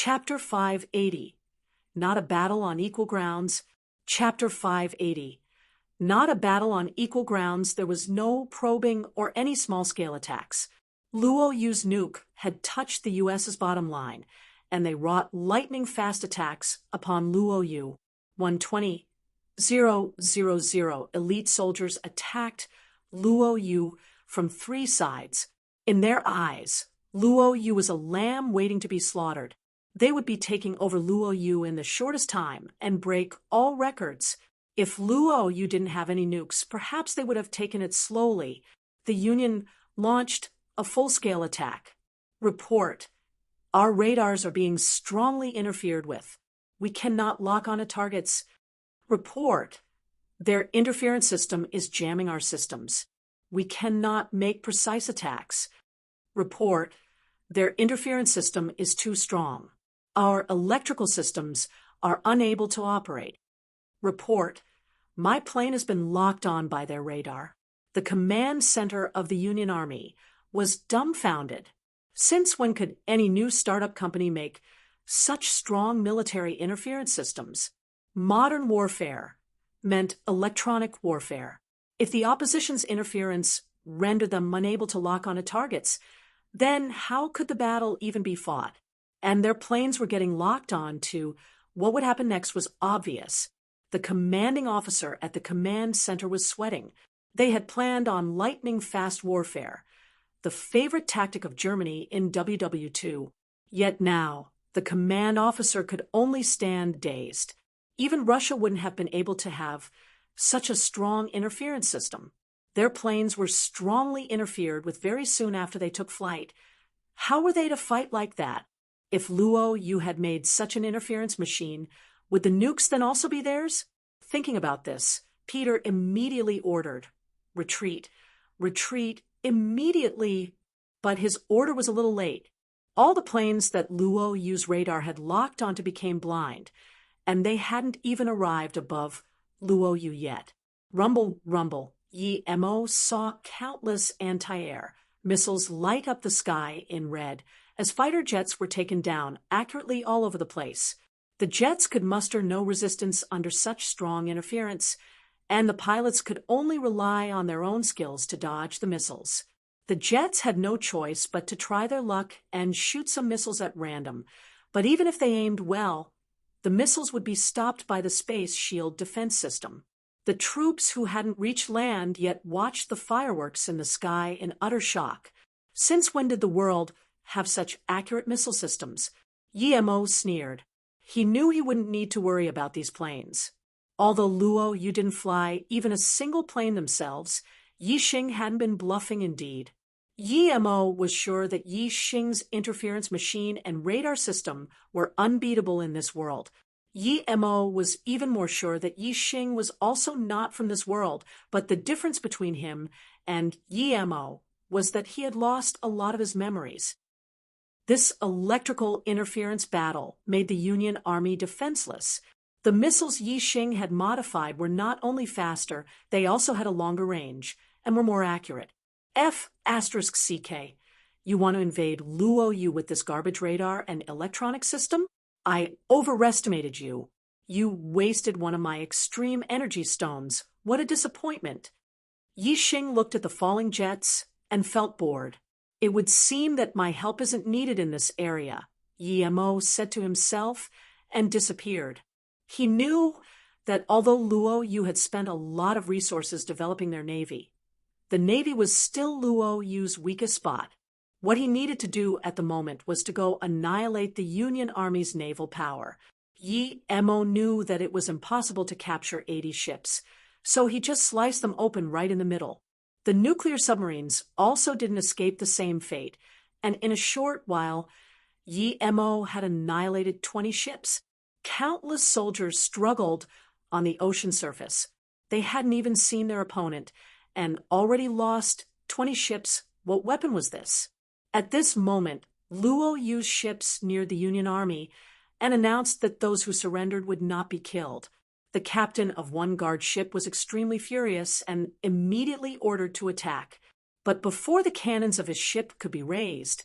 Chapter 580. Not a battle on equal grounds. Chapter 580. Not a battle on equal grounds. There was no probing or any small-scale attacks. Luo Yu's nuke had touched the U.S.'s bottom line, and they wrought lightning-fast attacks upon Luo Yu. 120,000 elite soldiers attacked Luo Yu from three sides. In their eyes, Luo Yu was a lamb waiting to be slaughtered. They would be taking over Luo Yu in the shortest time and break all records. If Luo Yu didn't have any nukes, perhaps they would have taken it slowly. The Union launched a full-scale attack. Report. Our radars are being strongly interfered with. We cannot lock onto targets. Report. Their interference system is jamming our systems. We cannot make precise attacks. Report. Their interference system is too strong. Our electrical systems are unable to operate. Report. My plane has been locked on by their radar. The command center of the Union Army was dumbfounded. Since when could any new startup company make such strong military interference systems? Modern warfare meant electronic warfare. If the opposition's interference rendered them unable to lock onto targets, then how could the battle even be fought? And their planes were getting locked on to what would happen next was obvious. The commanding officer at the command center was sweating. They had planned on lightning-fast warfare, the favorite tactic of Germany in WW2. Yet now, the command officer could only stand dazed. Even Russia wouldn't have been able to have such a strong interference system. Their planes were strongly interfered with very soon after they took flight. How were they to fight like that? If Luo Yu had made such an interference machine, would the nukes then also be theirs? Thinking about this, Peter immediately ordered, retreat, retreat immediately, but his order was a little late. All the planes that Luo Yu's radar had locked onto became blind, and they hadn't even arrived above Luo Yu yet. Rumble, rumble, Yi Mo saw countless anti-air missiles light up the sky in red as fighter jets were taken down accurately all over the place. The jets could muster no resistance under such strong interference, and the pilots could only rely on their own skills to dodge the missiles. The jets had no choice but to try their luck and shoot some missiles at random, but even if they aimed well, the missiles would be stopped by the space shield defense system. The troops who hadn't reached land yet watched the fireworks in the sky in utter shock. Since when did the world have such accurate missile systems? Yi Mo sneered. He knew he wouldn't need to worry about these planes. Although Luo Yu didn't fly even a single plane themselves, Yi Xing hadn't been bluffing indeed. Yi Mo was sure that Yi Xing's interference machine and radar system were unbeatable in this world. Yi Mo was even more sure that Yi Xing was also not from this world, but the difference between him and Yi Mo was that he had lost a lot of his memories. This electrical interference battle made the Union Army defenseless. The missiles Yi Xing had modified were not only faster, they also had a longer range and were more accurate. F*CK. You want to invade Luo Yu with this garbage radar and electronic system? I overestimated you. You wasted one of my extreme energy stones. What a disappointment. Yi Xing looked at the falling jets and felt bored. It would seem that my help isn't needed in this area, Yi Mo said to himself and disappeared. He knew that although Luo Yu had spent a lot of resources developing their navy, the navy was still Luo Yu's weakest spot. What he needed to do at the moment was to go annihilate the Union Army's naval power. Yi Mo knew that it was impossible to capture 80 ships, so he just sliced them open right in the middle. The nuclear submarines also didn't escape the same fate, and in a short while, Yi Mo had annihilated 20 ships. Countless soldiers struggled on the ocean surface. They hadn't even seen their opponent, and already lost 20 ships. What weapon was this? At this moment, Luo Yu's ships neared the Union Army and announced that those who surrendered would not be killed. The captain of one guard ship was extremely furious and immediately ordered to attack. But before the cannons of his ship could be raised,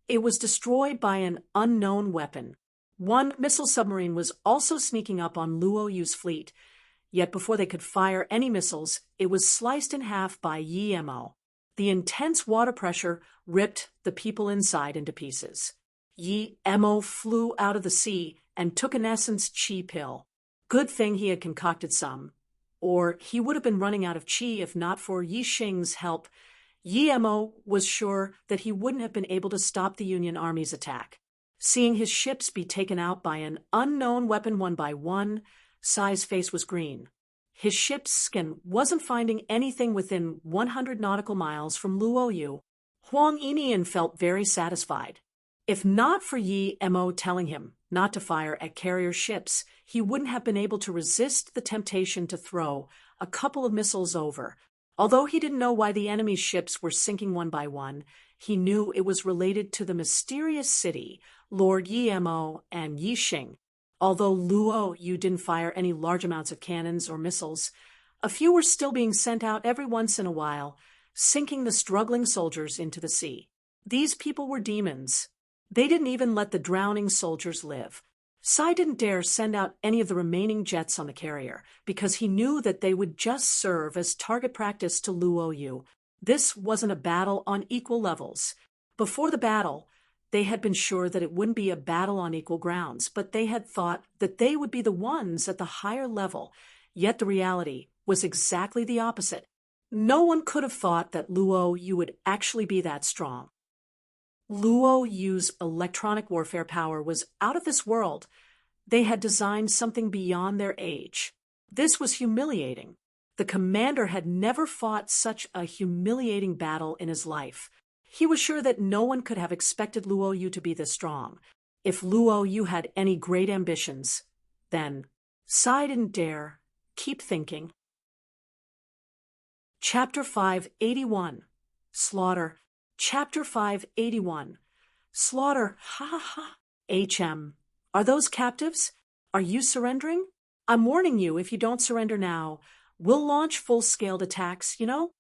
it was destroyed by an unknown weapon. One missile submarine was also sneaking up on Luo Yu's fleet, yet before they could fire any missiles, it was sliced in half by Yi Mo. The intense water pressure ripped the people inside into pieces. Yi Mo flew out of the sea and took an essence chi pill. Good thing he had concocted some, or he would have been running out of chi if not for Yi Xing's help. Yi Mo was sure that he wouldn't have been able to stop the Union Army's attack. Seeing his ships be taken out by an unknown weapon one by one, Sai's face was green. His ship's skin wasn't finding anything within 100 nautical miles from Luo Yu. Huang Yinian felt very satisfied. If not for Yi Mo telling him not to fire at carrier ships, he wouldn't have been able to resist the temptation to throw a couple of missiles over. Although he didn't know why the enemy's ships were sinking one by one, he knew it was related to the mysterious city, Lord Yi Mo and Yi Xing. Although Luo Yu didn't fire any large amounts of cannons or missiles, a few were still being sent out every once in a while, sinking the struggling soldiers into the sea. These people were demons. They didn't even let the drowning soldiers live. Sai didn't dare send out any of the remaining jets on the carrier, because he knew that they would just serve as target practice to Luo Yu. This wasn't a battle on equal levels. Before the battle, they had been sure that it wouldn't be a battle on equal grounds, but they had thought that they would be the ones at the higher level. Yet the reality was exactly the opposite. No one could have thought that Luo Yu would actually be that strong. Luo Yu's electronic warfare power was out of this world. They had designed something beyond their age. This was humiliating. The commander had never fought such a humiliating battle in his life. He was sure that no one could have expected Luo Yu to be this strong. If Luo Yu had any great ambitions, then Sai didn't dare keep thinking. Chapter 581. Slaughter. Chapter 581. Slaughter. Ha ha ha. HM. Are those captives? Are you surrendering? I'm warning you, if you don't surrender now, we'll launch full-scaled attacks, you know?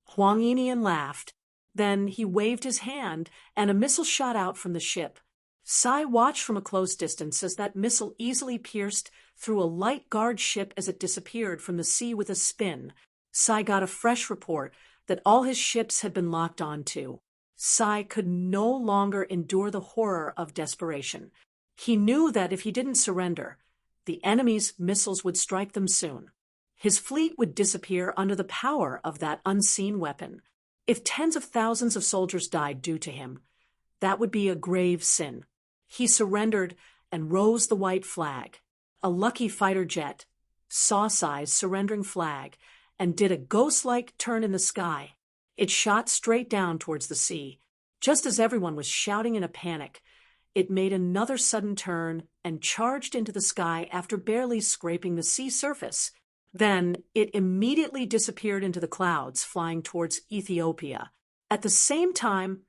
Huang Yinian laughed. Then he waved his hand, and a missile shot out from the ship. Sai watched from a close distance as that missile easily pierced through a light guard ship as it disappeared from the sea with a spin. Sai got a fresh report that all his ships had been locked onto. Sai could no longer endure the horror of desperation. He knew that if he didn't surrender, the enemy's missiles would strike them soon. His fleet would disappear under the power of that unseen weapon. If tens of thousands of soldiers died due to him, that would be a grave sin. He surrendered and rose the white flag. A lucky fighter jet saw Sai's surrendering flag and did a ghost-like turn in the sky. It shot straight down towards the sea. Just as everyone was shouting in a panic, it made another sudden turn and charged into the sky after barely scraping the sea surface. Then it immediately disappeared into the clouds, flying towards Ethiopia. At the same time,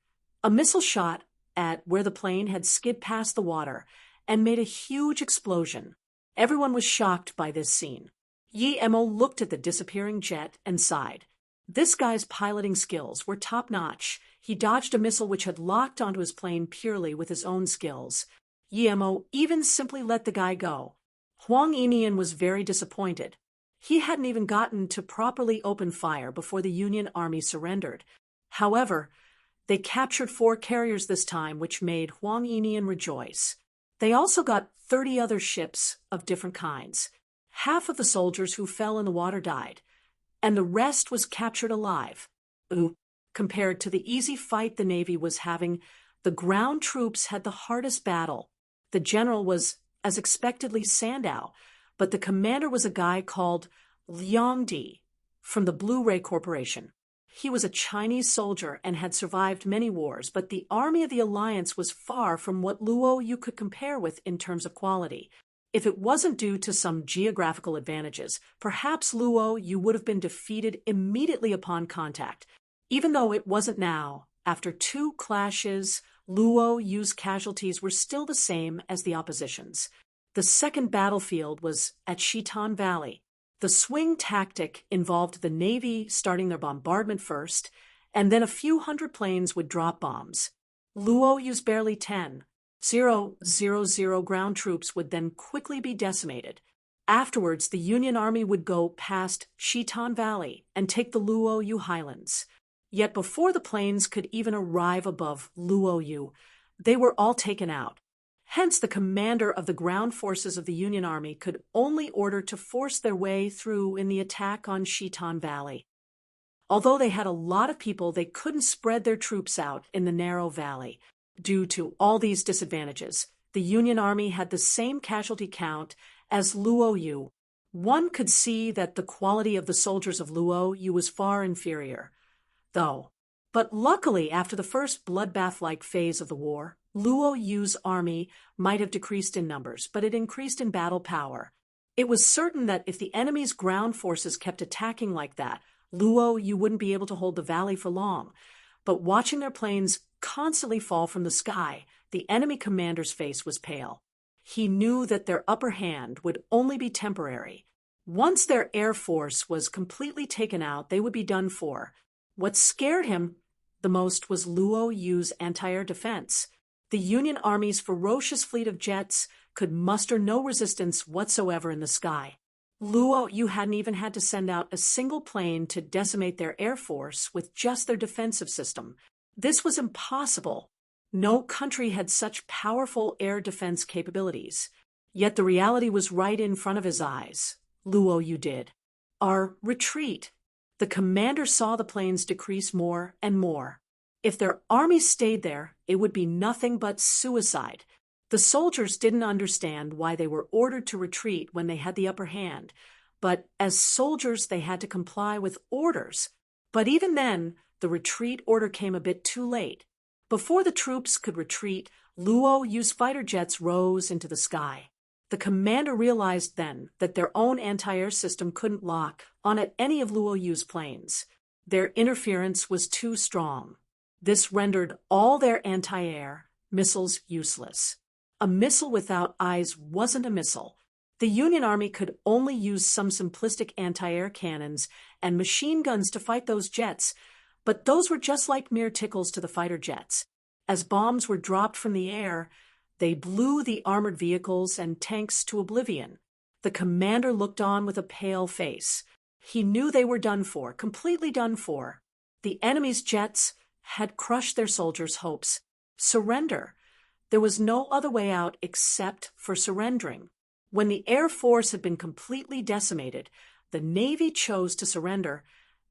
a missile shot at where the plane had skid past the water and made a huge explosion. Everyone was shocked by this scene. Yi Mo looked at the disappearing jet and sighed. This guy's piloting skills were top-notch. He dodged a missile which had locked onto his plane purely with his own skills. Yi Mo even simply let the guy go. Huang Yinian was very disappointed. He hadn't even gotten to properly open fire before the Union Army surrendered. However, they captured 4 carriers this time, which made Huang Yinian rejoice. They also got 30 other ships of different kinds. Half of the soldiers who fell in the water died, and the rest was captured alive. Compared to the easy fight the Navy was having, the ground troops had the hardest battle. The general was, as expectedly, Sandow, but the commander was a guy called Liang Di from the Blu-ray Corporation. He was a Chinese soldier and had survived many wars, but the army of the Alliance was far from what Luo Yu could compare with in terms of quality. If it wasn't due to some geographical advantages, perhaps Luo Yu would have been defeated immediately upon contact. Even though it wasn't now, after 2 clashes, Luo Yu's casualties were still the same as the opposition's. The second battlefield was at Shitan Valley. The swing tactic involved the Navy starting their bombardment first, and then a few hundred planes would drop bombs. Luo used barely 10, ground troops would then quickly be decimated. Afterwards, the Union Army would go past Shitan Valley and take the Luoyu Highlands. Yet before the planes could even arrive above Luoyu, they were all taken out. Hence, the commander of the ground forces of the Union Army could only order to force their way through in the attack on Shitan Valley. Although they had a lot of people, they couldn't spread their troops out in the narrow valley. Due to all these disadvantages, the Union Army had the same casualty count as Luoyu. One could see that the quality of the soldiers of Luoyu was far inferior, though. But luckily, after the first bloodbath-like phase of the war, Luoyu's army might have decreased in numbers, but it increased in battle power. It was certain that if the enemy's ground forces kept attacking like that, Luoyu wouldn't be able to hold the valley for long. But watching their planes constantly fall from the sky, the enemy commander's face was pale. He knew that their upper hand would only be temporary. Once their air force was completely taken out, they would be done for. What scared him the most was Luoyu's anti-air defense. The Union Army's ferocious fleet of jets could muster no resistance whatsoever in the sky. Luoyu hadn't even had to send out a single plane to decimate their air force with just their defensive system. This was impossible. No country had such powerful air defense capabilities. Yet the reality was right in front of his eyes. Luoyu did. Our retreat. The commander saw the planes decrease more and more. If their army stayed there, it would be nothing but suicide. The soldiers didn't understand why they were ordered to retreat when they had the upper hand, but as soldiers they had to comply with orders. But even then, the retreat order came a bit too late. Before the troops could retreat, Luoyu's fighter jets rose into the sky. The commander realized then that their own anti-air system couldn't lock on at any of Luoyu's planes. Their interference was too strong. This rendered all their anti-air missiles useless. A missile without eyes wasn't a missile. The Union Army could only use some simplistic anti-air cannons and machine guns to fight those jets, but those were just like mere tickles to the fighter jets. As bombs were dropped from the air, they blew the armored vehicles and tanks to oblivion. The commander looked on with a pale face. He knew they were done for, completely done for. The enemy's jets had crushed their soldiers' hopes. Surrender. There was no other way out except for surrendering. When the Air Force had been completely decimated, the Navy chose to surrender,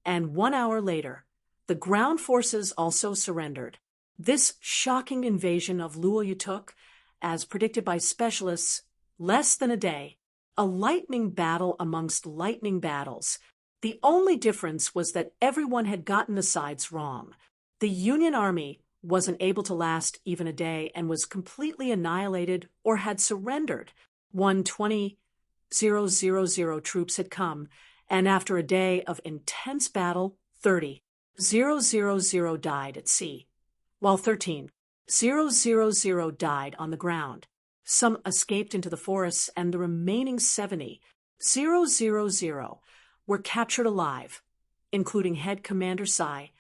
and 1 hour later, the ground forces also surrendered. This shocking invasion of Luoyu took, as predicted by specialists, less than a day. A lightning battle amongst lightning battles. The only difference was that everyone had gotten the sides wrong. The Union Army wasn't able to last even a day and was completely annihilated or had surrendered. 20,000 troops had come, and after a day of intense battle, 30,000 died at sea, while 13,000 died on the ground. Some escaped into the forests, and the remaining 70,000 were captured alive, including Head Commander Sai,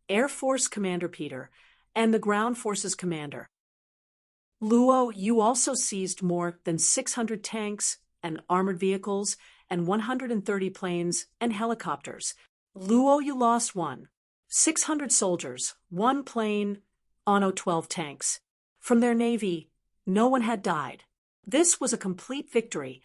Air Force Commander Peter, and the Ground Forces Commander. Luoyu also seized more than 600 tanks and armored vehicles and 130 planes and helicopters. Luoyu lost 600 soldiers, 1 plane, 12 tanks. From their navy, no one had died. This was a complete victory,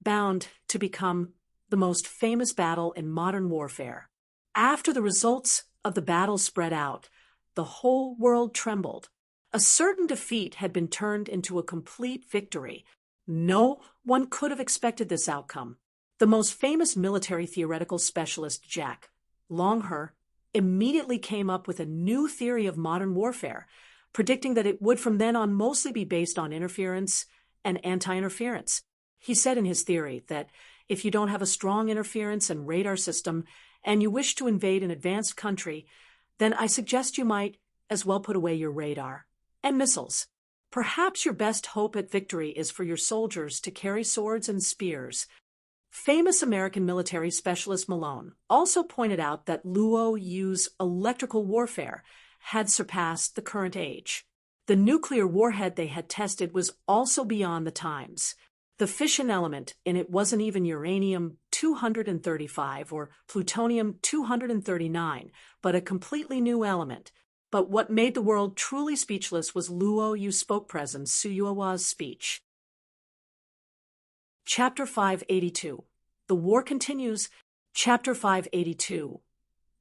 bound to become the most famous battle in modern warfare. After the results of the battle spread out, the whole world trembled. A certain defeat had been turned into a complete victory. No one could have expected this outcome. The most famous military theoretical specialist, Jack Longher, immediately came up with a new theory of modern warfare, predicting that it would from then on mostly be based on interference and anti-interference. He said in his theory that if you don't have a strong interference and radar system and you wish to invade an advanced country, then I suggest you might as well put away your radar and missiles. Perhaps your best hope at victory is for your soldiers to carry swords and spears. Famous American military specialist Malone also pointed out that Luoyu's electrical warfare had surpassed the current age. The The nuclear warhead they had tested was also beyond the times. The fission element in it wasn't even uranium-235 or plutonium-239, but a completely new element. But what made the world truly speechless was Luo Yu's spokesperson Suyuawa's speech. Chapter 582. The War Continues. Chapter 582.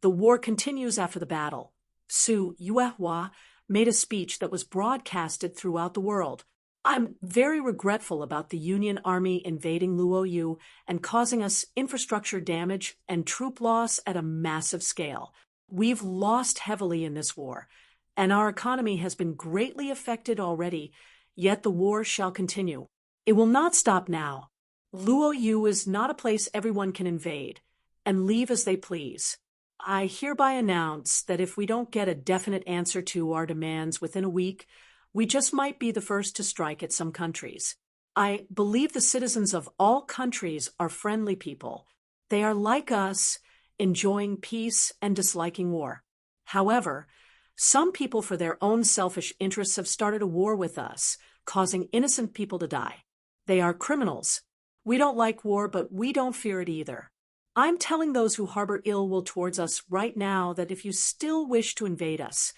The war continues after the battle. Su Yuehua made a speech that was broadcasted throughout the world. I'm very regretful about the Union Army invading Luoyu and causing us infrastructure damage and troop loss at a massive scale. We've lost heavily in this war, and our economy has been greatly affected already, yet the war shall continue. It will not stop now. Luoyu is not a place everyone can invade and leave as they please. I hereby announce that if we don't get a definite answer to our demands within a week, we just might be the first to strike at some countries. I believe the citizens of all countries are friendly people. They are like us, enjoying peace and disliking war. However, some people for their own selfish interests have started a war with us, causing innocent people to die. They are criminals. We don't like war, but we don't fear it either. I'm telling those who harbor ill will towards us right now that if you still wish to invade us,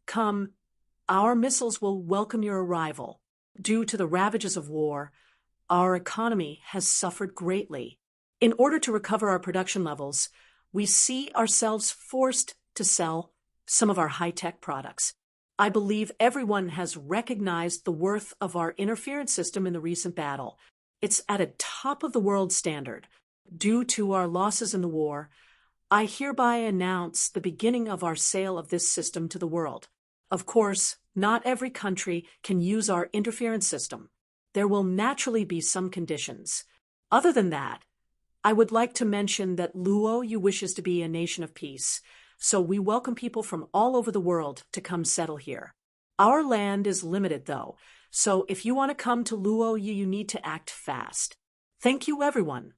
come, our missiles will welcome your arrival. Due to the ravages of war, our economy has suffered greatly. In order to recover our production levels, we see ourselves forced to sell some of our high-tech products. I believe everyone has recognized the worth of our interference system in the recent battle. It's at a top-of-the-world standard. Due to our losses in the war, I hereby announce the beginning of our sale of this system to the world. Of course, not every country can use our interference system. There will naturally be some conditions. Other than that, I would like to mention that Luoyu wishes to be a nation of peace, so we welcome people from all over the world to come settle here. Our land is limited, though, so if you want to come to Luoyu, you need to act fast. Thank you, everyone.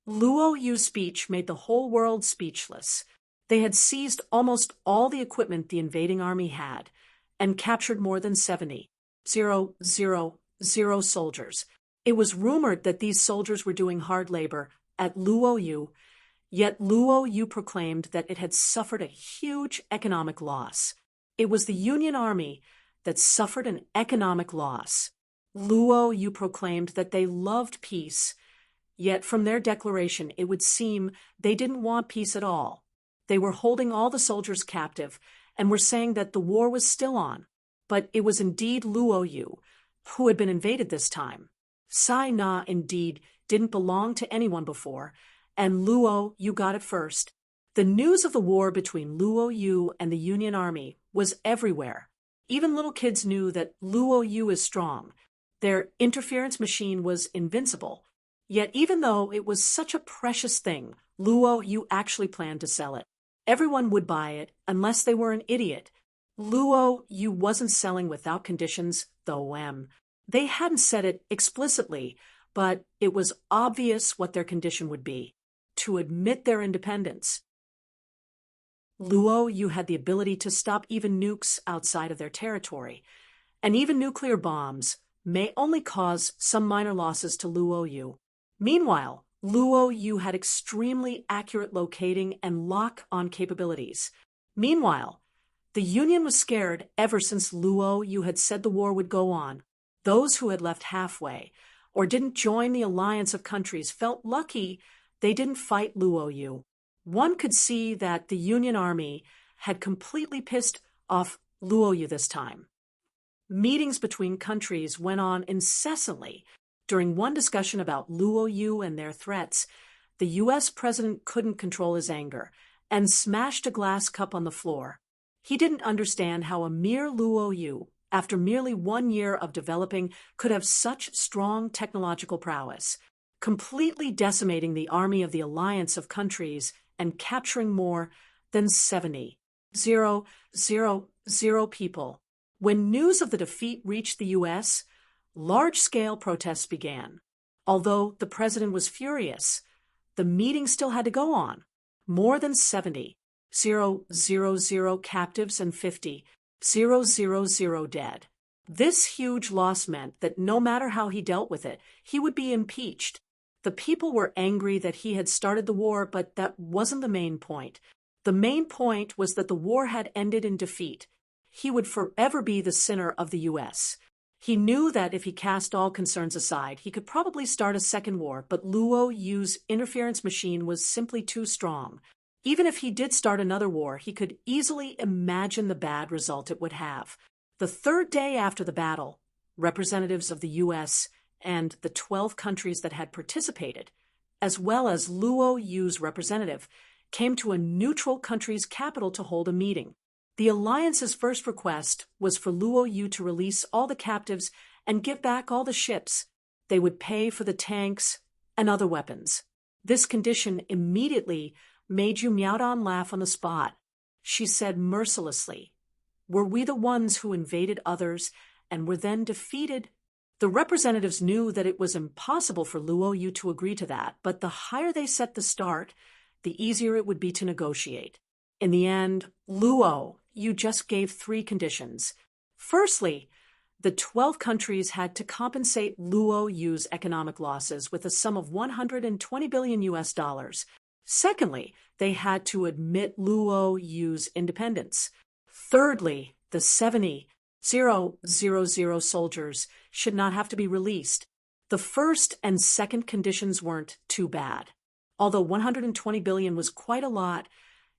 Luoyu's speech made the whole world speechless. They had seized almost all the equipment the invading army had and captured more than 70,000 soldiers. It was rumored that these soldiers were doing hard labor at Luoyu, yet Luoyu proclaimed that it had suffered a huge economic loss. It was the Union Army that suffered an economic loss. Luoyu proclaimed that they loved peace, yet from their declaration it would seem they didn't want peace at all. They were holding all the soldiers captive and were saying that the war was still on. But it was indeed Luoyu who had been invaded this time. Sai Na indeed didn't belong to anyone before, and Luoyu got it first. The news of the war between Luoyu and the Union Army was everywhere. Even little kids knew that Luoyu is strong. Their interference machine was invincible. Yet even though it was such a precious thing, Luoyu actually planned to sell it. Everyone would buy it unless they were an idiot. Luoyu wasn't selling without conditions, though they hadn't said it explicitly, but it was obvious what their condition would be: to admit their independence. Luoyu had the ability to stop even nukes outside of their territory, and even nuclear bombs may only cause some minor losses to Luoyu. Meanwhile, Luoyu had extremely accurate locating and lock-on capabilities. Meanwhile, the Union was scared ever since Luoyu had said the war would go on. Those who had left halfway or didn't join the alliance of countries felt lucky they didn't fight Luoyu. One could see that the Union Army had completely pissed off Luoyu this time. Meetings between countries went on incessantly. During one discussion about Luoyu and their threats, the U.S. president couldn't control his anger and smashed a glass cup on the floor. He didn't understand how a mere Luoyu, after merely 1 year of developing, could have such strong technological prowess, completely decimating the army of the alliance of countries and capturing more than 70,000 people. When news of the defeat reached the U.S., large-scale protests began. Although the president was furious, the meeting still had to go on. More than 70,000 captives and 50,000 dead. This huge loss meant that no matter how he dealt with it, he would be impeached. The people were angry that he had started the war, but that wasn't the main point. The main point was that the war had ended in defeat. He would forever be the sinner of the U.S. He knew that if he cast all concerns aside, he could probably start a second war, but Luo Yu's interference machine was simply too strong. Even if he did start another war, he could easily imagine the bad result it would have. The third day after the battle, representatives of the U.S. and the 12 countries that had participated, as well as Luo Yu's representative, came to a neutral country's capital to hold a meeting. The alliance's first request was for Luo Yu to release all the captives and give back all the ships. They would pay for the tanks and other weapons. This condition immediately made Yu Miaodan laugh on the spot. She said mercilessly, "Were we the ones who invaded others and were then defeated?" The representatives knew that it was impossible for Luo Yu to agree to that, but the higher they set the start, the easier it would be to negotiate. In the end, Luo Yu just gave 3 conditions. Firstly, the 12 countries had to compensate Luo Yu's economic losses with a sum of $120 billion US. Secondly, they had to admit Luo Yu's independence. Thirdly, the 70,000 soldiers should not have to be released. The first and second conditions weren't too bad. Although $120 billion was quite a lot,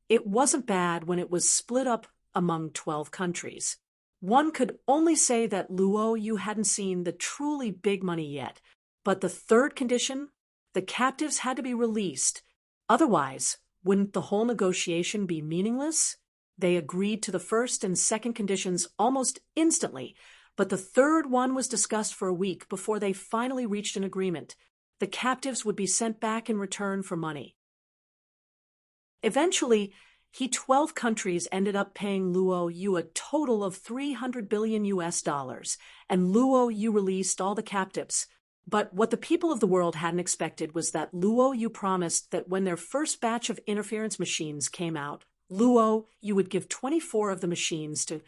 it wasn't bad when it was split up among 12 countries. One could only say that Luo Yu hadn't seen the truly big money yet, but the third condition, the captives had to be released. Otherwise, wouldn't the whole negotiation be meaningless? They agreed to the first and second conditions almost instantly, but the third one was discussed for a week before they finally reached an agreement. The captives would be sent back in return for money. Eventually, 12 countries ended up paying Luo Yu a total of $300 billion US, and Luo Yu released all the captives. But what the people of the world hadn't expected was that Luo Yu promised that when their first batch of interference machines came out, Luo Yu would give 24 of the machines to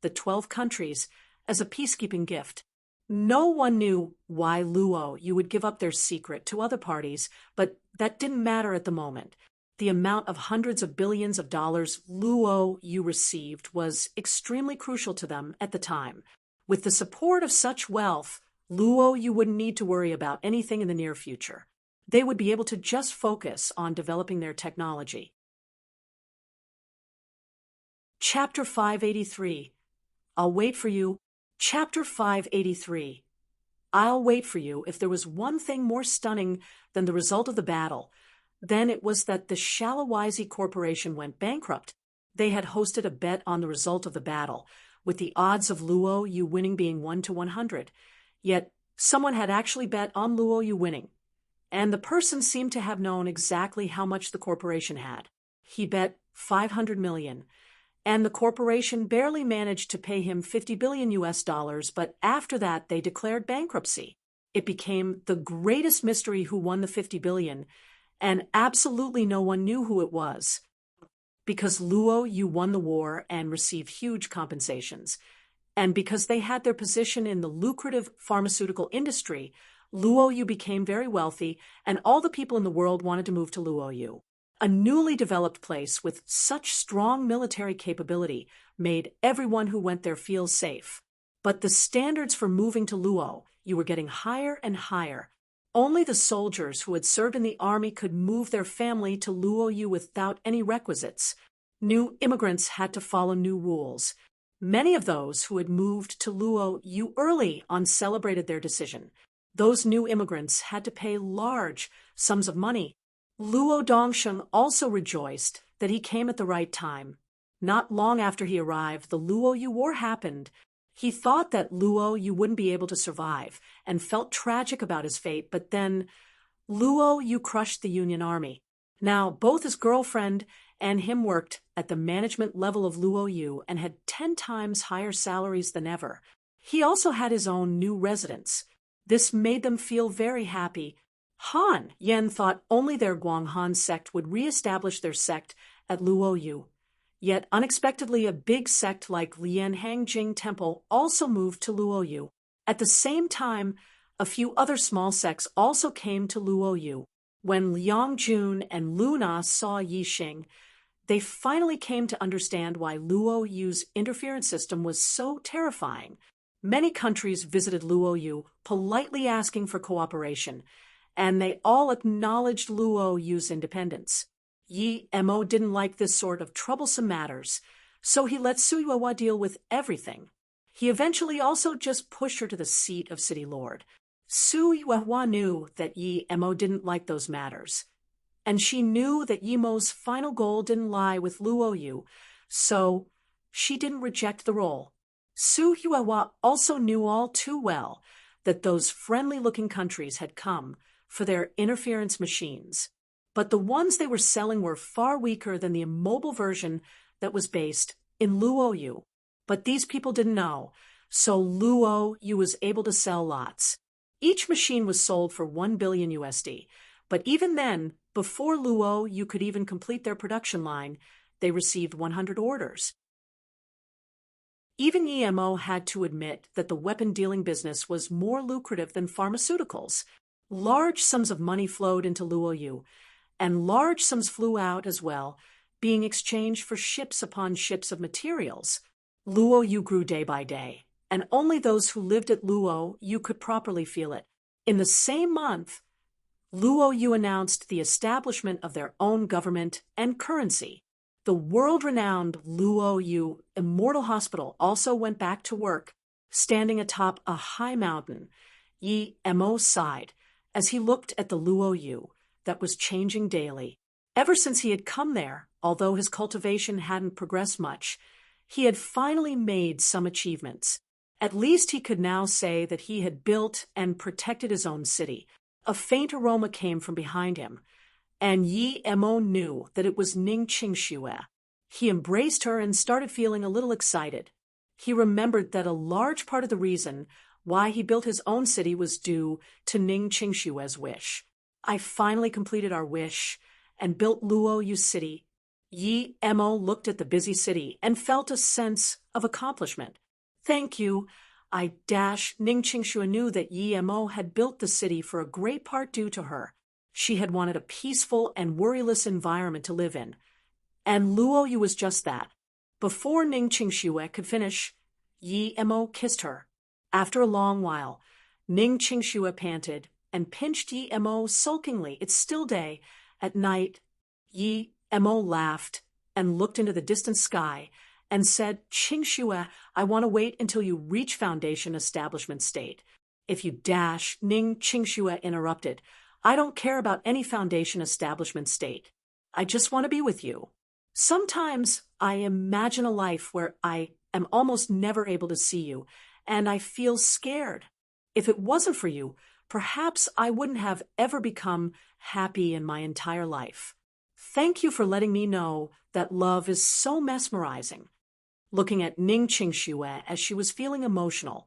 the 12 countries as a peacekeeping gift. No one knew why Luo Yu would give up their secret to other parties, but that didn't matter at the moment. The amount of hundreds of billions of dollars Luo Yu received was extremely crucial to them at the time. With the support of such wealth, Luo Yu wouldn't need to worry about anything in the near future. They would be able to just focus on developing their technology. Chapter 583. I'll wait for you. Chapter 583. I'll wait for you. If there was one thing more stunning than the result of the battle, then it was that the Shalawaisi Corporation went bankrupt. They had hosted a bet on the result of the battle, with the odds of Luo Yu winning being 1 to 100. Yet someone had actually bet on Luo Yu winning, and the person seemed to have known exactly how much the corporation had. He bet $500 million, and the corporation barely managed to pay him $50 billion US, but after that they declared bankruptcy. It became the greatest mystery who won the $50 billion, and absolutely no one knew who it was. Because Luo Yu won the war and received huge compensations, and because they had their position in the lucrative pharmaceutical industry, Luo Yu became very wealthy, and all the people in the world wanted to move to Luo Yu. A newly developed place with such strong military capability made everyone who went there feel safe. But the standards for moving to Luo Yu were getting higher and higher. Only the soldiers who had served in the army could move their family to Luo Yu without any requisites. New immigrants had to follow new rules. Many of those who had moved to Luo Yu early on celebrated their decision. Those new immigrants had to pay large sums of money. Luo Dongsheng also rejoiced that he came at the right time. Not long after he arrived, the Luo Yu War happened. He thought that Luo Yu wouldn't be able to survive and felt tragic about his fate, but then Luo Yu crushed the Union Army. Now, both his girlfriend and him worked at the management level of Luo Yu and had 10 times higher salaries than ever. He also had his own new residence. This made them feel very happy. Han Yen thought only their Guanghan sect would re-establish their sect at Luo Yu. Yet unexpectedly a big sect like Lianhangjing Temple also moved to Luoyu. At the same time, a few other small sects also came to Luoyu. When Liang Jun and Luna saw Yixing, they finally came to understand why Luoyu's interference system was so terrifying. Many countries visited Luoyu, politely asking for cooperation, and they all acknowledged Luoyu's independence. Yi Mo didn't like this sort of troublesome matters, so he let Su Yuehua deal with everything. He eventually also just pushed her to the seat of city lord. Su Yuehua knew that Yi Mo didn't like those matters, and she knew that Yi Mo's final goal didn't lie with Luoyu, so she didn't reject the role. Su Yuehua also knew all too well that those friendly-looking countries had come for their interference machines, but the ones they were selling were far weaker than the immobile version that was based in Luoyu. But these people didn't know, so Luoyu was able to sell lots. Each machine was sold for 1 billion USD, but even then, before Luoyu could even complete their production line, they received 100 orders. Even Yi Mo had to admit that the weapon-dealing business was more lucrative than pharmaceuticals. Large sums of money flowed into Luoyu, and large sums flew out as well, being exchanged for ships upon ships of materials. Luoyu grew day by day, and only those who lived at Luoyu could properly feel it. In the same month, Luoyu announced the establishment of their own government and currency. The world-renowned Luoyu Immortal Hospital also went back to work, standing atop a high mountain. Yi Mo sighed as he looked at the Luoyu that was changing daily. Ever since he had come there, although his cultivation hadn't progressed much, he had finally made some achievements. At least he could now say that he had built and protected his own city. A faint aroma came from behind him, and Yi Mo knew that it was Ning Qingxue. He embraced her and started feeling a little excited. He remembered that a large part of the reason why he built his own city was due to Ning Qingxue's wish. I finally completed our wish and built Luoyu City. Yi Mo looked at the busy city and felt a sense of accomplishment. Thank you. Ning Qingxue knew that Yi Mo had built the city for a great part due to her. She had wanted a peaceful and worryless environment to live in, and Luoyu was just that. Before Ning Qingxue could finish, Yi Mo kissed her. After a long while, Ning Qingxue panted and pinched Yi Mo sulkingly. It's still day. At night, Yi Mo laughed and looked into the distant sky and said, Qingxue, I want to wait until you reach foundation establishment state. If you dash, Ning Qingxue interrupted. I don't care about any foundation establishment state. I just want to be with you. Sometimes I imagine a life where I am almost never able to see you, and I feel scared. If it wasn't for you, perhaps I wouldn't have ever become happy in my entire life. Thank you for letting me know that love is so mesmerizing. Looking at Ning Qingxue as she was feeling emotional,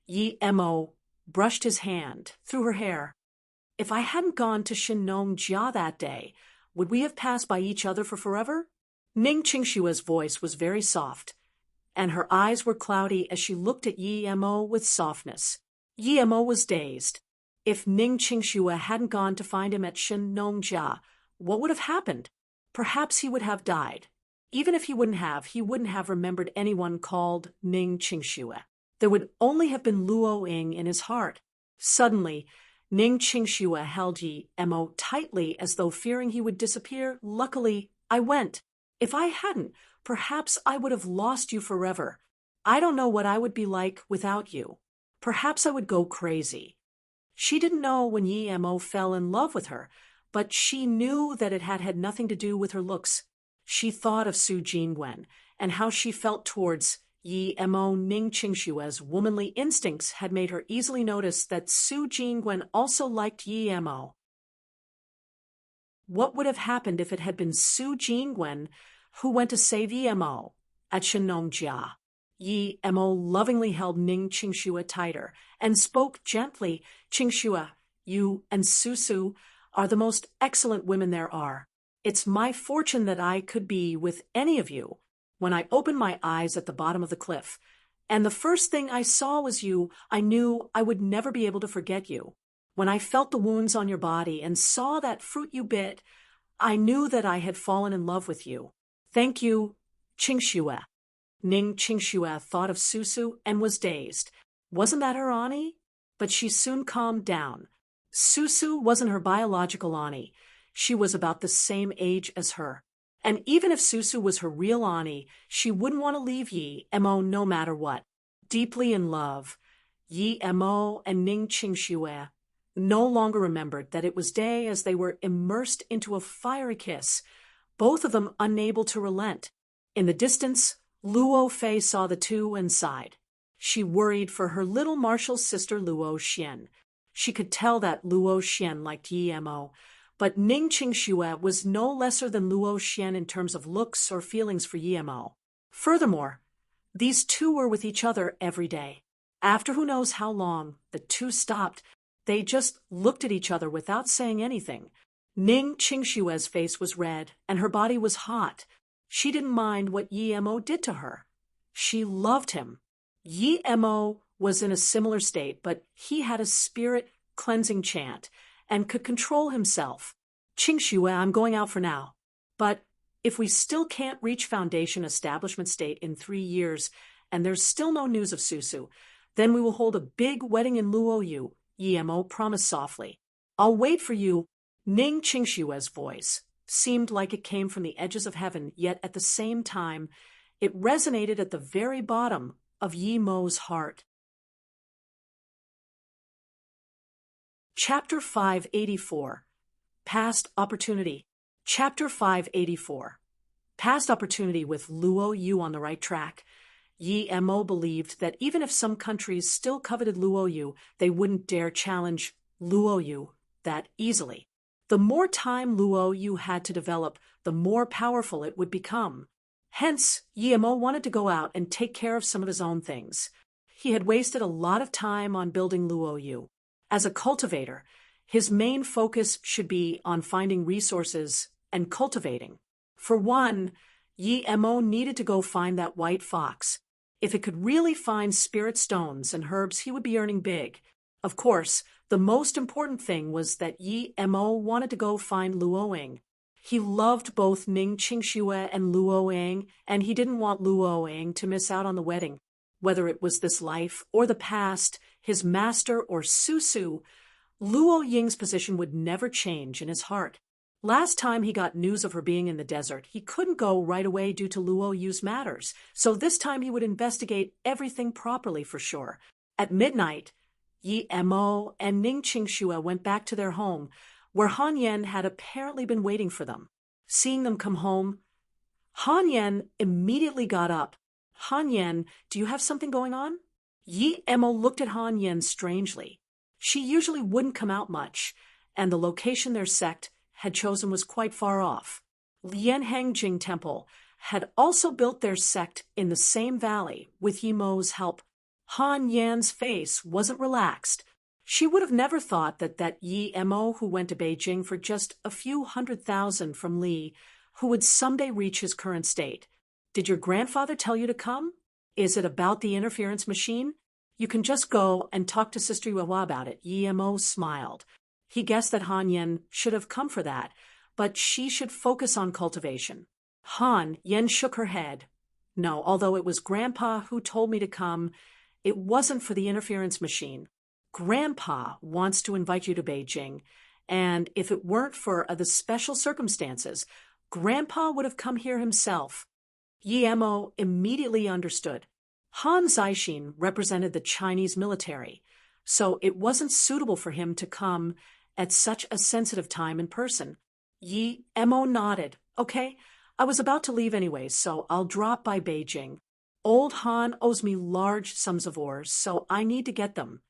Yi Mo brushed his hand through her hair. If I hadn't gone to Shinongjia that day, would we have passed by each other for forever? Ning Qingxue's voice was very soft, and her eyes were cloudy as she looked at Yi Mo with softness. Yi Mo was dazed. If Ning Qingxue hadn't gone to find him at Shinongjia, what would have happened? Perhaps he would have died. Even if he wouldn't have remembered anyone called Ning Qingxue. There would only have been Luo Ying in his heart. Suddenly, Ning Qingxue held Yi Mo tightly as though fearing he would disappear. Luckily, I went. If I hadn't, perhaps I would have lost you forever. I don't know what I would be like without you. Perhaps I would go crazy. She didn't know when Yi Mo fell in love with her, but she knew that it had nothing to do with her looks. She thought of Su Jingwen and how she felt towards Yi Mo. Ning Qingxue's womanly instincts had made her easily notice that Su Jingwen also liked Yi Mo. What would have happened if it had been Su Jingwen who went to save Yi Mo at Shinongjia? Yi Mo lovingly held Ning Qingxue tighter and spoke gently. Qingxue, you and Su are the most excellent women there are. It's my fortune that I could be with any of you. When I opened my eyes at the bottom of the cliff, and the first thing I saw was you, I knew I would never be able to forget you. When I felt the wounds on your body and saw that fruit you bit, I knew that I had fallen in love with you. Thank you, Qingxue. Ning Qingxue thought of Susu and was dazed. Wasn't that her Ani? But she soon calmed down. Susu wasn't her biological Ani. She was about the same age as her. And even if Susu was her real Ani, she wouldn't want to leave Yi Mo no matter what. Deeply in love, Yi Mo and Ning Qingxue no longer remembered that it was day as they were immersed into a fiery kiss, both of them unable to relent. In the distance, Luo Fei saw the two and sighed. She worried for her little martial sister Luo Xian. She could tell that Luo Xian liked Yi Mo, but Ning Qingxue was no lesser than Luo Xian in terms of looks or feelings for Yi Mo. Furthermore, these two were with each other every day. After who knows how long, the two stopped. They just looked at each other without saying anything. Ning Qingxue's face was red, and her body was hot. She didn't mind what Yi Mo did to her. She loved him. Yi Mo was in a similar state, but he had a spirit-cleansing chant and could control himself. Qingxue, I'm going out for now. But if we still can't reach foundation establishment state in 3 years, and there's still no news of Susu, then we will hold a big wedding in Luoyu, Yi Mo promised softly. I'll wait for you. Ning Qingxue's voice seemed like it came from the edges of heaven, yet at the same time, it resonated at the very bottom of Yi Mo's heart. Chapter 584. Past Opportunity. Chapter 584. Past Opportunity. With Luo Yu on the right track, Yi Mo believed that even if some countries still coveted Luo Yu, they wouldn't dare challenge Luo Yu that easily. The more time Luo Yu had to develop, the more powerful it would become. Hence, Yi Mo wanted to go out and take care of some of his own things. He had wasted a lot of time on building Luo Yu. As a cultivator, his main focus should be on finding resources and cultivating. For one, Yi Mo needed to go find that white fox. If it could really find spirit stones and herbs, he would be earning big. Of course, the most important thing was that Yi Mo wanted to go find Luoying. He loved both Ning Qingxue and Luoying, and he didn't want Luoying to miss out on the wedding. Whether it was this life or the past, his master or Susu, Luo Ying's position would never change in his heart. Last time he got news of her being in the desert, he couldn't go right away due to Luo Yu's matters, so this time he would investigate everything properly for sure. At midnight, Yi Mo and Ning Qingxue went back to their home, where Han Yan had apparently been waiting for them. Seeing them come home, Han Yan immediately got up. Han Yan, do you have something going on? Yi Mo looked at Han Yan strangely. She usually wouldn't come out much, and the location their sect had chosen was quite far off. Lianhangjing Temple had also built their sect in the same valley with Yi Mo's help. Han Yan's face wasn't relaxed. She would have never thought that Yi Mo who went to Beijing for just a few 100,000 from Li, who would someday reach his current state. Did your grandfather tell you to come? Is it about the interference machine? You can just go and talk to Sister Yuehua about it. Yi Mo smiled. He guessed that Han Yan should have come for that, but she should focus on cultivation. Han Yan shook her head. No, although it was Grandpa who told me to come, it wasn't for the interference machine. Grandpa wants to invite you to Beijing, and if it weren't for the special circumstances, Grandpa would have come here himself. Yi Mo immediately understood. Han Zixin represented the Chinese military, so it wasn't suitable for him to come at such a sensitive time in person. Yi Mo nodded. Okay, I was about to leave anyway, so I'll drop by Beijing. Old Han owes me large sums of ores, so I need to get them.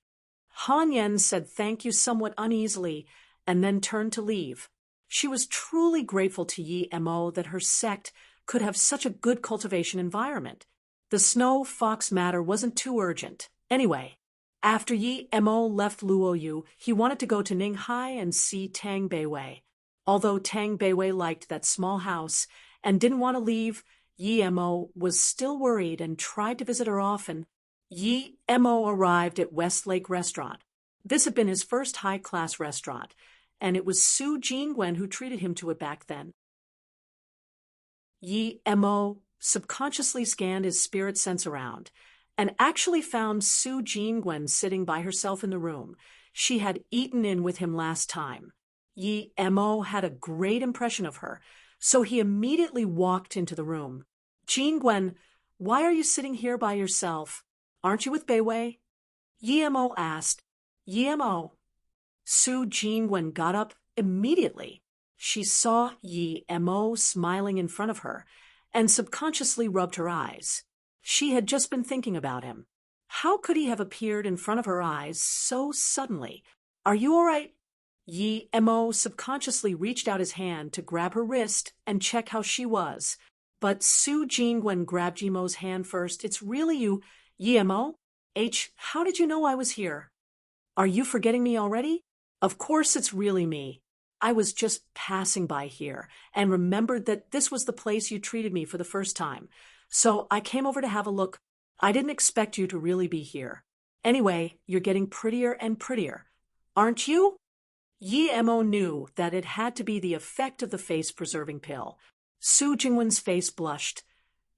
Han Yan said thank you somewhat uneasily and then turned to leave. She was truly grateful to Yi Mo that her sect could have such a good cultivation environment. The snow fox matter wasn't too urgent. Anyway, after Yi Mo left Luoyu, he wanted to go to Ninghai and see Tang Beiwei. Although Tang Beiwei liked that small house and didn't want to leave, Yi Mo was still worried and tried to visit her often. Yi Mo arrived at Westlake Restaurant. This had been his first high-class restaurant, and it was Su Jingwen who treated him to it back then. Yi Mo subconsciously scanned his spirit sense around and actually found Su Jingwen sitting by herself in the room. She had eaten in with him last time. Yi Mo had a great impression of her, so he immediately walked into the room. Jingwen, why are you sitting here by yourself? Aren't you with Beiwei? Yi Mo asked. Yi Mo. Su Jingwen got up immediately. She saw Yi Mo smiling in front of her and subconsciously rubbed her eyes. She had just been thinking about him. How could he have appeared in front of her eyes so suddenly? Are you all right? Yi Mo subconsciously reached out his hand to grab her wrist and check how she was. But Su Jingwen grabbed Yi Mo's hand first. It's really you, Yi Mo? How did you know I was here? Are you forgetting me already? Of course it's really me. I was just passing by here and remembered that this was the place you treated me for the first time. So I came over to have a look. I didn't expect you to really be here. Anyway, you're getting prettier and prettier. Aren't you? Yi Mo knew that it had to be the effect of the face-preserving pill. Su Jingwen's face blushed,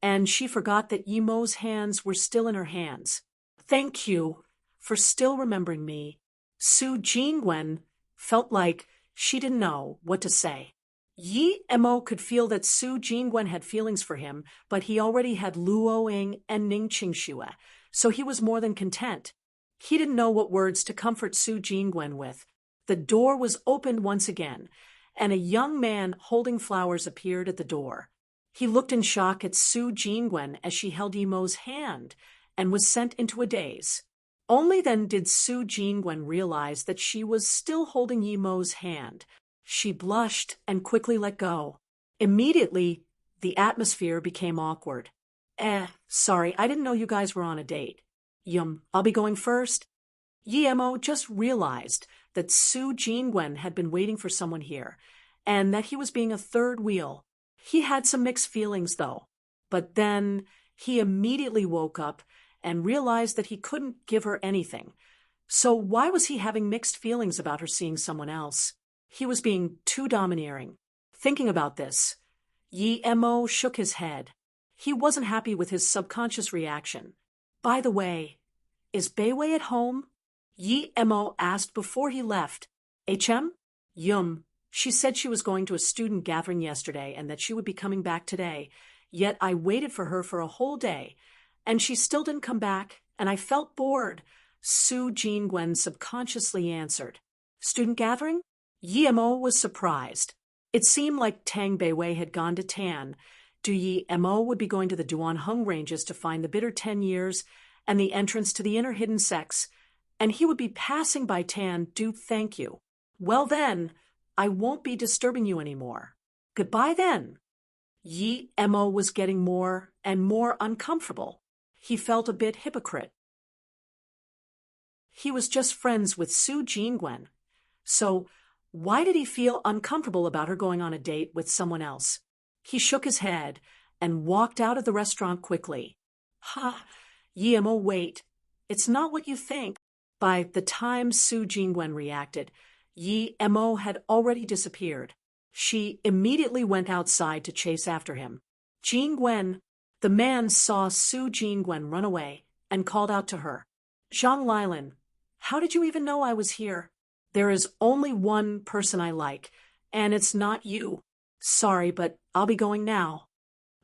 and she forgot that Yi Mo's hands were still in her hands. Thank you for still remembering me. Su Jingwen felt like she didn't know what to say. Yi Mo could feel that Su Jingwen had feelings for him, but he already had Luo Ying and Ning Qingxue, so he was more than content. He didn't know what words to comfort Su Jingwen with. The door was opened once again, and a young man holding flowers appeared at the door. He looked in shock at Su Jingwen as she held Yi Mo's hand and was sent into a daze. Only then did Su Jingwen realize that she was still holding Yi Mo's hand. She blushed and quickly let go. Immediately, the atmosphere became awkward. Sorry, I didn't know you guys were on a date. I'll be going first. Yi Mo just realized that Su Jingwen had been waiting for someone here, and that he was being a third wheel. He had some mixed feelings, though. But then he immediately woke up and realized that he couldn't give her anything. So why was he having mixed feelings about her seeing someone else? He was being too domineering. Thinking about this, Yi Mo shook his head. He wasn't happy with his subconscious reaction. By the way, is Beiwei at home? Yi Mo asked before he left. Yum. She said she was going to a student gathering yesterday and that she would be coming back today. Yet I waited for her for a whole day, and she still didn't come back, and I felt bored. Su Jingwen subconsciously answered. Student gathering? Yi Mo was surprised. It seemed like Tang Beiwei had gone to Tan. Yi Mo would be going to the Duanheng ranges to find the bitter 10 years and the entrance to the inner hidden sects, and he would be passing by Tan. Thank you. Well then, I won't be disturbing you anymore. Goodbye then. Yi Mo was getting more and more uncomfortable. He felt a bit hypocrite. He was just friends with Su Jingwen. So why did he feel uncomfortable about her going on a date with someone else? He shook his head and walked out of the restaurant quickly. Yi Mo, wait. It's not what you think. By the time Su Jingwen reacted, Yi Mo had already disappeared. She immediately went outside to chase after him. Jingwen. The man saw Su Jingwen run away and called out to her. Zhang Lilan, how did you even know I was here? There is only one person I like, and it's not you. Sorry, but I'll be going now.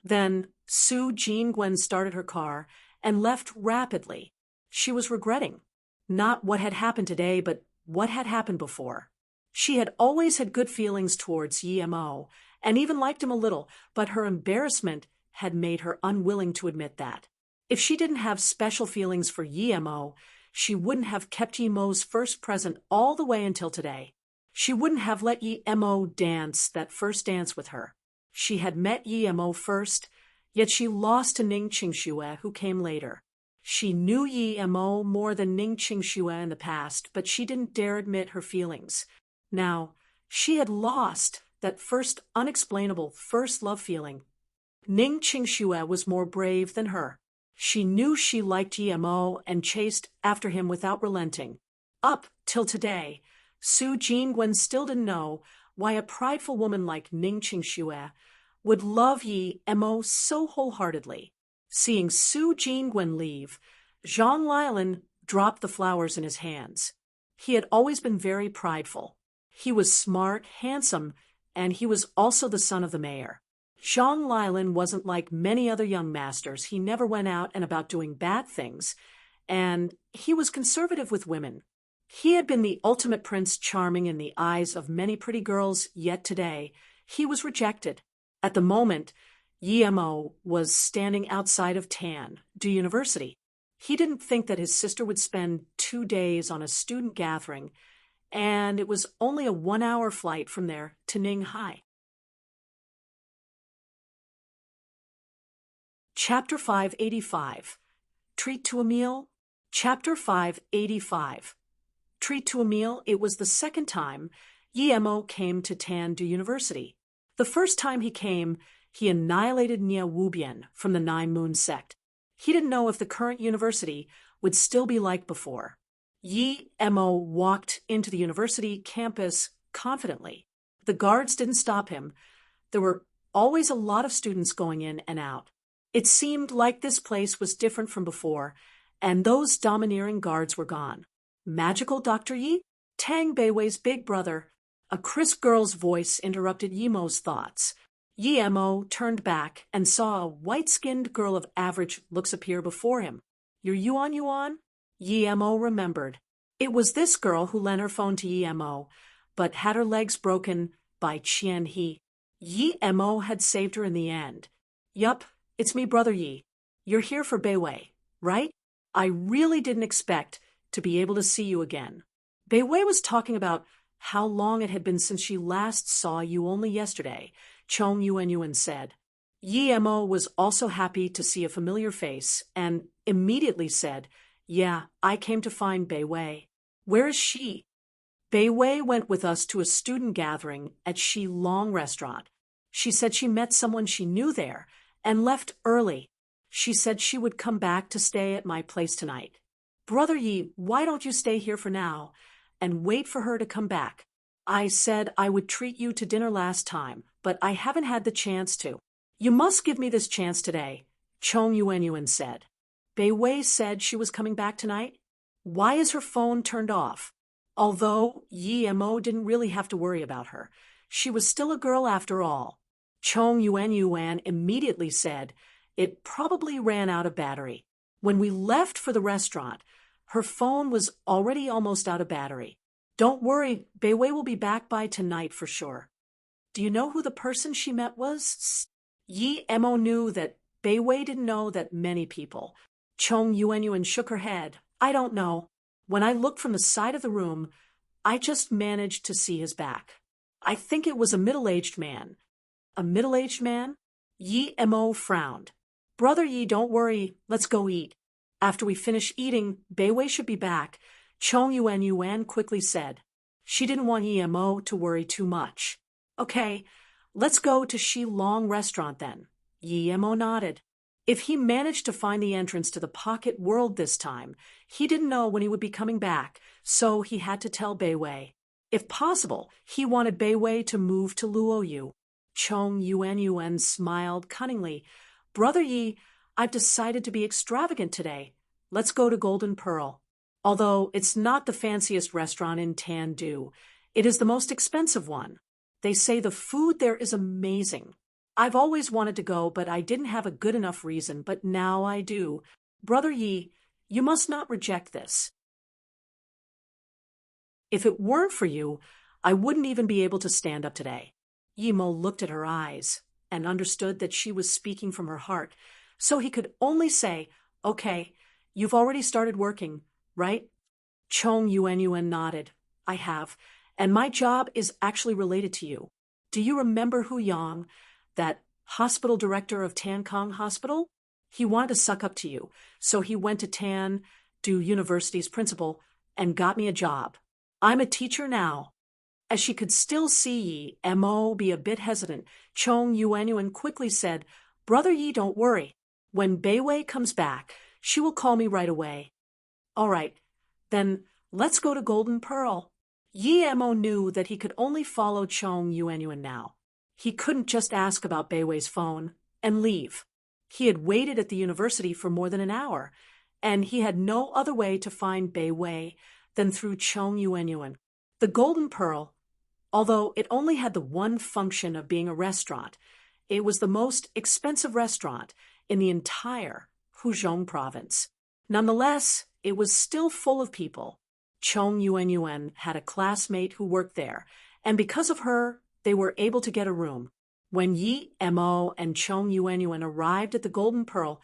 Then Su Jingwen started her car and left rapidly. She was regretting, not what had happened today, but what had happened before. She had always had good feelings towards Yi Mo, and even liked him a little, but her embarrassment had made her unwilling to admit that. If she didn't have special feelings for Yi Mo, she wouldn't have kept Yi Mo's first present all the way until today. She wouldn't have let Yi Mo dance that first dance with her. She had met Yi Mo first, yet she lost to Ning Qingxue, who came later. She knew Yi Mo more than Ning Qingxue in the past, but she didn't dare admit her feelings. Now, she had lost that first unexplainable first love feeling. Ning Qingxue was more brave than her. She knew she liked Yimo and chased after him without relenting. Up till today, Su Jingwen still didn't know why a prideful woman like Ning Qingxue would love Yi Mo so wholeheartedly. Seeing Su Jingwen leave, Zhang Lilan dropped the flowers in his hands. He had always been very prideful. He was smart, handsome, and he was also the son of the mayor. Zhang Lilan wasn't like many other young masters. He never went out and about doing bad things, and he was conservative with women. He had been the ultimate Prince Charming in the eyes of many pretty girls, yet today he was rejected. At the moment, Yimo was standing outside of Tandu University. He didn't think that his sister would spend 2 days on a student gathering, and it was only a 1-hour flight from there to Ninghai. Chapter 585. Treat to a meal. Chapter 585. Treat to a meal. It was the second time Yimo came to Tandu University. The first time he came, he annihilated Nia Wubian from the Nine Moon sect. He didn't know if the current university would still be like before. Yimo walked into the university campus confidently. The guards didn't stop him. There were always a lot of students going in and out. It seemed like this place was different from before, and those domineering guards were gone. Magical Dr. Yi? Tang Beiwei's big brother. A crisp girl's voice interrupted Yimo's thoughts. Yimo turned back and saw a white-skinned girl of average looks appear before him. You're Yuan Yuan? Yimo remembered. It was this girl who lent her phone to Yimo, but had her legs broken by Qian He. Yimo had saved her in the end. Yup. It's me, Brother Yi. You're here for Beiwei, right? I really didn't expect to be able to see you again. Beiwei was talking about how long it had been since she last saw you only yesterday, Chong Yuan said. Yimo was also happy to see a familiar face and immediately said, Yeah, I came to find Beiwei. Where is she? Beiwei went with us to a student gathering at Shi Long restaurant. She said she met someone she knew there and left early. She said she would come back to stay at my place tonight. Brother Yi, why don't you stay here for now and wait for her to come back? I said I would treat you to dinner last time, but I haven't had the chance to. You must give me this chance today, Chong Yuan said. Beiwei said she was coming back tonight. Why is her phone turned off? Although Yimo didn't really have to worry about her, she was still a girl after all. Chong Yuan immediately said it probably ran out of battery. When we left for the restaurant, her phone was already almost out of battery. Don't worry, Beiwei will be back by tonight for sure. Do you know who the person she met was? Yimo knew that Beiwei didn't know that many people. Chong Yuan shook her head. I don't know. When I looked from the side of the room, I just managed to see his back. I think it was a middle-aged man. A middle-aged man? Yimo frowned. Brother Yi, don't worry. Let's go eat. After we finish eating, Beiwei should be back, Chong Yuan quickly said. She didn't want Yimo to worry too much. Okay, let's go to Shi Long restaurant then. Yimo nodded. If he managed to find the entrance to the pocket world this time, he didn't know when he would be coming back, so he had to tell Beiwei. If possible, he wanted Beiwei to move to Luoyu. Chong Yuan smiled cunningly. Brother Yi, I've decided to be extravagant today. Let's go to Golden Pearl. Although it's not the fanciest restaurant in Tandu, it is the most expensive one. They say the food there is amazing. I've always wanted to go, but I didn't have a good enough reason, but now I do. Brother Yi, you must not reject this. If it weren't for you, I wouldn't even be able to stand up today. Yimo looked at her eyes and understood that she was speaking from her heart, so he could only say, Okay, you've already started working, right? Chong Yuan nodded. I have, and my job is actually related to you. Do you remember Hu Yang, that hospital director of Tan Kong Hospital? He wanted to suck up to you, so he went to Tandu University's principal and got me a job. I'm a teacher now. As she could still see Mo be a bit hesitant, Chong Yuan quickly said, Brother Yi, don't worry. When Beiwei comes back, she will call me right away. All right, then let's go to Golden Pearl. Yi Mo knew that he could only follow Chong Yuanyuan now. He couldn't just ask about Beiwei's phone and leave. He had waited at the university for more than an hour, and he had no other way to find Beiwei than through Chong Yuanyuan. The Golden Pearl, although it only had the one function of being a restaurant, it was the most expensive restaurant in the entire Huzhong province. Nonetheless, it was still full of people. Chong Yuanyuan had a classmate who worked there, and because of her, they were able to get a room. When Yi Mo and Chong Yuanyuan arrived at the Golden Pearl,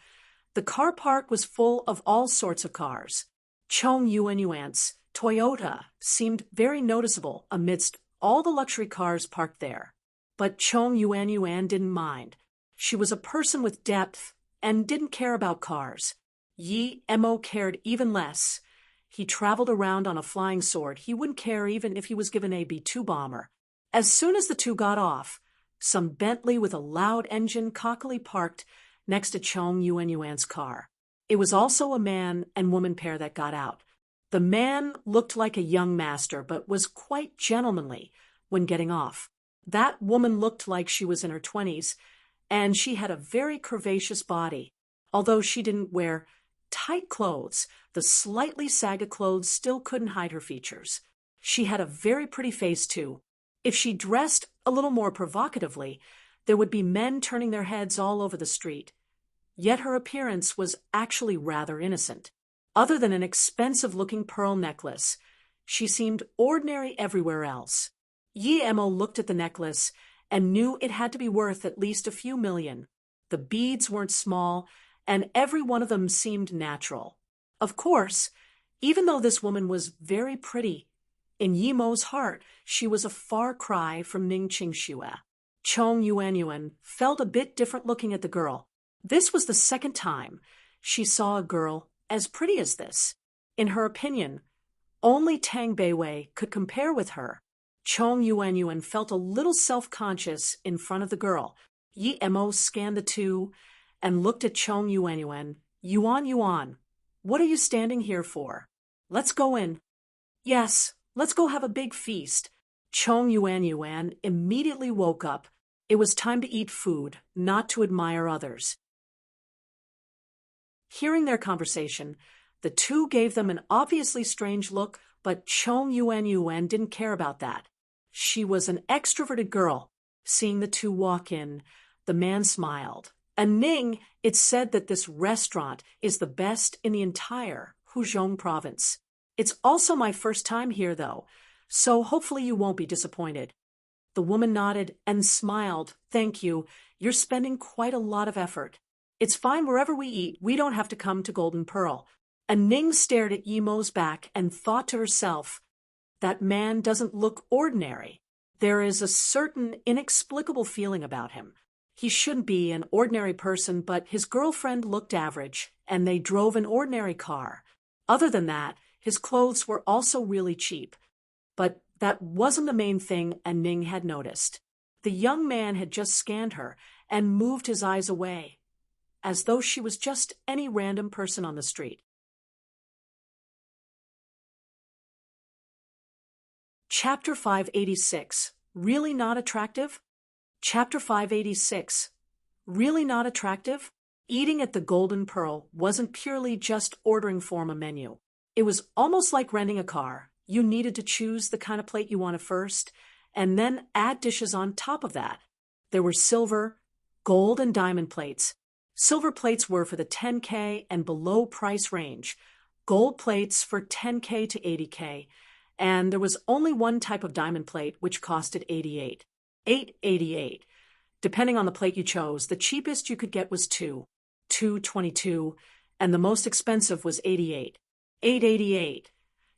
the car park was full of all sorts of cars. Chong Yuanyuan's Toyota seemed very noticeable amidst all the luxury cars parked there. But Chong Yuanyuan didn't mind. She was a person with depth and didn't care about cars. Yi Mo cared even less. He traveled around on a flying sword. He wouldn't care even if he was given a B-2 bomber. As soon as the two got off, some Bentley with a loud engine cockily parked next to Chong Yuanyuan's car. It was also a man and woman pair that got out. The man looked like a young master, but was quite gentlemanly when getting off. That woman looked like she was in her 20s, and she had a very curvaceous body. Although she didn't wear tight clothes, the slightly sagged clothes still couldn't hide her features. She had a very pretty face, too. If she dressed a little more provocatively, there would be men turning their heads all over the street. Yet her appearance was actually rather innocent. Other than an expensive-looking pearl necklace, she seemed ordinary everywhere else. Yi Mo looked at the necklace and knew it had to be worth at least a few million. The beads weren't small, and every one of them seemed natural. Of course, even though this woman was very pretty, in Yi Mo's heart she was a far cry from Ning Qingxue. Chong Yuanyuan felt a bit different looking at the girl. This was the second time she saw a girl as pretty as this. In her opinion, only Tang Beiwei could compare with her. Chong Yuanyuan felt a little self-conscious in front of the girl. Yi Mo scanned the two and looked at Chong Yuanyuan. Yuan, what are you standing here for? Let's go in. Yes, let's go have a big feast. Chong Yuanyuan immediately woke up. It was time to eat food, not to admire others. Hearing their conversation, the two gave them an obviously strange look, but Chong Yuanyuan didn't care about that. She was an extroverted girl. Seeing the two walk in, the man smiled. And Ning, it's said that this restaurant is the best in the entire Huzhong province. It's also my first time here, though, so hopefully you won't be disappointed. The woman nodded and smiled. Thank you. You're spending quite a lot of effort. It's fine wherever we eat. We don't have to come to Golden Pearl. And Ning stared at Yi Mo's back and thought to herself, that man doesn't look ordinary. There is a certain inexplicable feeling about him. He shouldn't be an ordinary person, but his girlfriend looked average, and they drove an ordinary car. Other than that, his clothes were also really cheap. But that wasn't the main thing Ning had noticed. The young man had just scanned her and moved his eyes away, as though she was just any random person on the street. Chapter 586. Really not attractive? Chapter 586. Really not attractive? Eating at the Golden Pearl wasn't purely just ordering from a menu. It was almost like renting a car. You needed to choose the kind of plate you wanted first, and then add dishes on top of that. There were silver, gold, and diamond plates. Silver plates were for the 10K and below price range, gold plates for 10K to 80K, and there was only one type of diamond plate which costed $888. Depending on the plate you chose, the cheapest you could get was $222, and the most expensive was $888.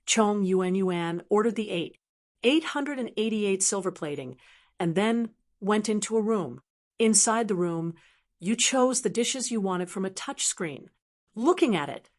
Chong Yuanyuan ordered the 888 silver plating, and then went into a room. Inside the room, you chose the dishes you wanted from a touch screen. Looking at it,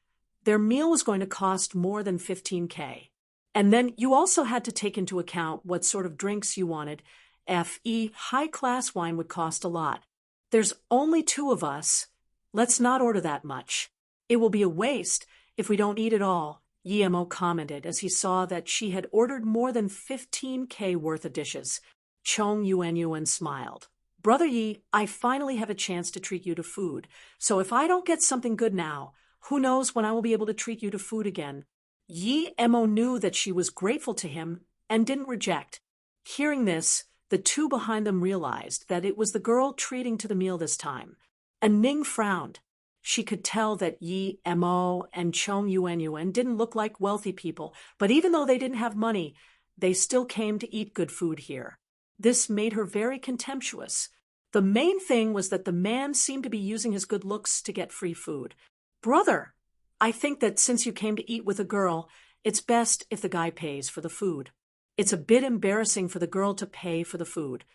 their meal was going to cost more than 15K. And then you also had to take into account what sort of drinks you wanted. High-class wine would cost a lot. There's only 2 of us. Let's not order that much. It will be a waste if we don't eat it all, Yemo commented as he saw that she had ordered more than 15K worth of dishes. Chong Yuan smiled. Brother Yi, I finally have a chance to treat you to food, so if I don't get something good now, who knows when I will be able to treat you to food again. Yi Emo knew that she was grateful to him and didn't reject. Hearing this, the 2 behind them realized that it was the girl treating to the meal this time. And Ning frowned. She could tell that Yi Emo and Chong Yuan didn't look like wealthy people, but even though they didn't have money, they still came to eat good food here. This made her very contemptuous. The main thing was that the man seemed to be using his good looks to get free food. Brother, I think that since you came to eat with a girl, it's best if the guy pays for the food. It's a bit embarrassing for the girl to pay for the food.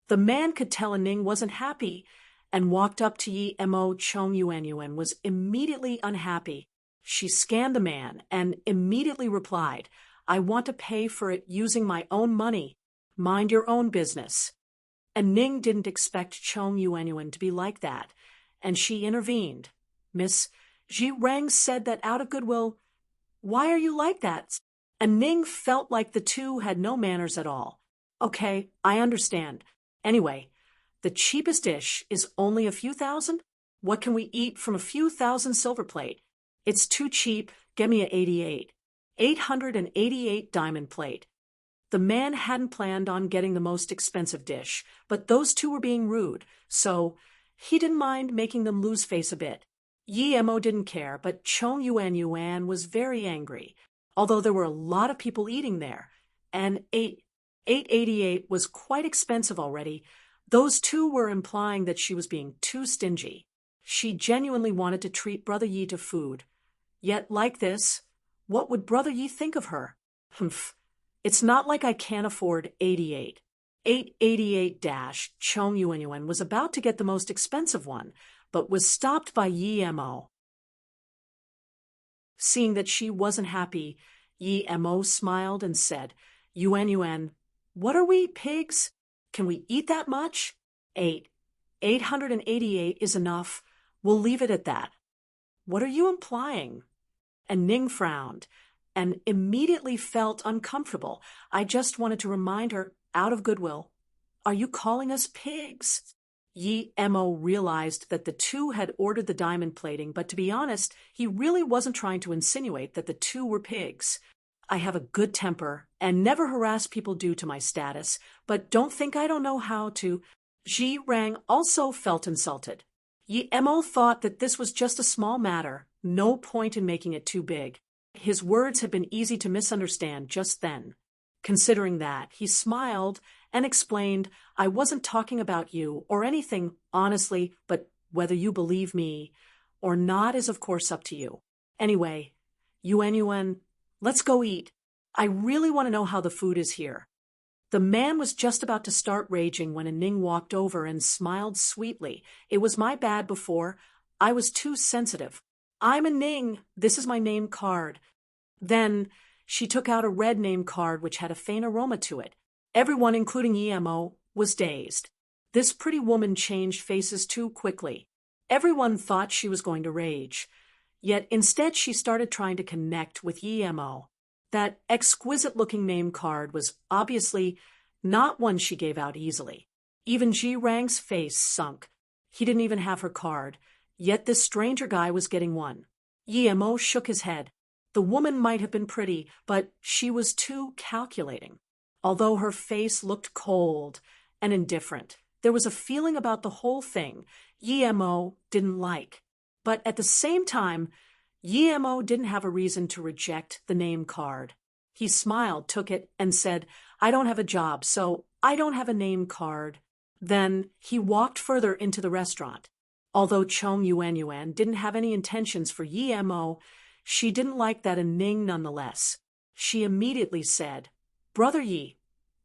The man could tell Ning wasn't happy and walked up to Yi Emo. Chong Yuan was immediately unhappy. She scanned the man and immediately replied, I want to pay for it using my own money. Mind your own business. And Ning didn't expect Chong Yuan to be like that, and she intervened. Miss Ji Rang said that out of goodwill. Why are you like that? And Ning felt like the 2 had no manners at all. Okay, I understand. Anyway, the cheapest dish is only a few thousand? What can we eat from a few thousand silver plate? It's too cheap. Get me a 888 diamond plate. The man hadn't planned on getting the most expensive dish, but those 2 were being rude, so he didn't mind making them lose face a bit. Yi Emo didn't care, but Chong Yuan was very angry, although there were a lot of people eating there, and 888 was quite expensive already. Those 2 were implying that she was being too stingy. She genuinely wanted to treat Brother Yi to food. Yet like this, what would Brother Yi think of her? Humph. It's not like I can't afford 888 Chong Yuan was about to get the most expensive one, but was stopped by Yi Emo. Seeing that she wasn't happy, Yi Emo smiled and said, Yuan, what are we, pigs? Can we eat that much? 888 is enough. We'll leave it at that. What are you implying? And Ning frowned and immediately felt uncomfortable. I just wanted to remind her, out of goodwill, are you calling us pigs? Yi Emo realized that the 2 had ordered the diamond plating, but to be honest, he really wasn't trying to insinuate that the 2 were pigs. I have a good temper and never harass people due to my status, but don't think I don't know how to. Ji Rang also felt insulted. Yi Emo thought that this was just a small matter, no point in making it too big. His words had been easy to misunderstand just then. Considering that, he smiled and explained, I wasn't talking about you or anything, honestly, but whether you believe me or not is of course up to you. Anyway, Yuan, let's go eat. I really want to know how the food is here. The man was just about to start raging when Ning walked over and smiled sweetly. It was my bad before. I was too sensitive. I'm Ning. This is my name card. Then she took out a red name card which had a faint aroma to it. Everyone, including Emo, was dazed. This pretty woman changed faces too quickly. Everyone thought she was going to rage. Yet instead she started trying to connect with Emo. That exquisite-looking name card was obviously not one she gave out easily. Even Ji Rang's face sunk. He didn't even have her card. Yet this stranger guy was getting one. Emo shook his head. The woman might have been pretty, but she was too calculating. Although her face looked cold and indifferent, there was a feeling about the whole thing Emo didn't like. But at the same time, Emo didn't have a reason to reject the name card. He smiled, took it, and said, I don't have a job, so I don't have a name card. Then he walked further into the restaurant. Although Chong Yuan didn't have any intentions for Emo, she didn't like that Ning nonetheless. She immediately said, Brother Yi,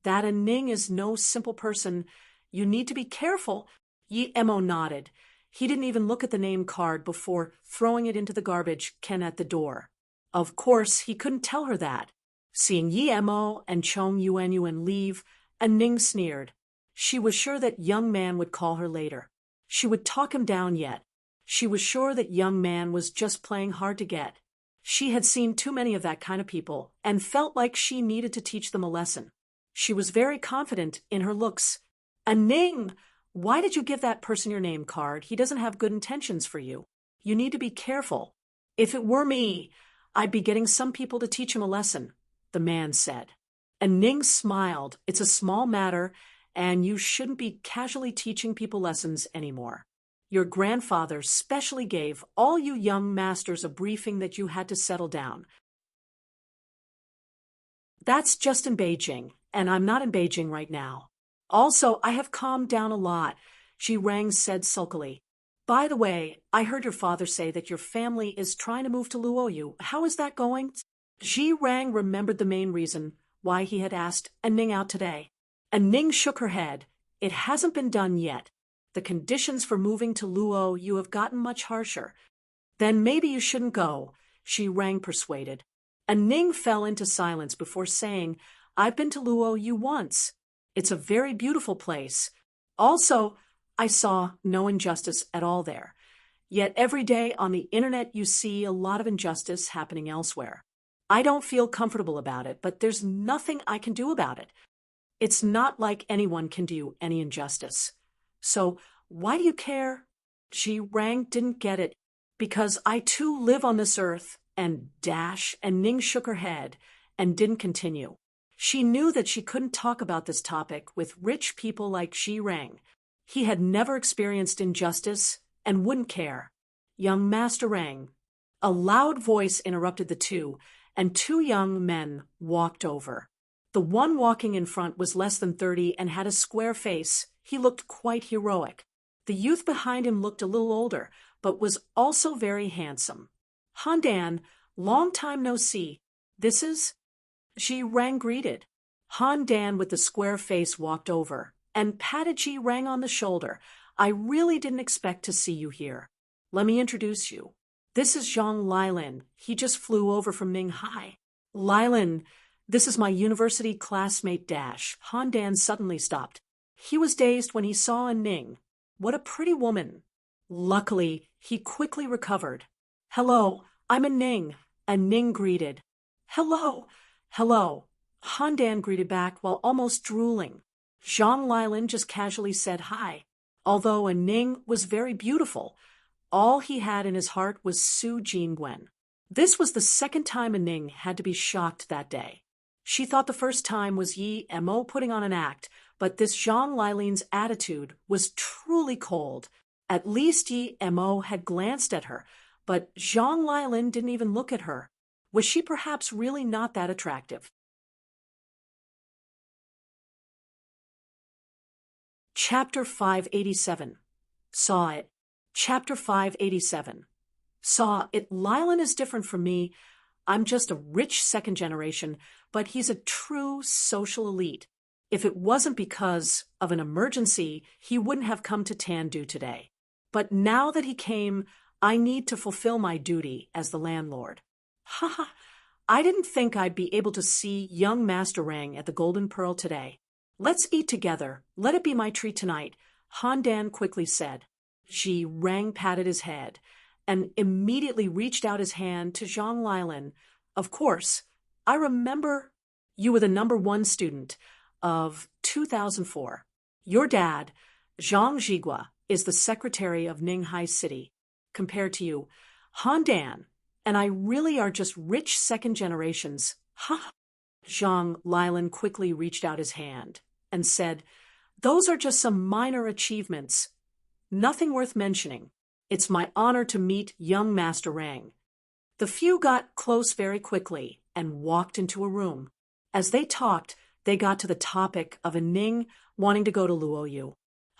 that Ning is no simple person. You need to be careful. Emo nodded. He didn't even look at the name card before throwing it into the garbage can at the door. Of course, he couldn't tell her that. Seeing Emo and Chong Yuan leave, Ning sneered. She was sure that young man would call her later. She would talk him down yet. She was sure that young man was just playing hard to get. She had seen too many of that kind of people and felt like she needed to teach them a lesson. She was very confident in her looks. Ning, why did you give that person your name card? He doesn't have good intentions for you. You need to be careful. If it were me, I'd be getting some people to teach him a lesson, the man said. Ning smiled. It's a small matter, and you shouldn't be casually teaching people lessons anymore. Your grandfather specially gave all you young masters a briefing that you had to settle down. That's just in Beijing, and I'm not in Beijing right now. Also, I have calmed down a lot, Ji Rang said sulkily. By the way, I heard your father say that your family is trying to move to Luoyu. How is that going? Ji Rang remembered the main reason why he had asked Ning out today. Ning shook her head. It hasn't been done yet. The conditions for moving to Luoyu have gotten much harsher. Then maybe you shouldn't go, Ji Rang persuaded. Ning fell into silence before saying, I've been to Luoyu once. It's a very beautiful place. Also, I saw no injustice at all there. Yet every day on the internet you see a lot of injustice happening elsewhere. I don't feel comfortable about it, but there's nothing I can do about it. It's not like anyone can do any injustice. So why do you care? Ji Rang didn't get it. Because I too live on this earth, and Ning shook her head and didn't continue. She knew that she couldn't talk about this topic with rich people like Ji Rang. He had never experienced injustice and wouldn't care. Young Master Rang. A loud voice interrupted the two, and two young men walked over. The one walking in front was less than 30 and had a square face. He looked quite heroic. The youth behind him looked a little older, but was also very handsome. Han Dan, long time no see. This is? Ji Rang greeted. Han Dan with the square face walked over and patted Ji Rang on the shoulder. I really didn't expect to see you here. Let me introduce you. This is Zhang Lilin. He just flew over from Ninghai. Lilin, this is my university classmate Han Dan suddenly stopped. He was dazed when he saw Ning. What a pretty woman. Luckily, he quickly recovered. Hello, I'm Ning. Ning greeted. Hello. Han Dan greeted back while almost drooling. Zhang Lilin just casually said hi. Although Ning was very beautiful, all he had in his heart was Su Jingwen. This was the second time Ning had to be shocked that day. She thought the first time was Yi Mo putting on an act, but this Zhang Lilin's attitude was truly cold. At least Yi Mo had glanced at her, but Zhang Lilin didn't even look at her. Was she perhaps really not that attractive? Chapter 587. Saw it. Chapter 587. Saw it. Lilin is different from me. I'm just a rich second generation, but he's a true social elite. If it wasn't because of an emergency, he wouldn't have come to Tandu today. But now that he came, I need to fulfill my duty as the landlord. Haha, I didn't think I'd be able to see young Master Rang at the Golden Pearl today. Let's eat together. Let it be my treat tonight, Han Dan quickly said. Ji Rang patted his head and immediately reached out his hand to Zhang Lilin. Of course, I remember you were the #1 student of 2004. Your dad, Zhang Zhigua, is the secretary of Ninghai City. Compared to you, Han Dan and I really are just rich second generations. Ha! Zhang Lilin quickly reached out his hand and said, those are just some minor achievements. Nothing worth mentioning. It's my honor to meet young Master Rang. The few got close very quickly and walked into a room. As they talked, they got to the topic of Ning wanting to go to Luoyu.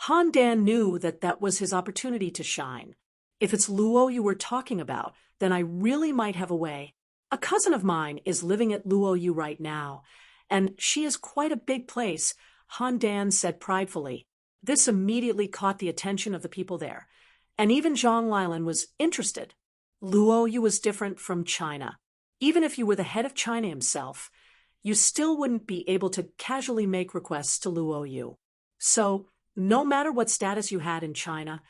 Han Dan knew that that was his opportunity to shine. If it's Luoyu we're talking about, then I really might have a way. A cousin of mine is living at Luoyu right now, and she is quite a big place, Han Dan said pridefully. This immediately caught the attention of the people there, and even Zhang Lilin was interested. Luoyu was different from China. Even if you were the head of China himself, you still wouldn't be able to casually make requests to Luoyu. So, No matter what status you had in China,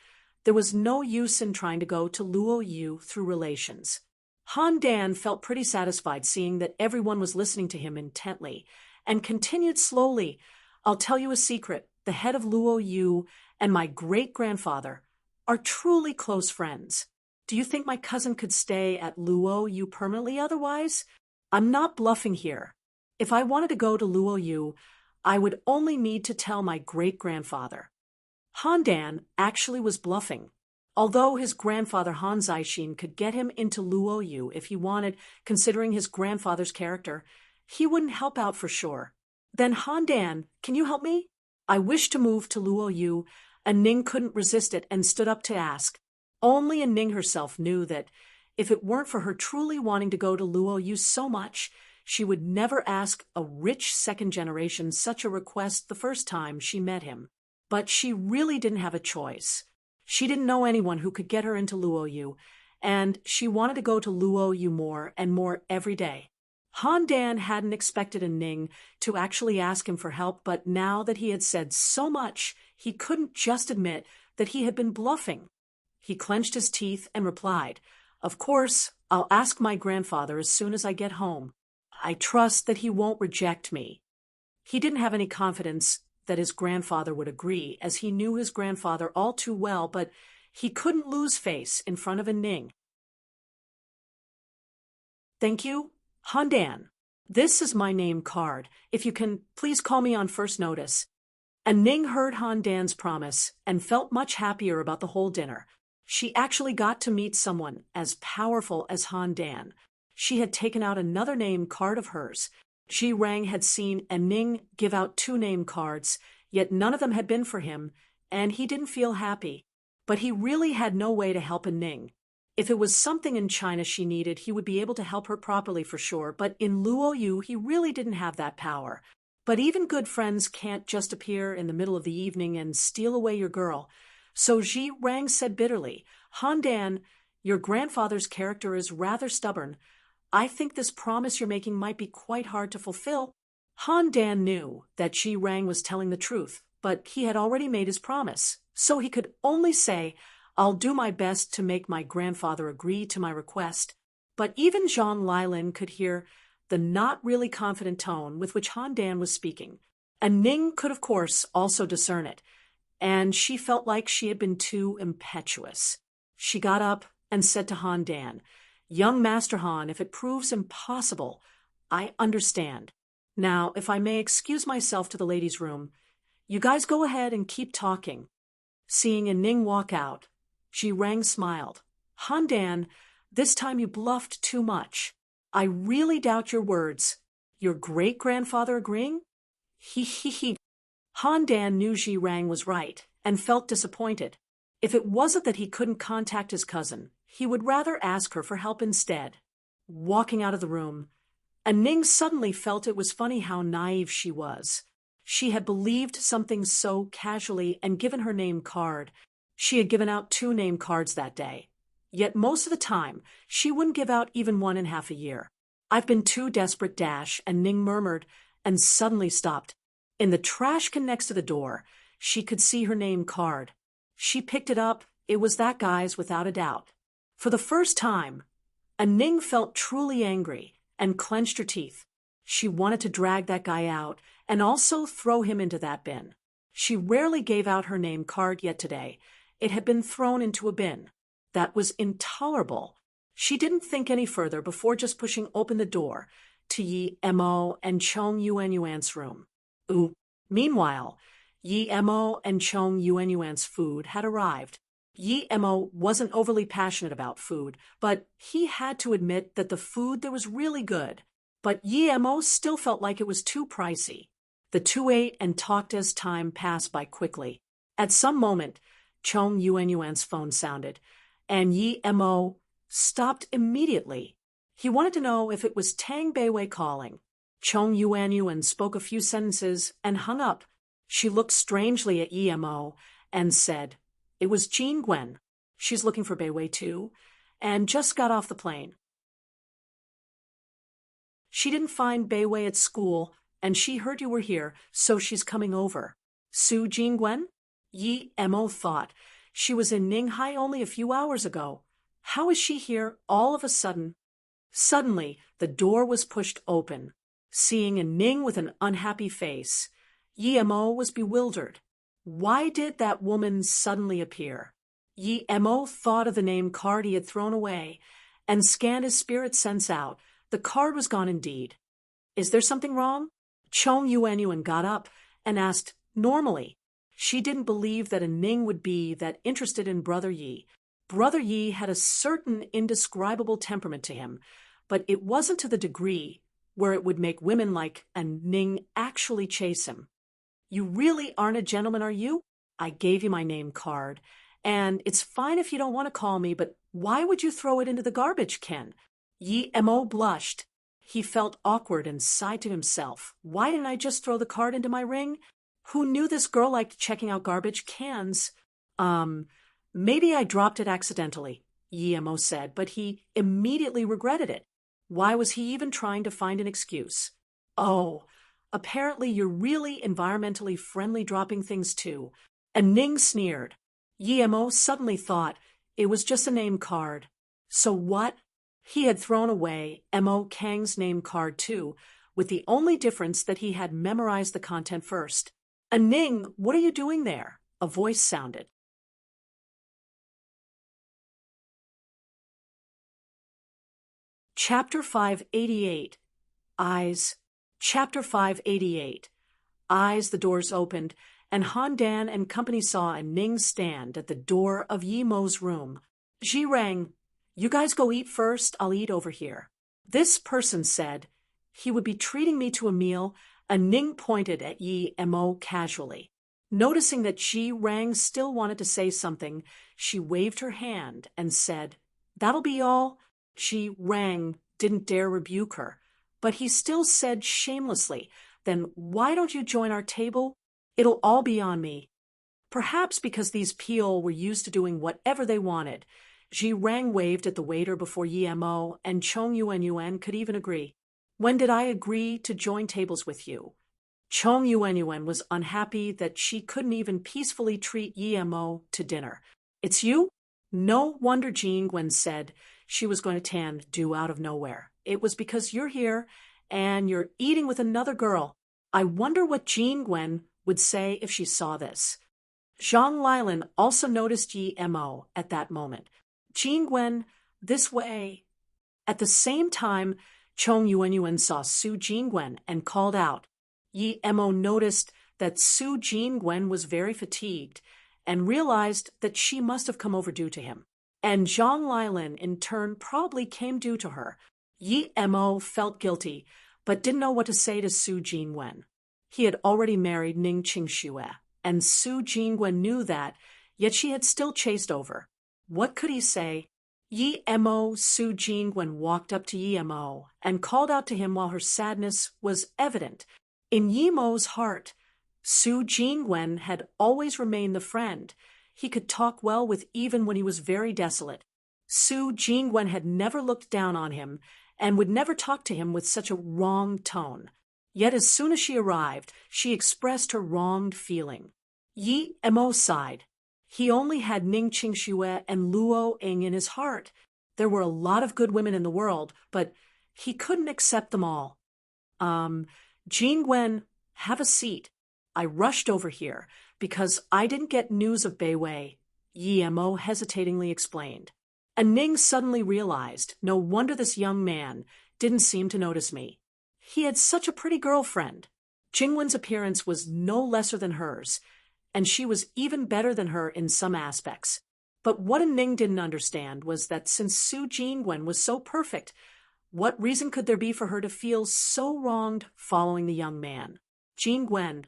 there was no use in trying to go to Luo Yu through relations. Han Dan felt pretty satisfied seeing that everyone was listening to him intently, and continued slowly, I'll tell you a secret. The head of Luo Yu and my great-grandfather are truly close friends. Do you think my cousin could stay at Luo Yu permanently otherwise? I'm not bluffing here. If I wanted to go to Luo Yu, I would only need to tell my great-grandfather. Han Dan actually was bluffing. Although his grandfather Han Zixin could get him into Luo Yu if he wanted, considering his grandfather's character, he wouldn't help out for sure. Then Han Dan, can you help me? I wish to move to Luo Yu, and Ning couldn't resist it and stood up to ask. Only Ning herself knew that if it weren't for her truly wanting to go to Luo Yu so much, she would never ask a rich second generation such a request the first time she met him. But she really didn't have a choice. She didn't know anyone who could get her into Luo Yu, and she wanted to go to Luo Yu more and more every day. Han Dan hadn't expected Ning to actually ask him for help, but now that he had said so much, he couldn't just admit that he had been bluffing. He clenched his teeth and replied, Of course, I'll ask my grandfather as soon as I get home. I trust that he won't reject me. He didn't have any confidence that his grandfather would agree, as he knew his grandfather all too well, but he couldn't lose face in front of Ning. Thank you, Han Dan. This is my name card. If you can, please call me on first notice. Ning heard Han Dan's promise and felt much happier about the whole dinner. She actually got to meet someone as powerful as Han Dan. She had taken out another name card of hers. Ji Rang had seen Ning give out 2 name cards, yet none of them had been for him, and he didn't feel happy. But he really had no way to help Ning. If it was something in China she needed, he would be able to help her properly for sure, but in Luo Yu he really didn't have that power. But even good friends can't just appear in the middle of the evening and steal away your girl. So Ji Rang said bitterly, Han Dan, your grandfather's character is rather stubborn. I think this promise you're making might be quite hard to fulfill. Han Dan knew that Ji Rang was telling the truth, but he had already made his promise, so he could only say, I'll do my best to make my grandfather agree to my request. But even Zhang Lilin could hear the not really confident tone with which Han Dan was speaking. And Ning could, of course, also discern it, and she felt like she had been too impetuous. She got up and said to Han Dan, Young Master Han, if it proves impossible, I understand. Now, if I may excuse myself to the ladies' room, you guys go ahead and keep talking. Seeing Ning walk out, Ji Rang smiled. Han Dan, this time you bluffed too much. I really doubt your words. Your great-grandfather agreeing? He. Han Dan knew Ji Rang was right and felt disappointed. If it wasn't that he couldn't contact his cousin, he would rather ask her for help instead. Walking out of the room, Ning suddenly felt it was funny how naive she was. She had believed something so casually and given her name card. She had given out 2 name cards that day. Yet most of the time, she wouldn't give out even 1 in half a year. I've been too desperate, Ning murmured, and suddenly stopped. In the trash can next to the door, she could see her name card. She picked it up. It was that guy's without a doubt. For the first time, Ning felt truly angry and clenched her teeth. She wanted to drag that guy out and also throw him into that bin. She rarely gave out her name card, yet today it had been thrown into a bin. That was intolerable. She didn't think any further before just pushing open the door to Yi Mo and Chong Yuanyuan's room. Meanwhile, Yi Mo and Chong Yuanyuan's food had arrived. Yi Mo wasn't overly passionate about food, but he had to admit that the food there was really good. But Yi Mo still felt like it was too pricey. The 2 ate and talked as time passed by quickly. At some moment, Chong Yuanyuan's phone sounded, and Yi Mo stopped immediately. He wanted to know if it was Tang Beiwei calling. Chong Yuanyuan spoke a few sentences and hung up. She looked strangely at Yi Mo and said, It was Jean Gwen. She's looking for Beiwei too, and just got off the plane. She didn't find Beiwei at school, and she heard you were here, so she's coming over. Su Jean Gwen? Yi Mo thought. She was in Ninghai only a few hours ago. How is she here all of a sudden? Suddenly, the door was pushed open. Seeing a Ning with an unhappy face, Yi Mo was bewildered. Why did that woman suddenly appear? Yi Mo thought of the name card he had thrown away and scanned his spirit sense out. The card was gone indeed. Is there something wrong? Chong Yuanyuan got up and asked normally. She didn't believe that a Ning would be that interested in Brother Yi. Brother Yi had a certain indescribable temperament to him, but it wasn't to the degree where it would make women like a Ning actually chase him. You really aren't a gentleman, are you? I gave you my name card, and it's fine if you don't want to call me, but why would you throw it into the garbage can? Yi Mo blushed. He felt awkward and sighed to himself. Why didn't I just throw the card into my ring? Who knew this girl liked checking out garbage cans? Maybe I dropped it accidentally, Yi Mo said, but he immediately regretted it. Why was he even trying to find an excuse? Oh, apparently you're really environmentally friendly dropping things too. And Ning sneered. Yi Mo suddenly thought it was just a name card. So what? He had thrown away Mo Kang's name card too, with the only difference that he had memorized the content first. Ning, what are you doing there? A voice sounded. Chapter 588. Eyes. Chapter 588. Eyes. The doors opened, and Han Dan and company saw a Ning stand at the door of Yi Mo's room. Ji rang. You guys go eat first, I'll eat over here. This person said he would be treating me to a meal, and Ning pointed at Yi Mo casually. Noticing that Ji Rang still wanted to say something, she waved her hand and said, That'll be all. Ji Rang didn't dare rebuke her, but he still said shamelessly, Then why don't you join our table? It'll all be on me. Perhaps because these Peel were used to doing whatever they wanted, Ji Rang waved at the waiter before Yi Mo, and Chong Yuan could even agree. When did I agree to join tables with you? Chong Yuan was unhappy that she couldn't even peacefully treat Yi Mo to dinner. It's you? No wonder Jean Gwen said she was going to tan Du out of nowhere. It was because you're here and you're eating with another girl. I wonder what Jean Gwen would say if she saw this. Zhang Lilan also noticed Yi Mo at that moment. Jean Gwen, this way. At the same time, Chong Yuan saw Su Jingwen and called out. Yi Mo noticed that Su Jingwen was very fatigued and realized that she must have come overdue to him. And Zhang Lilan, in turn, probably came due to her. Yi Mo felt guilty, but didn't know what to say to Su Jingwen. He had already married Ning Qingxue, and Su Jingwen knew that, yet she had still chased over. What could he say? Yi Mo Su Jingwen walked up to Yi Mo and called out to him while her sadness was evident. In Yi Mo's heart, Su Jingwen had always remained the friend he could talk well with even when he was very desolate. Su Jingwen had never looked down on him and would never talk to him with such a wrong tone. Yet as soon as she arrived, she expressed her wronged feeling. Yi Mo sighed. He only had Ning Qingxue and Luo Ing in his heart. There were a lot of good women in the world, but he couldn't accept them all. Jean Gwen, have a seat. I rushed over here because I didn't get news of Bei Wei, Yi Mo hesitatingly explained. And Ning suddenly realized, no wonder this young man didn't seem to notice me. He had such a pretty girlfriend. Jingwen's appearance was no lesser than hers, and she was even better than her in some aspects. But what Ning didn't understand was that since Su Jingwen was so perfect, what reason could there be for her to feel so wronged following the young man? Jingwen.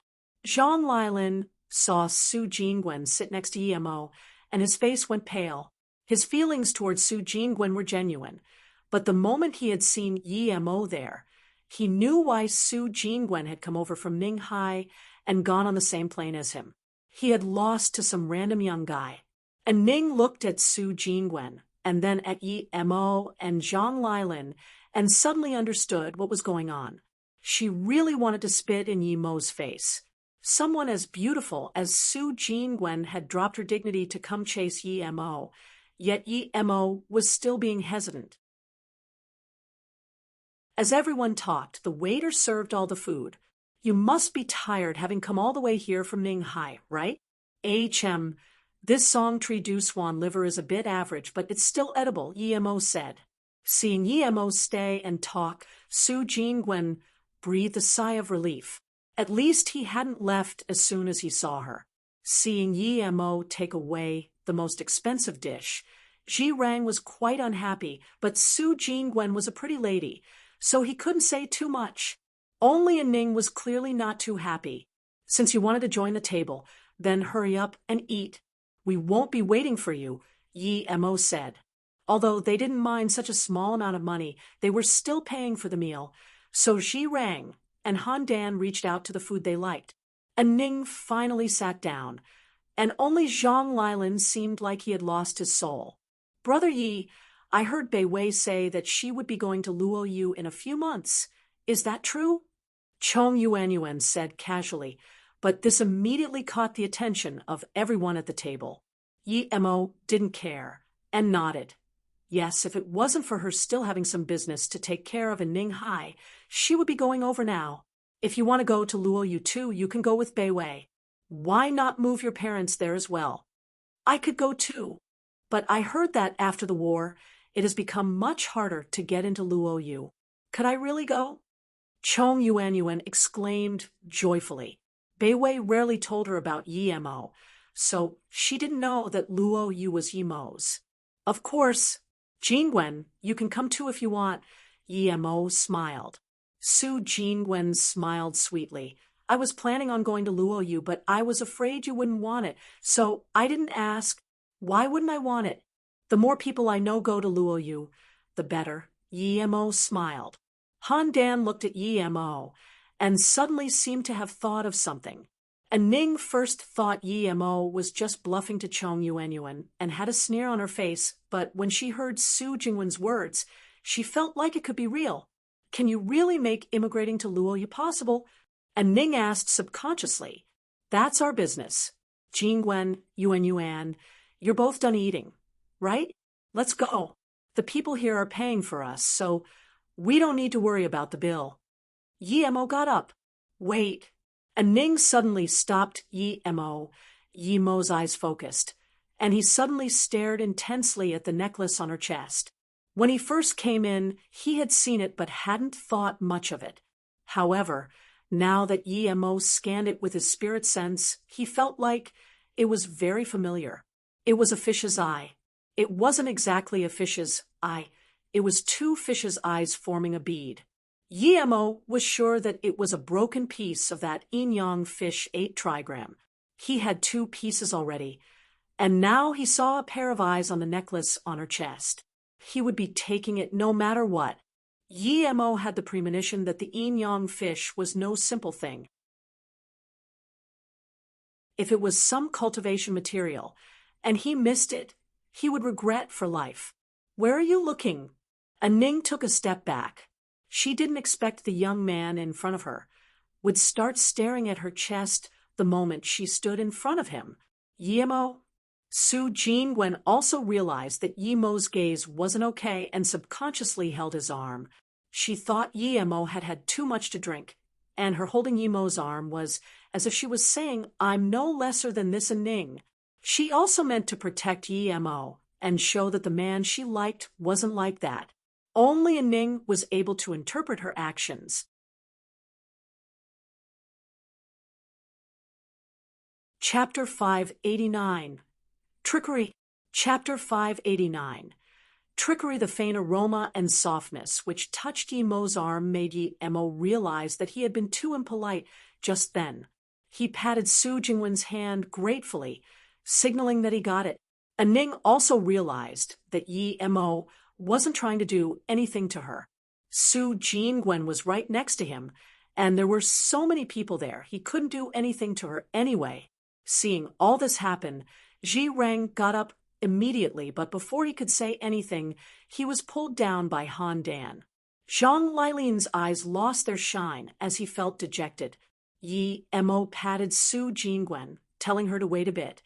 Zhang Lilan saw Su Jingwen sit next to Yi Mo, and his face went pale. His feelings towards Su Jingwen were genuine, but the moment he had seen Yi Mo there, he knew why Su Jingwen had come over from Ninghai and gone on the same plane as him. He had lost to some random young guy. And Ning looked at Su Jingwen, and then at Yi Mo and Zhang Lilan, and suddenly understood what was going on. She really wanted to spit in Yi Mo's face. Someone as beautiful as Su Jingwen had dropped her dignity to come chase Yi Mo, yet Yi Mo was still being hesitant. As everyone talked, the waiter served all the food. You must be tired having come all the way here from Ninghai, right? This song tree dew swan liver is a bit average, but it's still edible, Yi Mo said. Seeing Yi Mo stay and talk, Su Jingwen breathed a sigh of relief. At least he hadn't left as soon as he saw her. Seeing Yi Mo take away the most expensive dish, Ji Rang was quite unhappy, but Su Jingwen was a pretty lady, so he couldn't say too much. Only Ning was clearly not too happy. Since you wanted to join the table, then hurry up and eat. We won't be waiting for you, Yi Mo said. Although they didn't mind such a small amount of money, they were still paying for the meal, so Ji Rang and Han Dan reached out to the food they liked. And Ning finally sat down, and only Zhang Lilan seemed like he had lost his soul. Brother Yi, I heard Bei Wei say that she would be going to Luoyu in a few months. Is that true? Chong Yuan said casually, but this immediately caught the attention of everyone at the table. Yi Mo didn't care, and nodded. Yes, if it wasn't for her still having some business to take care of in Ninghai, she would be going over now. If you want to go to Luoyu too, you can go with Bei Wei. Why not move your parents there as well? I could go too, but I heard that after the war, it has become much harder to get into Luoyu. Could I really go? Chong Yuan exclaimed joyfully. Bei Wei rarely told her about Yi Mo, so she didn't know that Luoyu was Yi Mo's. Of course, Jingwen, you can come too if you want, Yi Mo smiled. Su Jingwen smiled sweetly. I was planning on going to Luoyu, but I was afraid you wouldn't want it, so I didn't ask. Why wouldn't I want it? The more people I know go to Luoyu, the better, Yi Mo smiled. Han Dan looked at Yi Mo and suddenly seemed to have thought of something. And Ning first thought Yi Mo was just bluffing to Chong Yuan and had a sneer on her face, but when she heard Su Jingwen's words, she felt like it could be real. Can you really make immigrating to Luoyu possible? And Ning asked subconsciously. That's our business. Jingwen, Yuan, you're both done eating, right? Let's go. The people here are paying for us, so we don't need to worry about the bill. Yi Mo got up. Wait. And Ning suddenly stopped Yi Mo. Yi Mo's eyes focused, and he suddenly stared intensely at the necklace on her chest. When he first came in, he had seen it but hadn't thought much of it. However, now that Yi Mo scanned it with his spirit sense, he felt like it was very familiar. It was a fish's eye. It wasn't exactly a fish's eye. It was two fish's eyes forming a bead. Yi Mo was sure that it was a broken piece of that yin-yang fish 8 trigram. He had 2 pieces already, and now he saw a pair of eyes on the necklace on her chest. He would be taking it no matter what. Yi Mo had the premonition that the yin-yang fish was no simple thing. If it was some cultivation material, and he missed it, he would regret for life. Where are you looking? And Ning took a step back. She didn't expect the young man in front of her would start staring at her chest the moment she stood in front of him. Yi Mo? Su Jingwen also realized that Yi Mo's gaze wasn't okay and subconsciously held his arm. She thought Yi Mo had had too much to drink, and her holding Yi Mo's arm was as if she was saying, I'm no lesser than this and Ning. She also meant to protect Yi Mo and show that the man she liked wasn't like that. Only Ning was able to interpret her actions. Chapter 589. Trickery. Chapter 589. Trickery. The faint aroma and softness which touched Yi Mo's arm made Yi Mo realize that he had been too impolite just then. He patted Su Jingwen's hand gratefully, signaling that he got it. And Ning also realized that Yi Mo wasn't trying to do anything to her. Su Jingwen was right next to him, and there were so many people there, he couldn't do anything to her anyway. Seeing all this happen, Ji Rang got up immediately, but before he could say anything, he was pulled down by Han Dan. Zhang Lilin's eyes lost their shine as he felt dejected. Yi Mo patted Su Jingwen, telling her to wait a bit,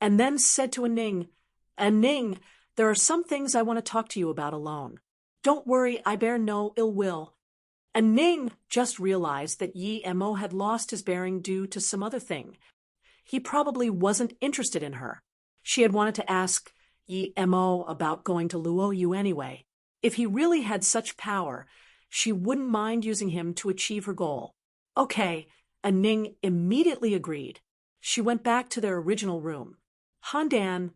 and then said to Aning, Aning, there are some things I want to talk to you about alone. Don't worry, I bear no ill will. Aning just realized that Yi Mo had lost his bearing due to some other thing. He probably wasn't interested in her. She had wanted to ask Yi Mo about going to Luo Yu anyway. If he really had such power, she wouldn't mind using him to achieve her goal. Okay, Aning immediately agreed. She went back to their original room. Handan,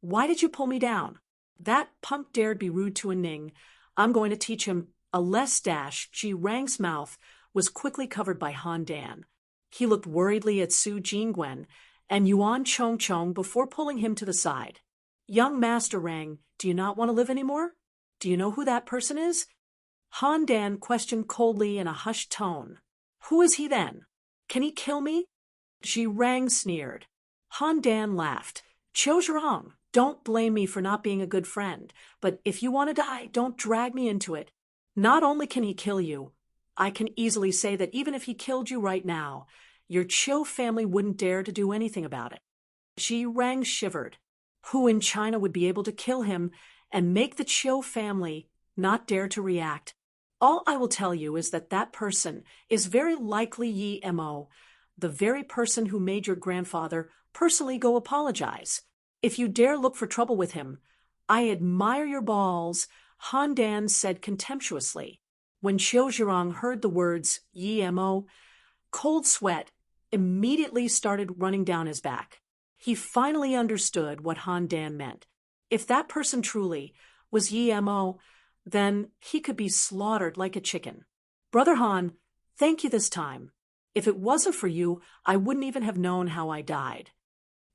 why did you pull me down? That punk dared be rude to Aning. I'm going to teach him a less dash. Ji Rang's mouth was quickly covered by Handan. He looked worriedly at Su Jingwen and Yuan Chongchong before pulling him to the side. Young Master Rang, do you not want to live anymore? Do you know who that person is? Handan questioned coldly in a hushed tone. Who is he then? Can he kill me? Ji Rang sneered. Handan laughed. Qiu Zhirong, don't blame me for not being a good friend, but if you want to die, don't drag me into it. Not only can he kill you, I can easily say that even if he killed you right now, your Qiu family wouldn't dare to do anything about it. Ji Rang shivered. Who in China would be able to kill him and make the Qiu family not dare to react? All I will tell you is that that person is very likely Yi Mo, the very person who made your grandfather personally go apologize. If you dare look for trouble with him, I admire your balls, Handan said contemptuously. When Qiu Zhirong heard the words Yi Mo, cold sweat immediately started running down his back. He finally understood what Handan meant. If that person truly was Yi Mo, then he could be slaughtered like a chicken. Brother Han, thank you this time. If it wasn't for you, I wouldn't even have known how I died.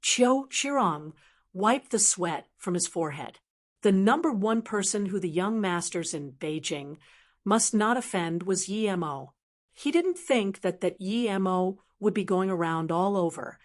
Qiu Zhirong wiped the sweat from his forehead. The number one person who the young masters in Beijing must not offend was Yi Mo. He didn't think that Yi Mo would be going around all over,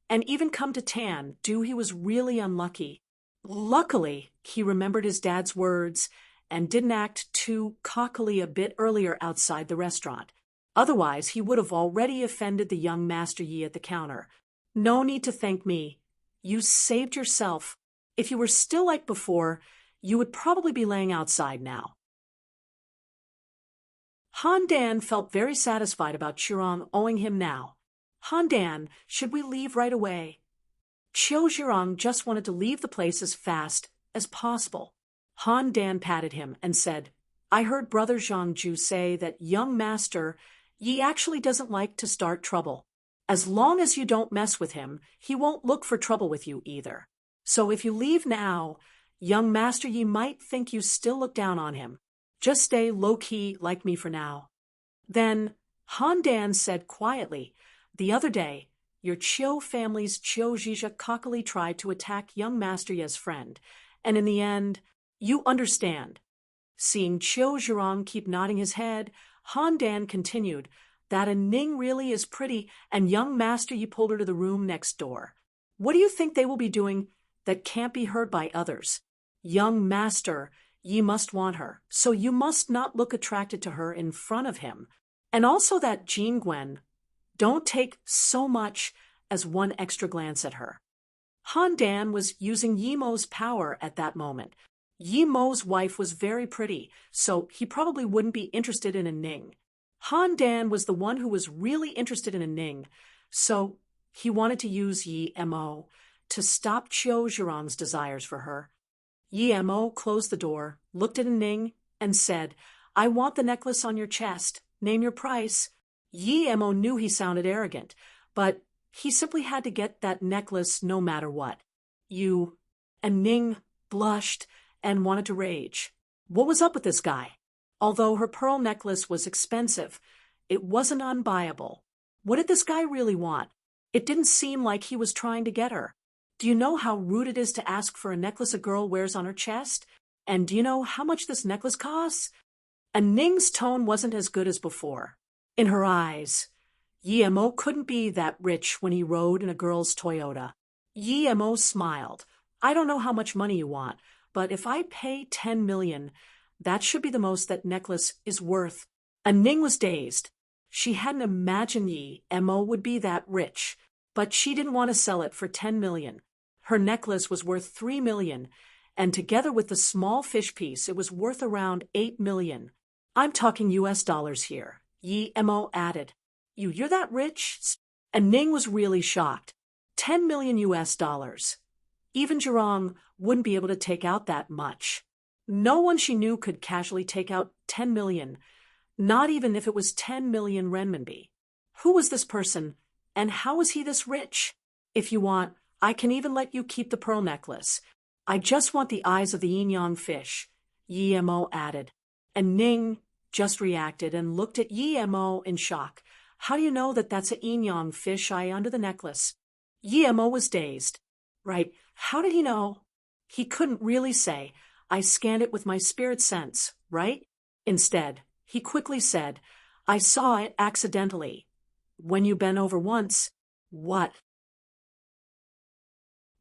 and even come to Tan, he was really unlucky. Luckily, he remembered his dad's words and didn't act too cockily a bit earlier outside the restaurant. Otherwise, he would have already offended the young Master Yi at the counter. No need to thank me. You saved yourself. If you were still like before, you would probably be laying outside now. Handan felt very satisfied about Zhirong owing him now. Handan, should we leave right away? Qiu Zhirong just wanted to leave the place as fast as possible. Handan patted him and said, I heard Brother Zhangju say that young Master Yi actually doesn't like to start trouble. As long as you don't mess with him, he won't look for trouble with you either. So if you leave now, young Master Yi might think you still look down on him. Just stay low-key like me for now. Then Handan said quietly, the other day, your Qiu family's Qiu Zhizha cockily tried to attack young Master Yi's friend, and in the end, you understand. Seeing Qiu Zhirong keep nodding his head, Handan continued, that Aning really is pretty, and young Master Yi pulled her to the room next door. What do you think they will be doing that can't be heard by others? Young Master Yi must want her, so you must not look attracted to her in front of him. And also that Jingwen, don't take so much as one extra glance at her. Handan was using Yi Mo's power at that moment. Yi Mo's wife was very pretty, so he probably wouldn't be interested in Aning. Handan was the one who was really interested in Aning, so he wanted to use Yi Mo to stop Qiu Zhirong's desires for her. Yi Mo closed the door, looked at Aning, and said, I want the necklace on your chest. Name your price. Yi Mo knew he sounded arrogant, but he simply had to get that necklace no matter what. Aning blushed and wanted to rage. What was up with this guy? Although her pearl necklace was expensive, it wasn't unbuyable. What did this guy really want? It didn't seem like he was trying to get her. Do you know how rude it is to ask for a necklace a girl wears on her chest? And do you know how much this necklace costs? Aning's tone wasn't as good as before. In her eyes, Yi Mo couldn't be that rich when he rode in a girl's Toyota. Yi Mo smiled. I don't know how much money you want, but if I pay 10 million, that should be the most that necklace is worth. Aning was dazed. She hadn't imagined Yi Mo would be that rich, but she didn't want to sell it for 10 million. Her necklace was worth 3 million, and together with the small fish piece, it was worth around 8 million. I'm talking US dollars here, Yi Mo added. You're that rich? And Ning was really shocked. 10 million US dollars. Even Zhirong wouldn't be able to take out that much. No one she knew could casually take out 10 million, not even if it was 10 million renminbi. Who was this person, and how was he this rich? If you want, I can even let you keep the pearl necklace. I just want the eyes of the yin-yang fish, Yi Mo added. And Ning just reacted and looked at Yi Mo in shock. How do you know that that's a yin-yang fish eye under the necklace? Yi Mo was dazed. Right, how did he know? He couldn't really say. I scanned it with my spirit sense, right? Instead, he quickly said, I saw it accidentally. When you bent over once, what?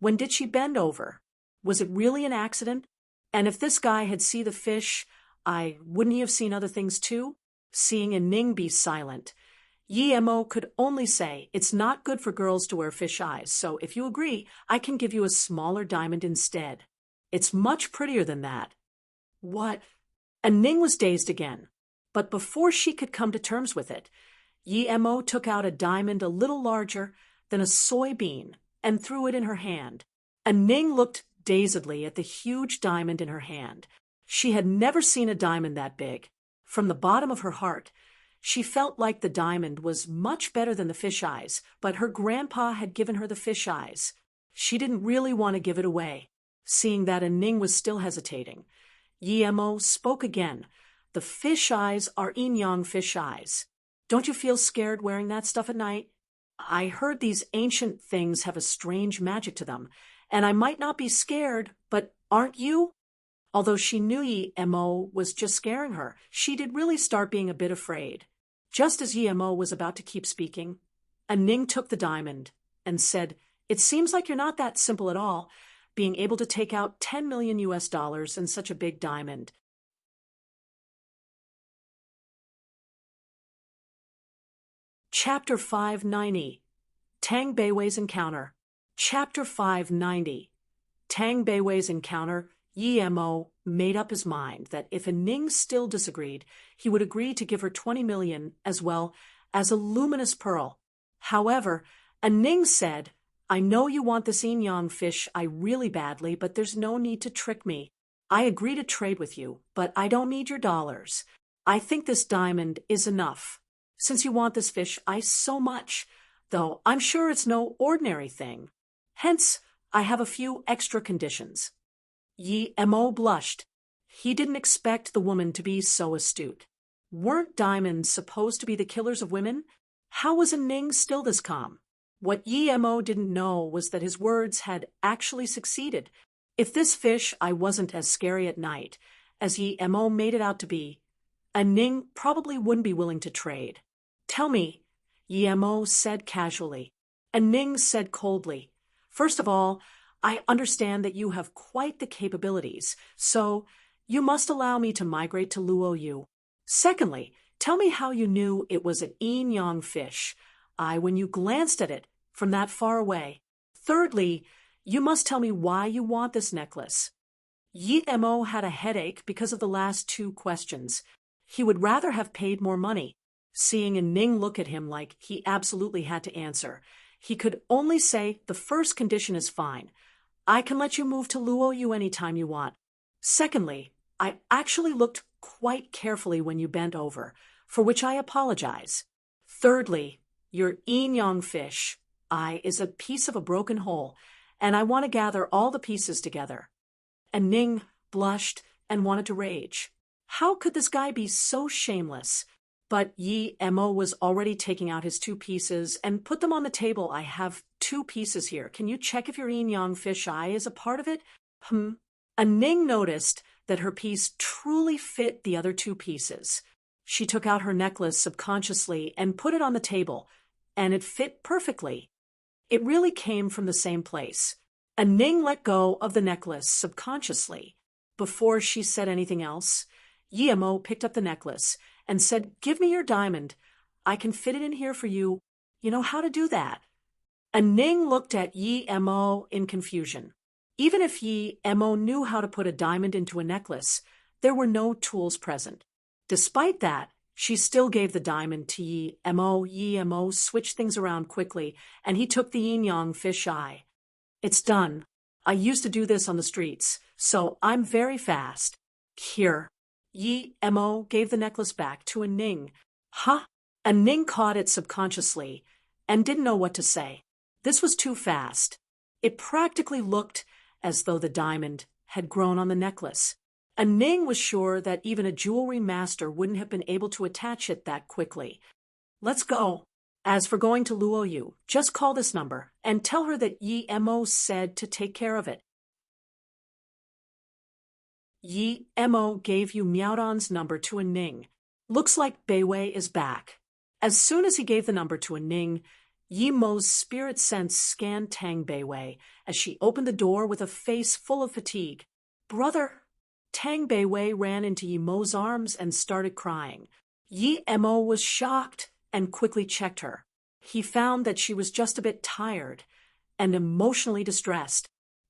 When did she bend over? Was it really an accident? And if this guy had seen the fish, wouldn't he have seen other things too? Seeing and Ning be silent. Yi Mo could only say, it's not good for girls to wear fish eyes, so if you agree, I can give you a smaller diamond instead. It's much prettier than that. What? And Ning was dazed again. But before she could come to terms with it, Yi Mo took out a diamond a little larger than a soybean and threw it in her hand. And Ning looked dazedly at the huge diamond in her hand. She had never seen a diamond that big. From the bottom of her heart, she felt like the diamond was much better than the fish eyes, but her grandpa had given her the fish eyes. She didn't really want to give it away. Seeing that, and Ning was still hesitating, Yi Mo spoke again. The fish eyes are yin-yang fish eyes. Don't you feel scared wearing that stuff at night? I heard these ancient things have a strange magic to them, and I might not be scared, but aren't you? Although she knew Yi Mo was just scaring her, she did really start being a bit afraid. Just as Yi Mo was about to keep speaking, Ning took the diamond and said, It seems like you're not that simple at all, being able to take out 10 million US dollars in such a big diamond. Chapter 590. Tang Beiwei's Encounter. Chapter 590. Tang Beiwei's Encounter. Yi Mo made up his mind that if Ning still disagreed, he would agree to give her 20 million as well as a luminous pearl. However, Ning said, I know you want this yin-yang fish eye really badly, but there's no need to trick me. I agree to trade with you, but I don't need your dollars. I think this diamond is enough. Since you want this fish eye so much, though I'm sure it's no ordinary thing. Hence, I have a few extra conditions. Yi Mo blushed. He didn't expect the woman to be so astute. Weren't diamonds supposed to be the killers of women? How was Ning still this calm? What Yi Mo didn't know was that his words had actually succeeded. If this fish eye wasn't as scary at night as Yi Mo made it out to be, Ning probably wouldn't be willing to trade. Tell me, Yi Mo said casually. Ning said coldly, First of all, I understand that you have quite the capabilities, so you must allow me to migrate to Luoyu. Secondly, tell me how you knew it was an yin-yang fish eye when you glanced at it from that far away. Thirdly, you must tell me why you want this necklace. Yi Mo had a headache because of the last two questions. He would rather have paid more money. Seeing Ning look at him like he absolutely had to answer, he could only say the first condition is fine. I can let you move to Luoyu anytime you want. Secondly, I actually looked quite carefully when you bent over, for which I apologize. Thirdly, your yin-yang fish eye is a piece of a broken hole, and I want to gather all the pieces together. And Ning blushed and wanted to rage. How could this guy be so shameless? But Yi Mo was already taking out his two pieces and put them on the table. I have two pieces here. Can you check if your yin-yang fish eye is a part of it? And Ning noticed that her piece truly fit the other two pieces. She took out her necklace subconsciously and put it on the table, and it fit perfectly. It really came from the same place. Ning let go of the necklace subconsciously. Before she said anything else, Yi Mo picked up the necklace and said, Give me your diamond. I can fit it in here for you. You know how to do that." And Ning looked at Yi Mo in confusion. Even if Yi Mo knew how to put a diamond into a necklace, there were no tools present. Despite that, she still gave the diamond to Yi Mo. Yi Mo switched things around quickly, and he took the yin-yang fish eye. "It's done. I used to do this on the streets, so I'm very fast. Here." Yi Mo gave the necklace back to Ning. "Huh?" And Ning caught it subconsciously and didn't know what to say. This was too fast. It practically looked as though the diamond had grown on the necklace. And Ning was sure that even a jewelry master wouldn't have been able to attach it that quickly. "Let's go. As for going to Luo Yu, just call this number and tell her that Yi Mo said to take care of it." Yi Mo gave Yu Miaodon's number to Ning. Looks like Beiwei is back. As soon as he gave the number to Ning, Yi Mo's spirit sense scanned Tang Beiwei as she opened the door with a face full of fatigue. "Brother!" Tang Beiwei ran into Yi Mo's arms and started crying. Yi Mo was shocked and quickly checked her. He found that she was just a bit tired and emotionally distressed.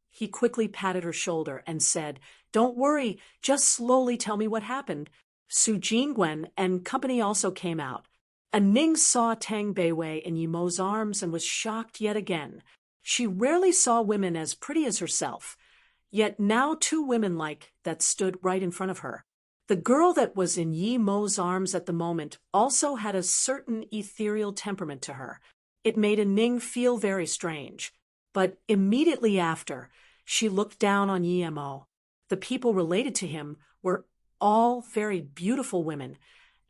He quickly patted her shoulder and said, "Don't worry, just slowly tell me what happened." Su Jingwen and company also came out. And Ning saw Tang Beiwei in Yi Mo's arms and was shocked yet again. She rarely saw women as pretty as herself, yet now two women like that stood right in front of her. The girl that was in Yi Mo's arms at the moment also had a certain ethereal temperament to her. It made Ning feel very strange. But immediately after, she looked down on Yi Mo. The people related to him were all very beautiful women,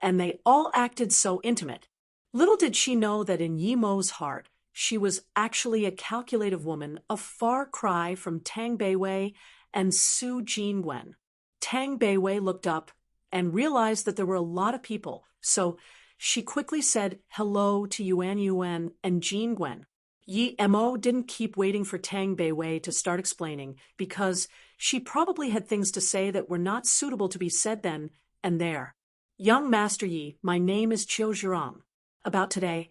and they all acted so intimate. Little did she know that in Yi Mo's heart, she was actually a calculative woman, a far cry from Tang Beiwei and Su Jingwen. Tang Beiwei looked up and realized that there were a lot of people, so she quickly said hello to Yuan and Jingwen. Yi Mo didn't keep waiting for Tang Beiwei to start explaining, because she probably had things to say that were not suitable to be said then and there. "Young Master Yi, my name is Qiu Zhirong. About today,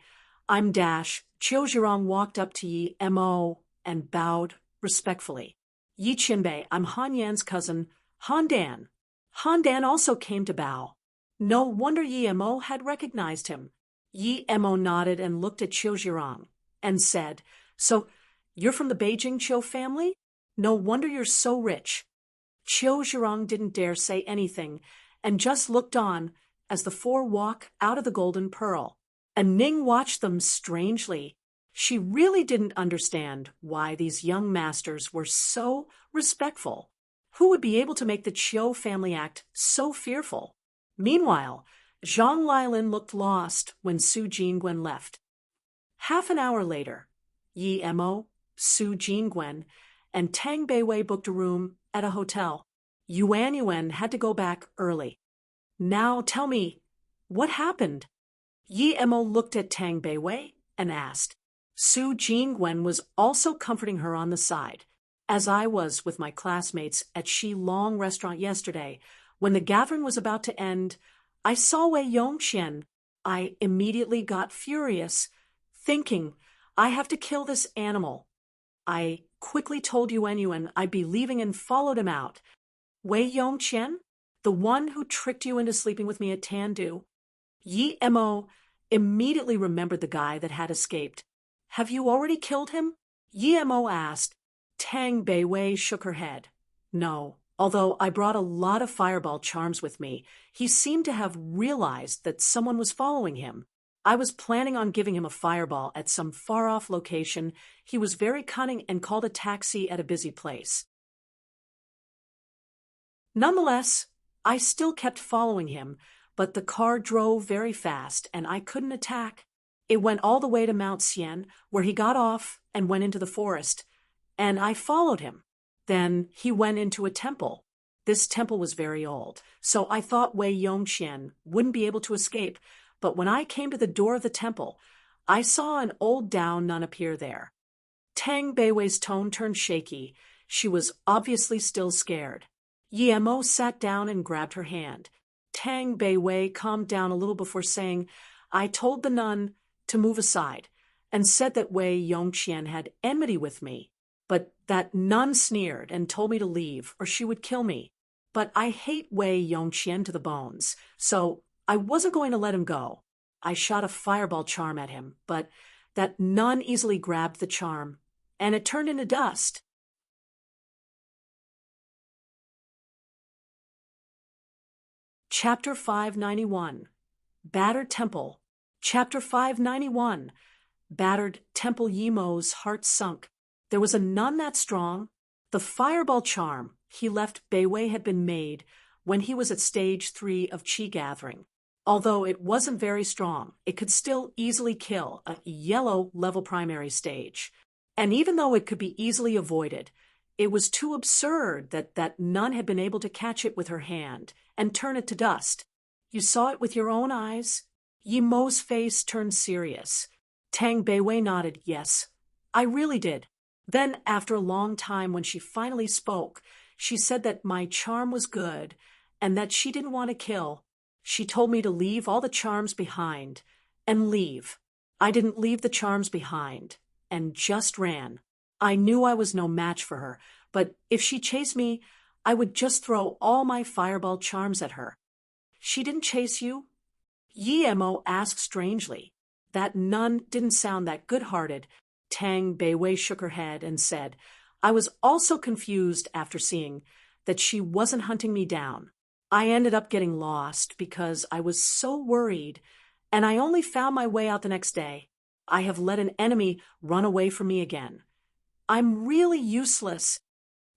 I'm Dash." Qiu Zhirong walked up to Yi Mo and bowed respectfully. "Yi Qinbei, I'm Han Yan's cousin, Han Dan." Han Dan also came to bow. No wonder Yi Mo had recognized him. Yi Mo nodded and looked at Qiu Zhirong and said, "So, you're from the Beijing Qiu family? No wonder you're so rich." Qiu Zhirong didn't dare say anything and just looked on as the four walked out of the Golden Pearl. And Ning watched them strangely. She really didn't understand why these young masters were so respectful. Who would be able to make the Qiu family act so fearful? Meanwhile, Zhang Lialin looked lost when Su Jingwen left. Half an hour later, Yi Mo, Su Jingwen, and Tang Beiwei booked a room at a hotel. Yuan had to go back early. "Now tell me, what happened?" Yi Mo looked at Tang Beiwei and asked. Su Jingwen was also comforting her on the side. "As I was with my classmates at Shi Long restaurant yesterday, when the gathering was about to end, I saw Wei Yongqian. I immediately got furious, thinking, I have to kill this animal. I quickly told Yuan I'd be leaving and followed him out." "Wei Yongqian? The one who tricked you into sleeping with me at Tandu?" Yi Mo immediately remembered the guy that had escaped. "Have you already killed him?" Yi Mo asked. Tang Beiwei shook her head. "No, although I brought a lot of fireball charms with me. He seemed to have realized that someone was following him. I was planning on giving him a fireball at some far-off location. He was very cunning and called a taxi at a busy place. Nonetheless, I still kept following him, but the car drove very fast and I couldn't attack. It went all the way to Mount Xian, where he got off and went into the forest, and I followed him. Then he went into a temple. This temple was very old, so I thought Wei Yongqian wouldn't be able to escape, but when I came to the door of the temple, I saw an old Dao nun appear there. Tang Beiwei's tone turned shaky. She was obviously still scared. Yi Mo sat down and grabbed her hand. Tang Beiwei calmed down a little before saying, I told the nun to move aside and said that Wei Yongqian had enmity with me, but that nun sneered and told me to leave or she would kill me. But I hate Wei Yongqian to the bones, so I wasn't going to let him go. I shot a fireball charm at him, but that nun easily grabbed the charm, and it turned into dust. Chapter 591. Battered Temple. Chapter 591. Battered Temple. Yimo's heart sunk. There was a nun that strong. The fireball charm he left Beiwei had been made when he was at stage 3 of qi gathering. Although it wasn't very strong, it could still easily kill a yellow level primary stage. And even though it could be easily avoided, it was too absurd that nun had been able to catch it with her hand and turn it to dust. You saw it with your own eyes? Yi Mo's face turned serious. Tang Beiwei nodded, yes, I really did. Then, after a long time, when she finally spoke, she said that my charm was good and that she didn't want to kill. She told me to leave all the charms behind and leave. I didn't leave the charms behind and just ran. I knew I was no match for her, but if she chased me, I would just throw all my fireball charms at her. She didn't chase you? Yi Mo asked strangely. That nun didn't sound that good-hearted. Tang Beiwei shook her head and said, I was also confused after seeing that she wasn't hunting me down. I ended up getting lost because I was so worried, and I only found my way out the next day. I have let an enemy run away from me again. I'm really useless.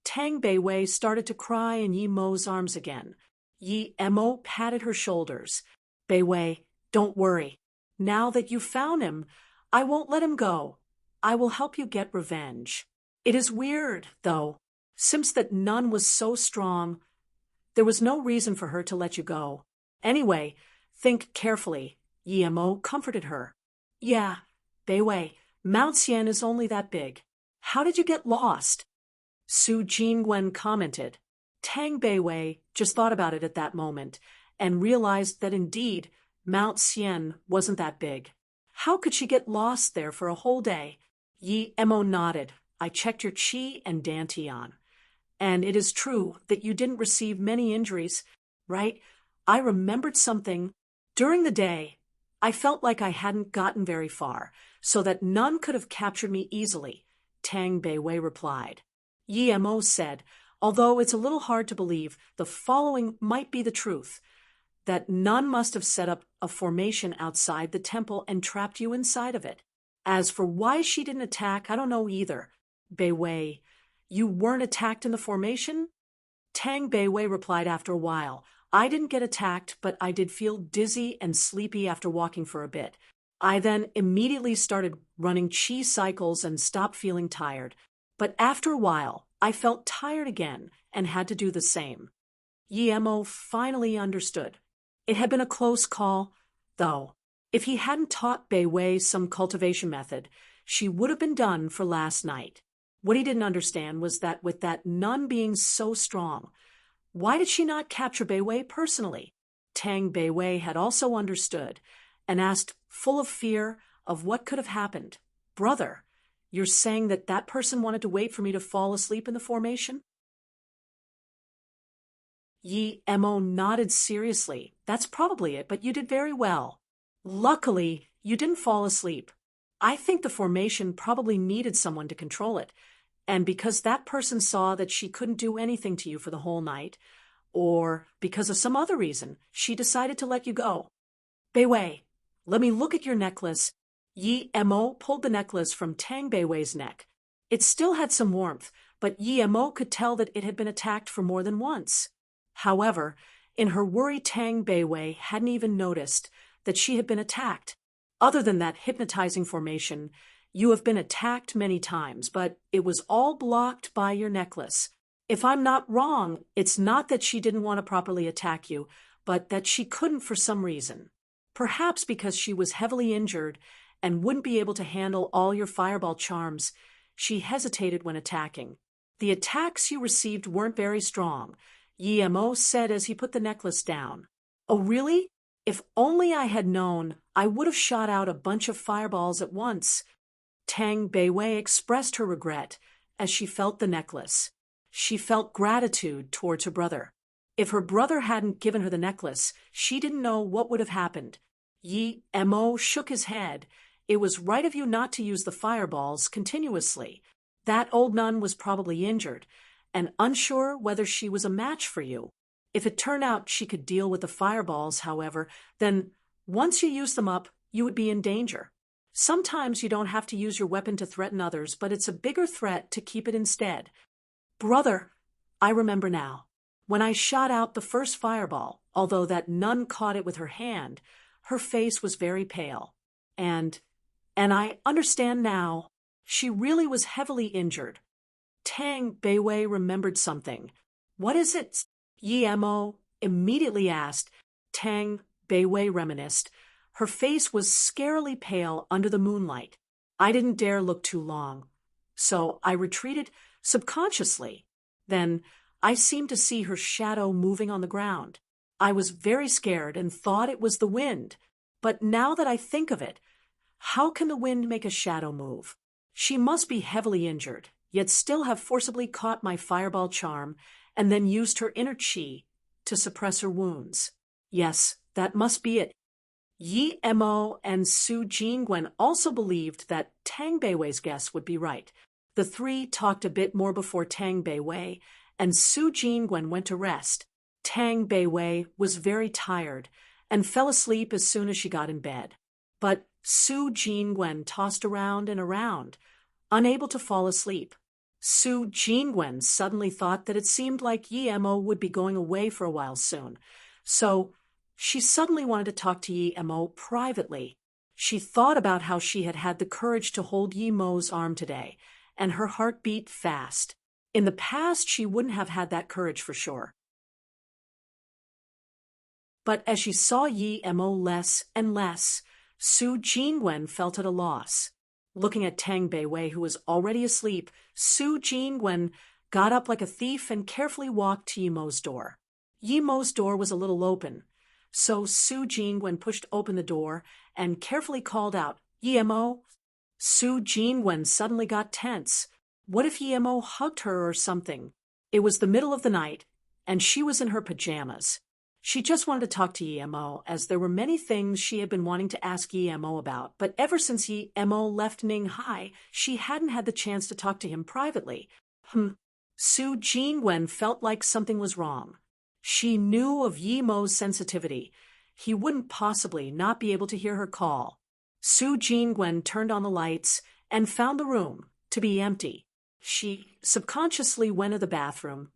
Tang Beiwei started to cry in Yi Mo's arms again. Yi Mo patted her shoulders. Beiwei, don't worry. Now that you've found him, I won't let him go. I will help you get revenge. It is weird, though. Since that nun was so strong, there was no reason for her to let you go. Anyway, think carefully. Yi Mo comforted her. Yeah, Beiwei, Mount Xian is only that big. How did you get lost? Su Jingwen commented. Tang Beiwei just thought about it at that moment and realized that indeed Mount Xian wasn't that big. How could she get lost there for a whole day? Yi Mo nodded. I checked your qi and dantian. And it is true that you didn't receive many injuries, right? I remembered something. During the day, I felt like I hadn't gotten very far, so that none could have captured me easily, Tang Beiwei replied. Yi Mo said, although it's a little hard to believe, the following might be the truth, that none must have set up a formation outside the temple and trapped you inside of it. As for why she didn't attack, I don't know either. Beiwei, you weren't attacked in the formation? Tang Beiwei replied after a while, I didn't get attacked, but I did feel dizzy and sleepy after walking for a bit. I then immediately started running qi cycles and stopped feeling tired. But after a while, I felt tired again and had to do the same. Yi Mo finally understood. It had been a close call, though. If he hadn't taught Beiwei some cultivation method, she would have been done for last night. What he didn't understand was that with that nun being so strong, why did she not capture Beiwei personally? Tang Beiwei had also understood and asked, full of fear, of what could have happened. Brother, you're saying that that person wanted to wait for me to fall asleep in the formation? Yi Mo nodded seriously. That's probably it, but you did very well. Luckily, you didn't fall asleep. I think the formation probably needed someone to control it, and because that person saw that she couldn't do anything to you for the whole night, or because of some other reason, she decided to let you go. Beiwei, let me look at your necklace. Yi Mo pulled the necklace from Tang Beiwei's neck. It still had some warmth, but Yi Mo could tell that it had been attacked for more than once. However, in her worry, Tang Beiwei hadn't even noticed that she had been attacked. Other than that hypnotizing formation, you have been attacked many times, but it was all blocked by your necklace. If I'm not wrong, it's not that she didn't want to properly attack you, but that she couldn't for some reason. Perhaps because she was heavily injured and wouldn't be able to handle all your fireball charms, she hesitated when attacking. The attacks you received weren't very strong, Yi Mo said as he put the necklace down. Oh, really? If only I had known, I would have shot out a bunch of fireballs at once. Tang Beiwei expressed her regret as she felt the necklace. She felt gratitude towards her brother. If her brother hadn't given her the necklace, she didn't know what would have happened. Yi Mo shook his head. It was right of you not to use the fireballs continuously. That old nun was probably injured, and unsure whether she was a match for you. If it turned out she could deal with the fireballs, however, then once you use them up, you would be in danger. Sometimes you don't have to use your weapon to threaten others, but it's a bigger threat to keep it instead. Brother, I remember now. When I shot out the first fireball, although that nun caught it with her hand, her face was very pale. And I understand now, she really was heavily injured. Tang Beiwei remembered something. What is it? Yi Mo immediately asked. Tang Beiwei reminisced. Her face was scarily pale under the moonlight. I didn't dare look too long, so I retreated subconsciously. Then I seemed to see her shadow moving on the ground. I was very scared and thought it was the wind. But now that I think of it, how can the wind make a shadow move? She must be heavily injured, yet still have forcibly caught my fireball charm and then used her inner qi to suppress her wounds. Yes, that must be it. Yi Mo and Su Jingwen also believed that Tang Beiwei's guess would be right. The three talked a bit more before Tang Beiwei and Su Jingwen went to rest. Tang Beiwei was very tired and fell asleep as soon as she got in bed. But Su Jingwen tossed around and around, unable to fall asleep. Su Jingwen suddenly thought that it seemed like Yi Mo would be going away for a while soon, so she suddenly wanted to talk to Yi Mo privately. She thought about how she had had the courage to hold Yi Mo's arm today, and her heart beat fast. In the past, she wouldn't have had that courage for sure. But as she saw Yi Mo less and less, Su Jingwen felt at a loss. Looking at Tang Beiwei, who was already asleep, Su Jingwen got up like a thief and carefully walked to Yi Mo's door. Yi Mo's door was a little open, so Su Jingwen pushed open the door and carefully called out, "Yi Mo." Su Jingwen suddenly got tense. What if Yi Mo hugged her or something? It was the middle of the night, and she was in her pajamas. She just wanted to talk to Yi Mo, as there were many things she had been wanting to ask Yi Mo about, but ever since Yi Mo left Ninghai, she hadn't had the chance to talk to him privately. Su Jingwen felt like something was wrong. She knew of Yi Mo's sensitivity. He wouldn't possibly not be able to hear her call. Su Jingwen turned on the lights and found the room to be empty. She subconsciously went to the bathroom,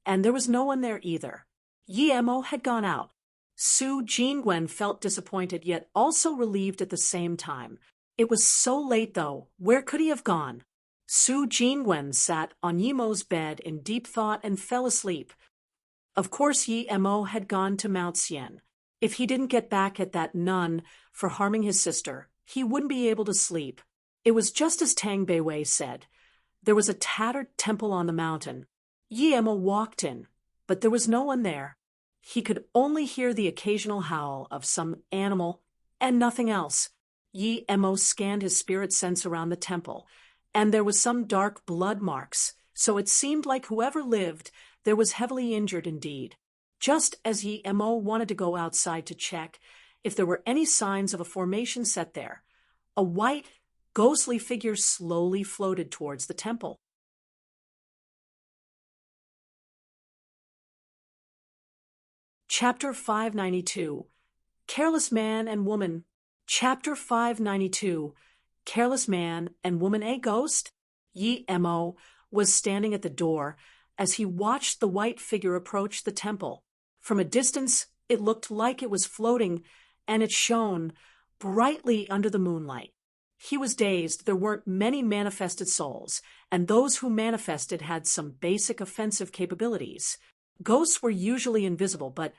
and there was no one there either. Yi Mo had gone out. Su Jingwen felt disappointed yet also relieved at the same time. It was so late though, where could he have gone? Su Jingwen sat on Yi Mo's bed in deep thought and fell asleep. Of course Yi Mo had gone to Mount Xian. If he didn't get back at that nun for harming his sister, he wouldn't be able to sleep. It was just as Tang Beiwei said. There was a tattered temple on the mountain. Yi Mo walked in, but there was no one there. He could only hear the occasional howl of some animal and nothing else. Yi Mo scanned his spirit sense around the temple, and there was some dark blood marks, so it seemed like whoever lived there was heavily injured indeed. Just as Yi Mo wanted to go outside to check if there were any signs of a formation set there, a white, ghostly figure slowly floated towards the temple. Chapter 592. Careless Man and Woman. Chapter 592. Careless Man and Woman. A ghost? Yi Mo was standing at the door as he watched the white figure approach the temple. From a distance, it looked like it was floating, and it shone brightly under the moonlight. He was dazed. There weren't many manifested souls, and those who manifested had some basic offensive capabilities. Ghosts were usually invisible, but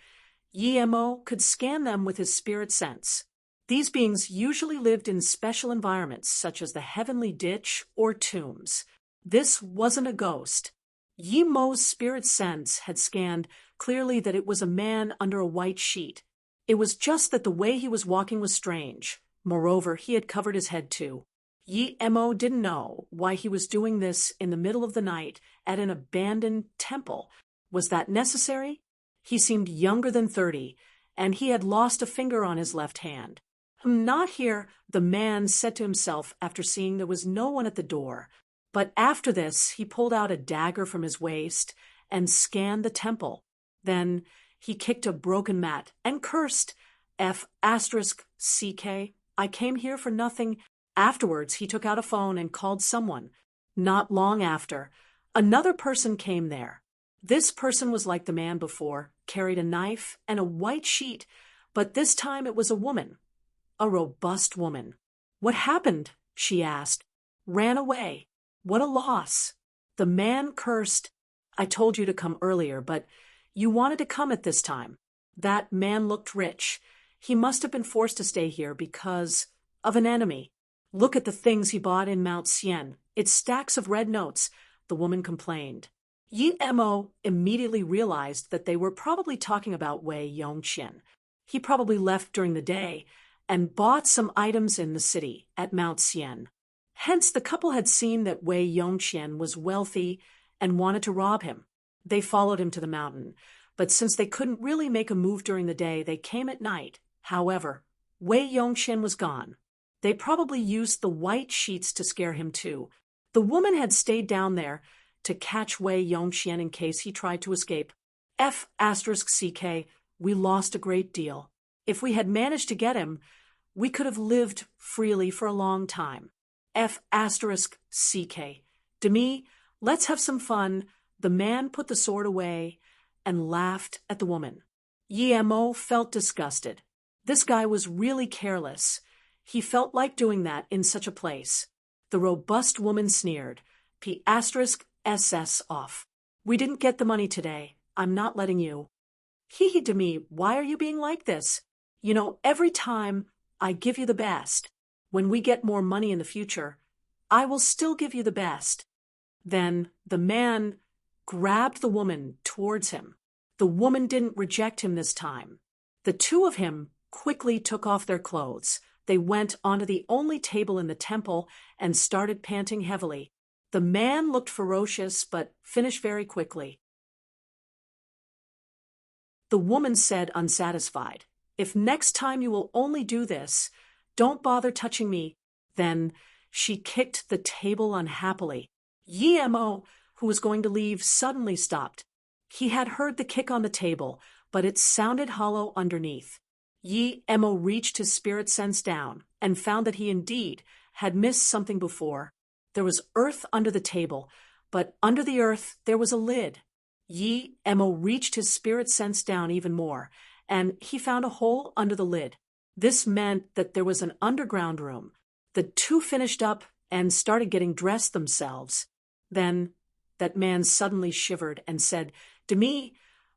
Yi Mo could scan them with his spirit sense. These beings usually lived in special environments, such as the heavenly ditch or tombs. This wasn't a ghost. Yi Mo's spirit sense had scanned clearly that it was a man under a white sheet. It was just that the way he was walking was strange. Moreover, he had covered his head too. Yi Mo didn't know why he was doing this in the middle of the night at an abandoned temple. Was that necessary? He seemed younger than 30, and he had lost a finger on his left hand. Not here, the man said to himself after seeing there was no one at the door. But after this, he pulled out a dagger from his waist and scanned the temple. Then he kicked a broken mat and cursed, F***CK, I came here for nothing. Afterwards, he took out a phone and called someone. Not long after, another person came there. This person was like the man before, carried a knife and a white sheet, but this time it was a woman. A robust woman. What happened? She asked. Ran away. What a loss. The man cursed. I told you to come earlier, but you wanted to come at this time. That man looked rich. He must have been forced to stay here because of an enemy. Look at the things he bought in Mount Sien. It's stacks of red notes, the woman complained. Yi Mo immediately realized that they were probably talking about Wei Yongqian. He probably left during the day and bought some items in the city at Mount Sien. Hence, the couple had seen that Wei Yongqian was wealthy and wanted to rob him. They followed him to the mountain, but since they couldn't really make a move during the day, they came at night. However, Wei Yongqian was gone. They probably used the white sheets to scare him too. The woman had stayed down there to catch Wei Yongqian in case he tried to escape. F***CK, we lost a great deal. If we had managed to get him, we could have lived freely for a long time. F***CK. Demi, let's have some fun. The man put the sword away and laughed at the woman. Yi Mo felt disgusted. This guy was really careless. He felt like doing that in such a place. The robust woman sneered. P***SS off. We didn't get the money today. I'm not letting you. Hee Demi, why are you being like this? You know, every time I give you the best. When we get more money in the future, I will still give you the best. Then the man grabbed the woman towards him. The woman didn't reject him this time. The two of him quickly took off their clothes. They went onto the only table in the temple and started panting heavily. The man looked ferocious but finished very quickly. The woman said, unsatisfied, if next time you will only do this, don't bother touching me. Then she kicked the table unhappily. Yi Mo, who was going to leave, suddenly stopped. He had heard the kick on the table, but it sounded hollow underneath. Yi Mo reached his spirit sense down and found that he indeed had missed something before. There was earth under the table, but under the earth there was a lid. Yi Mo reached his spirit sense down even more, and he found a hole under the lid. This meant that there was an underground room. The two finished up and started getting dressed themselves. Then that man suddenly shivered and said, Demi,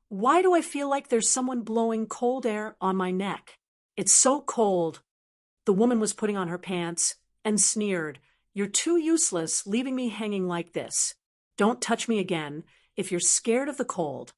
why do I feel like there's someone blowing cold air on my neck? It's so cold. The woman was putting on her pants and sneered, You're too useless leaving me hanging like this. Don't touch me again if you're scared of the cold.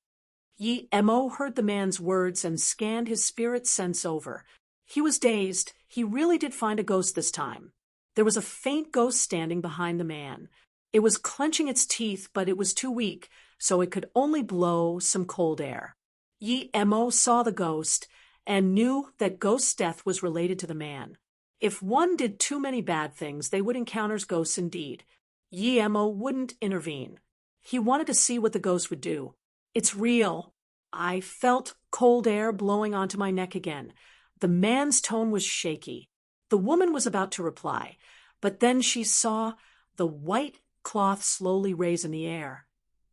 Yi Mo heard the man's words and scanned his spirit sense over. He was dazed. He really did find a ghost this time. There was a faint ghost standing behind the man. It was clenching its teeth, but it was too weak, so it could only blow some cold air. Yi Mo saw the ghost and knew that ghost's death was related to the man. If one did too many bad things, they would encounter ghosts indeed. Yi Mo wouldn't intervene. He wanted to see what the ghost would do. It's real. I felt cold air blowing onto my neck again. The man's tone was shaky. The woman was about to reply, but then she saw the white cloth slowly raise in the air,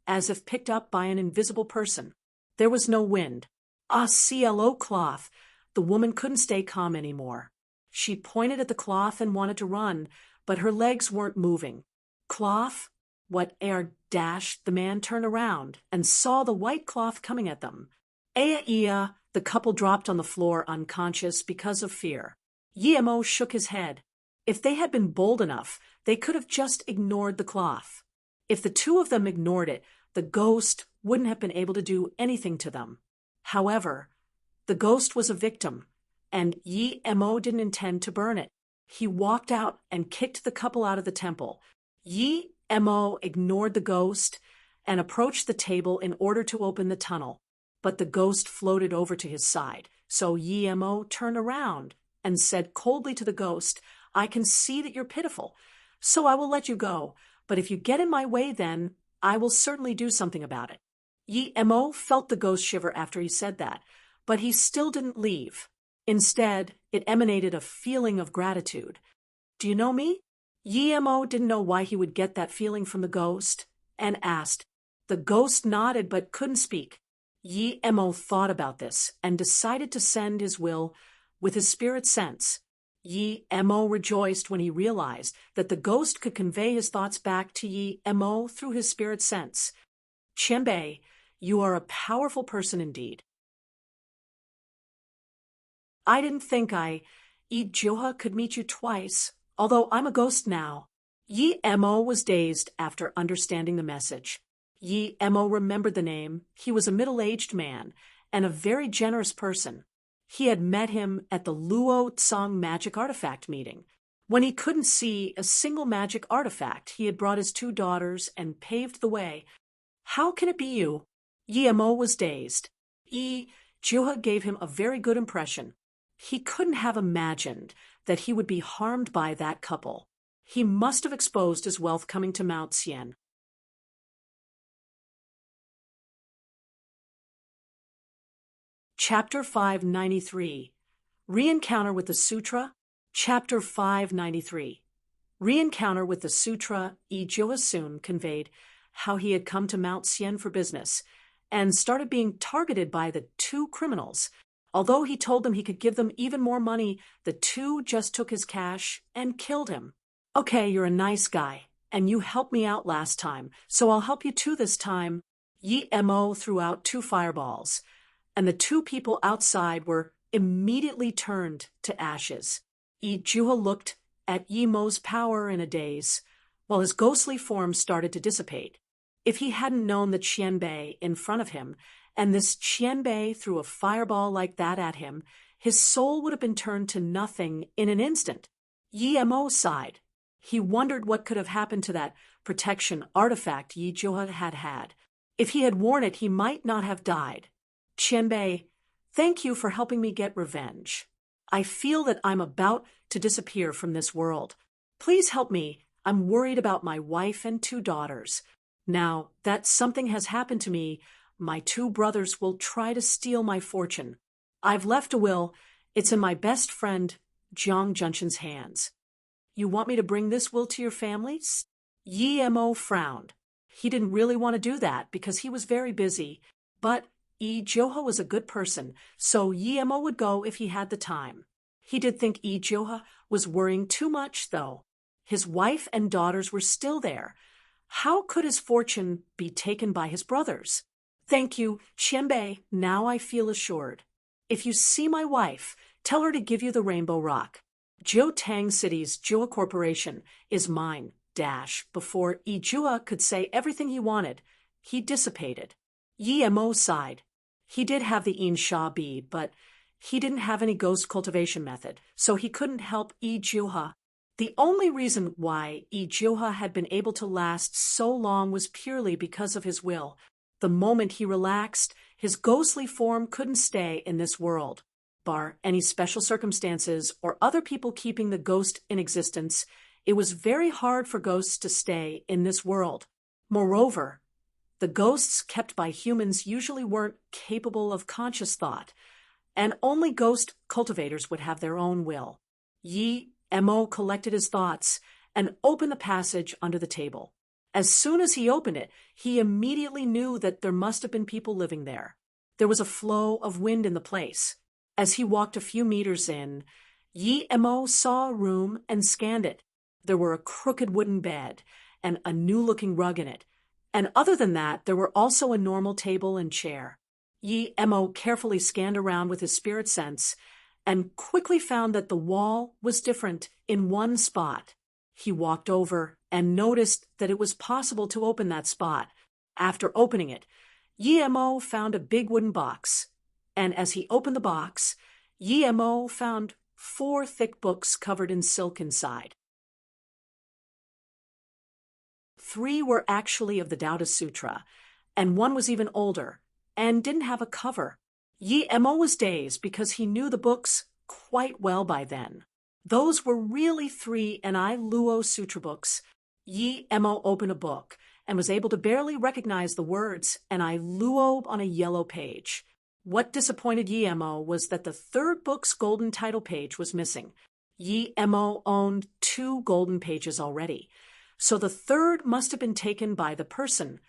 as if picked up by an invisible person. There was no wind. A CLO cloth. The woman couldn't stay calm anymore. She pointed at the cloth and wanted to run, but her legs weren't moving. Cloth? What air dashed, the man turned around and saw the white cloth coming at them. Aya, the couple dropped on the floor unconscious because of fear. Yi Mo shook his head. If they had been bold enough, they could have just ignored the cloth. If the two of them ignored it, the ghost wouldn't have been able to do anything to them. However, The ghost was a victim, and Yi Mo didn't intend to burn it. He walked out and kicked the couple out of the temple. Yi Mo ignored the ghost and approached the table in order to open the tunnel, but the ghost floated over to his side. So Yi Mo turned around and said coldly to the ghost, "I can see that you're pitiful, so I will let you go, but if you get in my way then, I will certainly do something about it." Yi Mo felt the ghost shiver after he said that, but he still didn't leave. Instead, it emanated a feeling of gratitude. "Do you know me?" Yi Mo didn't know why he would get that feeling from the ghost, and asked. The ghost nodded but couldn't speak. Yi Mo thought about this and decided to send his will with his spirit sense. Yi Mo rejoiced when he realized that the ghost could convey his thoughts back to Yi Mo through his spirit sense. "Qianbei, you are a powerful person indeed. I didn't think Yi Juha could meet you twice, although I'm a ghost now." Yi Mo was dazed after understanding the message. Yi Mo remembered the name. He was a middle-aged man and a very generous person. He had met him at the Luo Tsang magic artifact meeting. When he couldn't see a single magic artifact, he had brought his 2 daughters and paved the way. "How can it be you?" Yi Mo was dazed. Yi Juha gave him a very good impression. He couldn't have imagined that he would be harmed by that couple. He must have exposed his wealth coming to Mount Xian. Chapter 593. Re-encounter with the Sutra. Chapter 593. Re-encounter with the Sutra. Yi Juha soon conveyed how he had come to Mount Xian for business and started being targeted by the 2 criminals. Although he told them he could give them even more money, the 2 just took his cash and killed him. "Okay, you're a nice guy, and you helped me out last time, so I'll help you too this time." Yi Mo threw out 2 fireballs, and the 2 people outside were immediately turned to ashes. Yi Juha looked at Yi Mo's power in a daze, while his ghostly form started to dissipate. If he hadn't known the Qianbei in front of him, and this Qianbei threw a fireball like that at him, his soul would have been turned to nothing in an instant. Yi Mo sighed. He wondered what could have happened to that protection artifact Yi Juha had had. If he had worn it, he might not have died. "Qianbei, thank you for helping me get revenge. I feel that I'm about to disappear from this world. Please help me. I'm worried about my wife and 2 daughters. Now that something has happened to me, my 2 brothers will try to steal my fortune. I've left a will. It's in my best friend, Jiang Junshin's hands. You want me to bring this will to your families?" Yi Mo frowned. He didn't really want to do that because he was very busy, but Yi Juha was a good person, so Yi Mo would go if he had the time. He did think Yi Juha was worrying too much, though. His wife and daughters were still there. How could his fortune be taken by his brothers? "Thank you, Qianbei. Now I feel assured. If you see my wife, tell her to give you the Rainbow Rock. Jiutang City's Jua Corporation is mine." Before Yi Juha could say everything he wanted, he dissipated. Yi Mo sighed. He did have the Yin Sha bead, but he didn't have any ghost cultivation method, so he couldn't help Yi Juha. The only reason why Yi Juha had been able to last so long was purely because of his will. The moment he relaxed, his ghostly form couldn't stay in this world. Bar any special circumstances or other people keeping the ghost in existence, it was very hard for ghosts to stay in this world. Moreover, the ghosts kept by humans usually weren't capable of conscious thought, and only ghost cultivators would have their own will. Yi Mo collected his thoughts and opened the passage under the table. As soon as he opened it, he immediately knew that there must have been people living there. There was a flow of wind in the place. As he walked a few meters in, Yi Mo saw a room and scanned it. There were a crooked wooden bed and a new-looking rug in it. And other than that, there were also a normal table and chair. Yi Mo carefully scanned around with his spirit sense and quickly found that the wall was different in one spot. He walked over and noticed that it was possible to open that spot. After opening it, Yi Mo found a big wooden box. and as he opened the box, Yi Mo found 4 thick books covered in silk inside. 3 were actually of the Taoist Sutra, and 1 was even older, and didn't have a cover. Yi Mo was dazed because he knew the books quite well by then. Those were really 3 Ni Luo Sutra books. Yi Mo opened a book and was able to barely recognize the words Ni Luo on a yellow page. What disappointed Yi Mo was that the 3rd book's golden title page was missing. Yi Mo owned 2 golden pages already, so the 3rd must have been taken by the person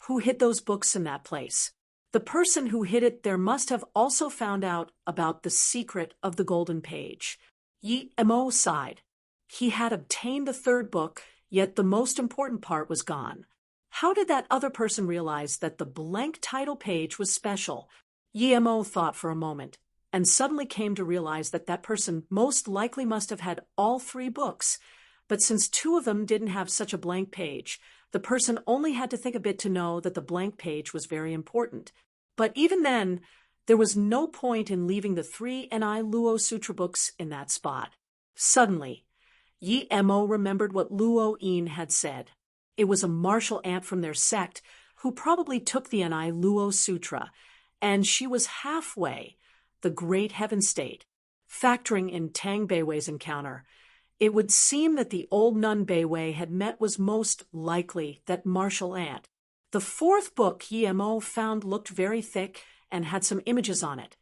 who hid those books in that place. The person who hid it there must have also found out about the secret of the golden page. Yi Mo sighed. He had obtained the 3rd book, yet the most important part was gone. How did that other person realize that the blank title page was special? Yi Mo thought for a moment, and suddenly came to realize that that person most likely must have had all 3 books. But since 2 of them didn't have such a blank page, the person only had to think a bit to know that the blank page was very important. But even then, there was no point in leaving the 3 Ni Luo Sutra books in that spot. Suddenly, Yi Mo remembered what Luo Yin had said. It was a martial ant from their sect who probably took the Ni Luo Sutra, and she was halfway, the great heaven state. Factoring in Tang Beiwei's encounter, it would seem that the old nun Beiwei had met was most likely that martial ant. The 4th book Yi Mo found looked very thick and had some images on it,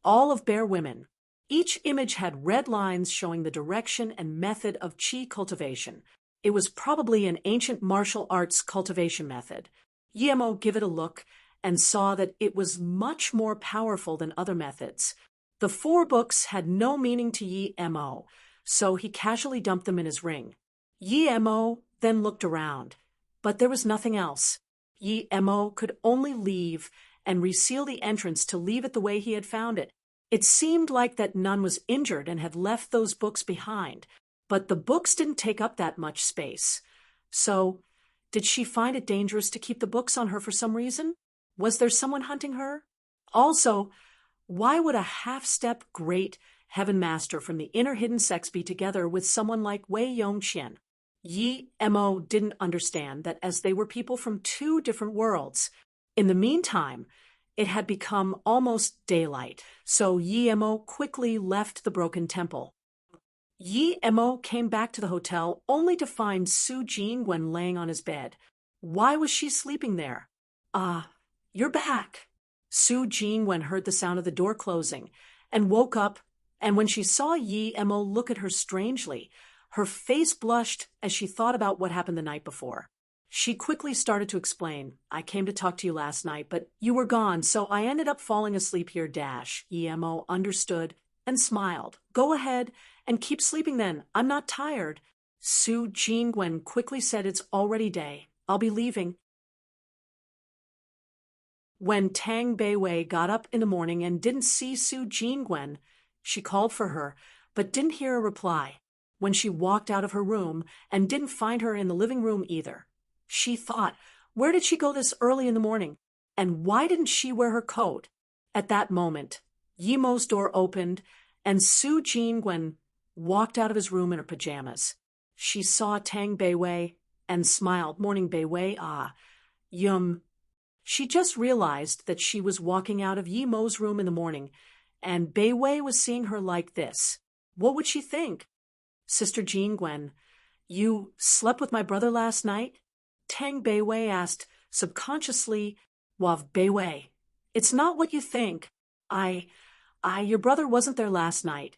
all of bare women. Each image had red lines showing the direction and method of qi cultivation. It was probably an ancient martial arts cultivation method. Yi Mo gave it a look and saw that it was much more powerful than other methods. The 4 books had no meaning to Yi Mo, so he casually dumped them in his ring. Yi Mo then looked around, but there was nothing else. Yi Mo could only leave and reseal the entrance to leave it the way he had found it. It seemed like that nun was injured and had left those books behind, but the books didn't take up that much space. So, did she find it dangerous to keep the books on her for some reason? Was there someone hunting her? Also, why would a half-step great heaven master from the inner hidden sects be together with someone like Wei Yongqian? Yi Mo didn't understand that as they were people from 2 different worlds. In the meantime, it had become almost daylight, so Yi Mo quickly left the broken temple. Yi Mo came back to the hotel only to find Su Jingwen laying on his bed. Why was she sleeping there? You're back. Su Jingwen heard the sound of the door closing and woke up, and when she saw Yi Mo look at her strangely, her face blushed as she thought about what happened the night before. She quickly started to explain, I came to talk to you last night, but you were gone, so I ended up falling asleep here. Yi Mo understood and smiled. Go ahead and keep sleeping then. I'm not tired. Su Jingwen quickly said, it's already day. I'll be leaving. When Tang Beiwei got up in the morning and didn't see Su Jingwen, she called for her, but didn't hear a reply. When she walked out of her room and didn't find her in the living room either. She thought, where did she go this early in the morning? And why didn't she wear her coat? At that moment, Yi Mo's door opened, and Su Jingwen walked out of his room in her pajamas. She saw Tang Beiwei and smiled. Morning, Beiwei. Yum. She just realized that she was walking out of Yi Mo's room in the morning, and Beiwei was seeing her like this. What would she think? Sister Jingwen, you slept with my brother last night? Tang Beiwei asked subconsciously. Wav Beiwei, it's not what you think. Your brother wasn't there last night.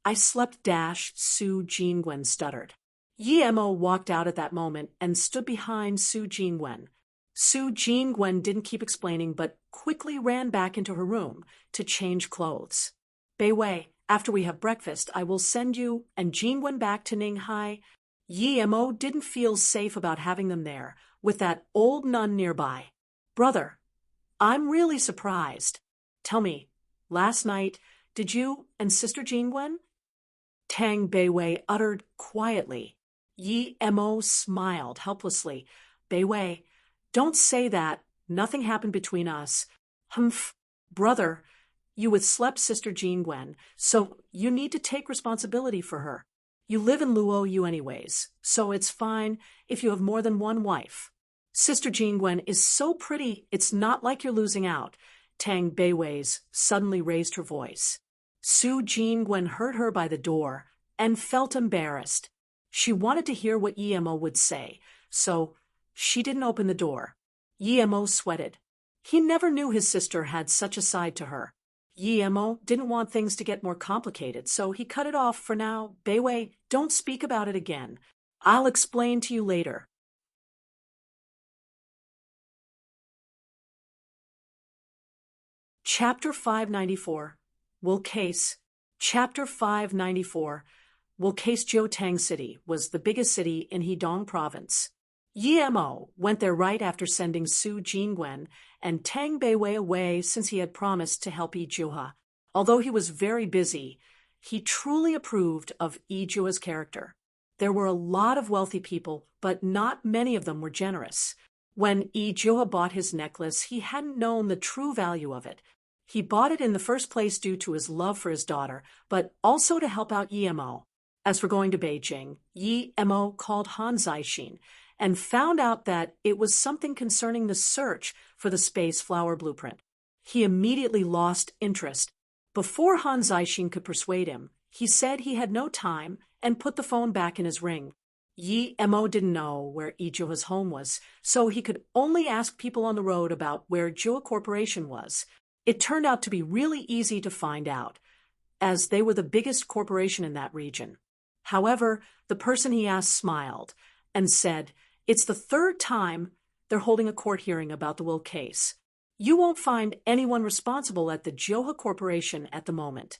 I slept. Su Jingwen stuttered. Yi Mo walked out at that moment and stood behind Su Jingwen. Su Jingwen didn't keep explaining, but quickly ran back into her room to change clothes. Beiwei, after we have breakfast, I will send you and Jingwen back to Ninghai. Yi Mo didn't feel safe about having them there, with that old nun nearby. Brother, I'm really surprised. Tell me, last night, did you and Sister Jingwen? Tang Beiwei uttered quietly. Yi Mo smiled helplessly. Beiwei, don't say that. Nothing happened between us. Humph, brother, You with slept sister Jean Gwen, so you need to take responsibility for her. You live in Luo Yu anyways, so it's fine if you have more than one wife. Sister Jean Gwen is so pretty, it's not like you're losing out. Tang Beiwei's suddenly raised her voice. Su Jean Gwen heard her by the door and felt embarrassed. She wanted to hear what Yemo would say, so she didn't open the door. Yemo sweated. He never knew his sister had such a side to her. Yemo didn't want things to get more complicated, so he cut it off for now. Beiwei, don't speak about it again. I'll explain to you later. Chapter 594. Will Case. Chapter 594. Will Case Jiutang City was the biggest city in Hedong Province. Yemo went there right after sending Su Jingwen and Tang Beiwei away since he had promised to help Yi Juha. Although he was very busy, he truly approved of Yi Juha's character. There were a lot of wealthy people, but not many of them were generous. When Yi Juha bought his necklace, he hadn't known the true value of it. He bought it in the first place due to his love for his daughter, but also to help out Yemo. As for going to Beijing, Yemo called Han Zaixin and found out that it was something concerning the search for the space flower blueprint. He immediately lost interest. Before Han Zaixin could persuade him, he said he had no time and put the phone back in his ring. Yemo didn't know where Yi Juha's home was, so he could only ask people on the road about where Jua Corporation was. It turned out to be really easy to find out, as they were the biggest corporation in that region. However, the person he asked smiled and said, "It's the third time they're holding a court hearing about the Will case. You won't find anyone responsible at the Jua Corporation at the moment."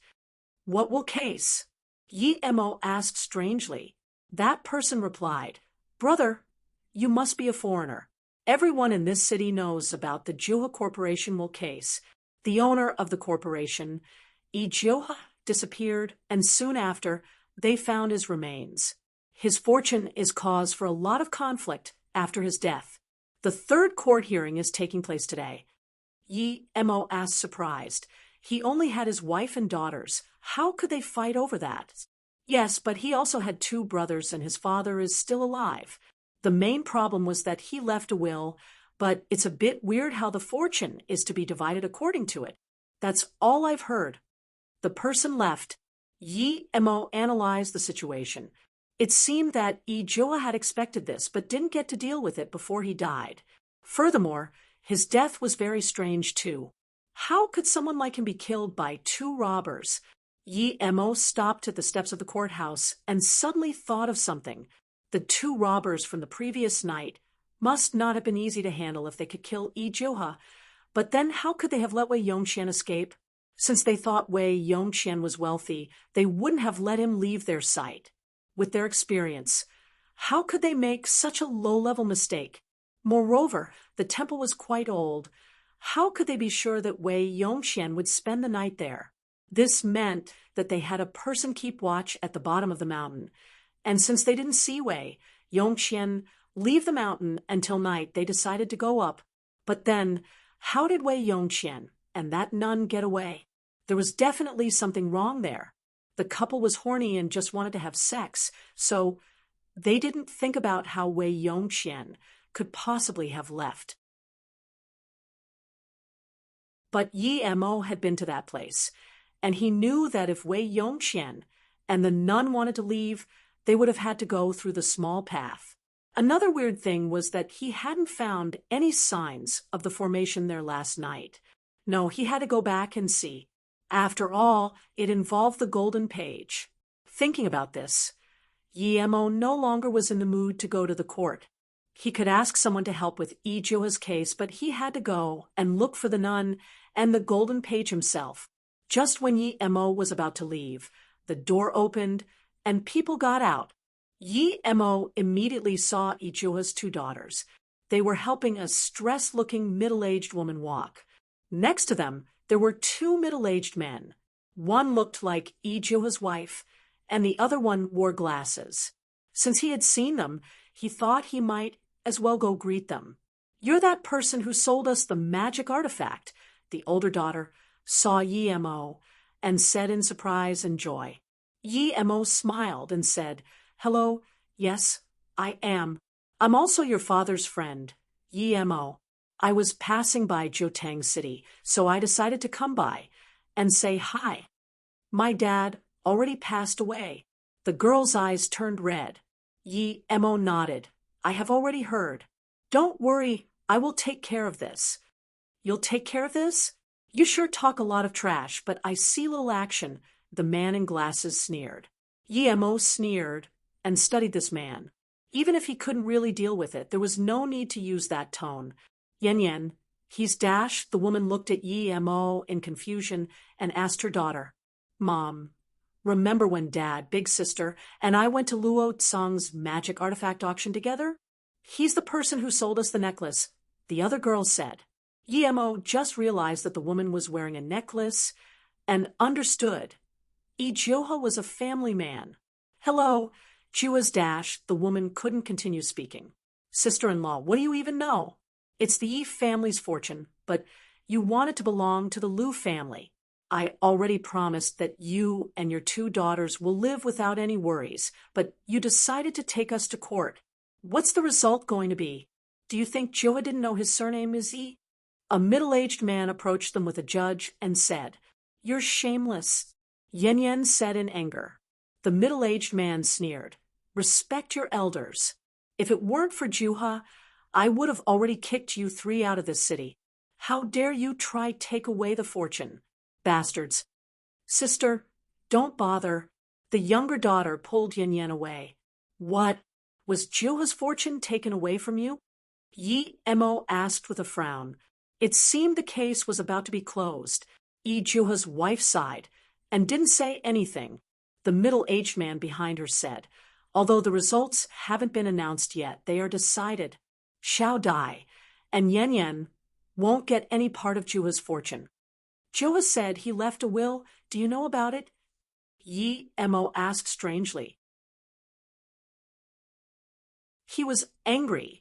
"What Will case?" Yemo asked strangely. That person replied, "Brother, you must be a foreigner. Everyone in this city knows about the Jua Corporation Will case. The owner of the corporation, Yi Juha, disappeared, and soon after, they found his remains. His fortune is cause for a lot of conflict after his death. The third court hearing is taking place today." Yemo asked, surprised. He only had his wife and daughters. How could they fight over that? Yes, but he also had 2 brothers and his father is still alive. The main problem was that he left a will, but it's a bit weird how the fortune is to be divided according to it. That's all I've heard. The person left. Yemo analyzed the situation. It seemed that Yi Juha had expected this, but didn't get to deal with it before he died. Furthermore, his death was very strange too. How could someone like him be killed by 2 robbers? Yemo stopped at the steps of the courthouse and suddenly thought of something. The 2 robbers from the previous night must not have been easy to handle if they could kill Yi Juha. But then how could they have let Wei Yongxian escape? Since they thought Wei Yongxian was wealthy, they wouldn't have let him leave their sight. With their experience, how could they make such a low-level mistake? Moreover, the temple was quite old. How could they be sure that Wei Yongxian would spend the night there? This meant that they had a person keep watch at the bottom of the mountain. And since they didn't see Wei Yongxian leave the mountain until night, they decided to go up. But then, how did Wei Yongxian and that nun get away? There was definitely something wrong there. The couple was horny and just wanted to have sex, so they didn't think about how Wei Yongxian could possibly have left. But Yemo had been to that place, and he knew that if Wei Yongxian and the nun wanted to leave, they would have had to go through the small path. Another weird thing was that he hadn't found any signs of the formation there last night. No, he had to go back and see. After all, it involved the golden page. Thinking about this, Yemo no longer was in the mood to go to the court. He could ask someone to help with Yi Juha's case, but he had to go and look for the nun and the golden page himself. Just when Yemo was about to leave, the door opened and people got out. Yemo immediately saw Yi Juha's 2 daughters. They were helping a stressed-looking middle-aged woman walk. Next to them, there were 2 middle-aged men. One looked like Yi Juha's wife, and the other one wore glasses. Since he had seen them, he thought he might as well go greet them. "You're that person who sold us the magic artifact," the older daughter, saw Yi Mo and said in surprise and joy. Yi Mo smiled and said, "Hello, yes, I am. I'm also your father's friend, Yi Mo. I was passing by Jiutang City, so I decided to come by and say hi. My dad already passed away." The girl's eyes turned red. Yi Mo nodded. "I have already heard. Don't worry, I will take care of this." "You'll take care of this? You sure talk a lot of trash, but I see little action," the man in glasses sneered. Yi Mo sneered and studied this man. Even if he couldn't really deal with it, there was no need to use that tone. "Yan, he's Dash." The woman looked at Yi Mo in confusion and asked her daughter, "Mom, remember when Dad, big sister, and I went to Luo Tsang's magic artifact auction together? He's the person who sold us the necklace," the other girl said. Yi Mo just realized that the woman was wearing a necklace and understood. Jiuhe was a family man. "Hello, Jua's Dash." The woman couldn't continue speaking. "Sister-in-law, what do you even know? It's the Yi family's fortune, but you want it to belong to the Lu family. I already promised that you and your 2 daughters will live without any worries, but you decided to take us to court. What's the result going to be? Do you think Jiuhe didn't know his surname is Yi?" A middle-aged man approached them with a judge and said, "You're shameless." Yan said in anger. The middle-aged man sneered, "Respect your elders. If it weren't for Jiuhe, I would have already kicked you 3 out of this city. How dare you try take away the fortune? Bastards." "Sister, don't bother." The younger daughter pulled Yan away. "What? Was Jiuhe's fortune taken away from you?" Yi Mo asked with a frown. It seemed the case was about to be closed. Jiuhe's wife sighed and didn't say anything. The middle-aged man behind her said, "Although the results haven't been announced yet, they are decided. Xiao Dai and Yan won't get any part of Jiuhe's fortune." "Jiuhe said he left a will. Do you know about it?" Yi Mo asked strangely. He was angry.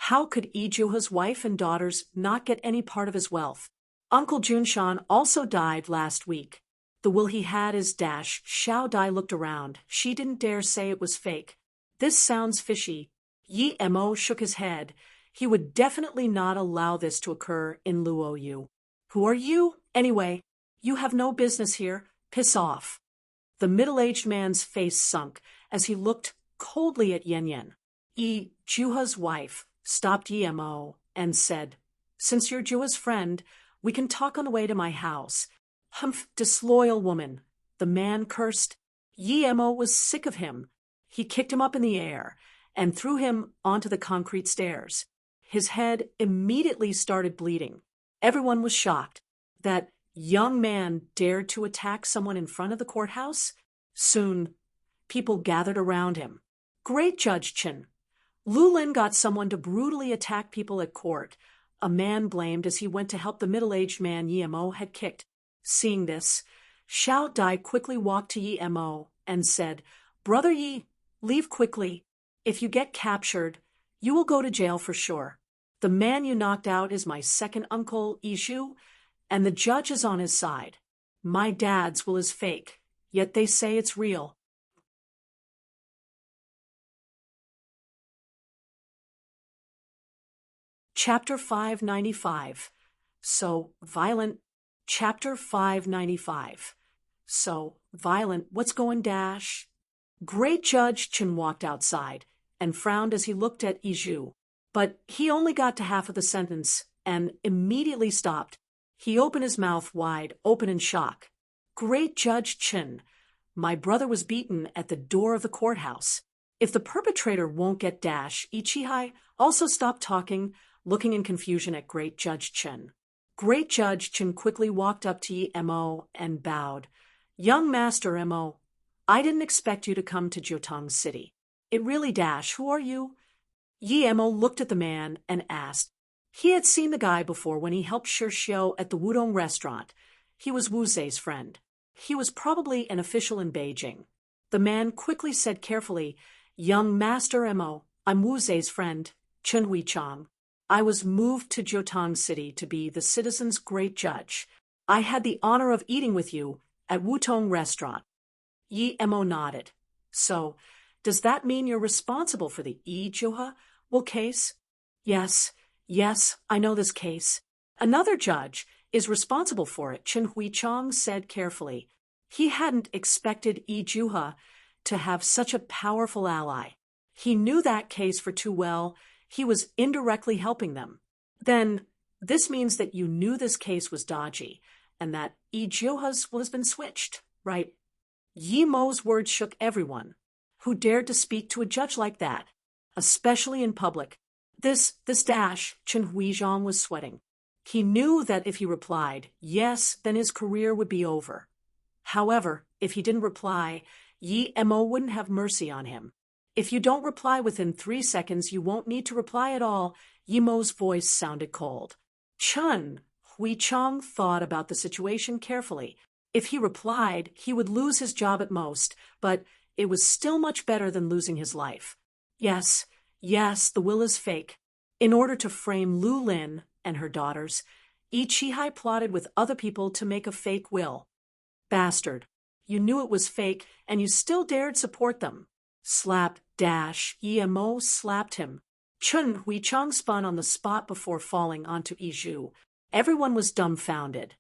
How could Jiuhe's wife and daughters not get any part of his wealth? Uncle Junshan also died last week. The will he had is Dash. Xiao Dai looked around. She didn't dare say it was fake. "This sounds fishy." Yi Mo shook his head. He would definitely not allow this to occur in Luoyu. "Who are you? Anyway, you have no business here. Piss off." The middle-aged man's face sunk as he looked coldly at Yan. Jiuhe's wife stopped Yi Mo and said, "Since you're Jiuhe's friend, we can talk on the way to my house." "Humph, disloyal woman," the man cursed. Yi Mo was sick of him. He kicked him up in the air and threw him onto the concrete stairs. His head immediately started bleeding. Everyone was shocked. That young man dared to attack someone in front of the courthouse? Soon, people gathered around him. "Great Judge Chen. Lulin got someone to brutally attack people at court," a man blamed as he went to help the middle-aged man Yi Mo had kicked. Seeing this, Xiao Dai quickly walked to Yi Mo and said, "Brother Yi, leave quickly. If you get captured, you will go to jail for sure. The man you knocked out is my second uncle, Yishu, and the judge is on his side. My dad's will is fake, yet they say it's real." Chapter 595. So violent. Chapter 595. So violent. What's going, Dash? Great Judge Chen walked outside and frowned as he looked at Yizhu. But he only got to half of the sentence and immediately stopped. He opened his mouth wide, open in shock. "Great Judge Chen, my brother was beaten at the door of the courthouse. If the perpetrator won't get Dash, Ichihai also stopped talking, looking in confusion at Great Judge Chen. Great Judge Chen quickly walked up to Yi Mo and bowed. "Young Master Mo, I didn't expect you to come to Jiutang City. It really Dash, who are you?" Yi Mo looked at the man and asked. He had seen the guy before when he helped Xiao at the Wudong restaurant. He was Wu Zei's friend. He was probably an official in Beijing. The man quickly said carefully, "Young Master Mo, I'm Wu Zei's friend, Chen Huichang. I was moved to Jiutang City to be the citizens' great judge. I had the honor of eating with you at Wutong Restaurant. Yi Mo nodded. So, does that mean you're responsible for the Yi Juha case? Yes, I know this case. Another judge is responsible for it, Chen Huichang said carefully. He hadn't expected Yi Juha to have such a powerful ally. He knew that case for too well. He was indirectly helping them. Then, this means that you knew this case was dodgy, and that Yi Juha's has been switched, right? Yi Mo's words shook everyone. Who dared to speak to a judge like that, especially in public? This dash, Chen Huizhang was sweating. He knew that if he replied yes, then his career would be over. However, if he didn't reply, Yi Mo wouldn't have mercy on him. If you don't reply within 3 seconds, you won't need to reply at all. Yi Mo's voice sounded cold. Chen Huichang thought about the situation carefully. If he replied, he would lose his job at most, but it was still much better than losing his life. Yes, the will is fake. In order to frame Lu Lin and her daughters, Yi Qihai plotted with other people to make a fake will. Bastard. You knew it was fake, and you still dared support them. Slap, dash, Yi Mo slapped him. Chen Huichang spun on the spot before falling onto Yi Zhu. Everyone was dumbfounded.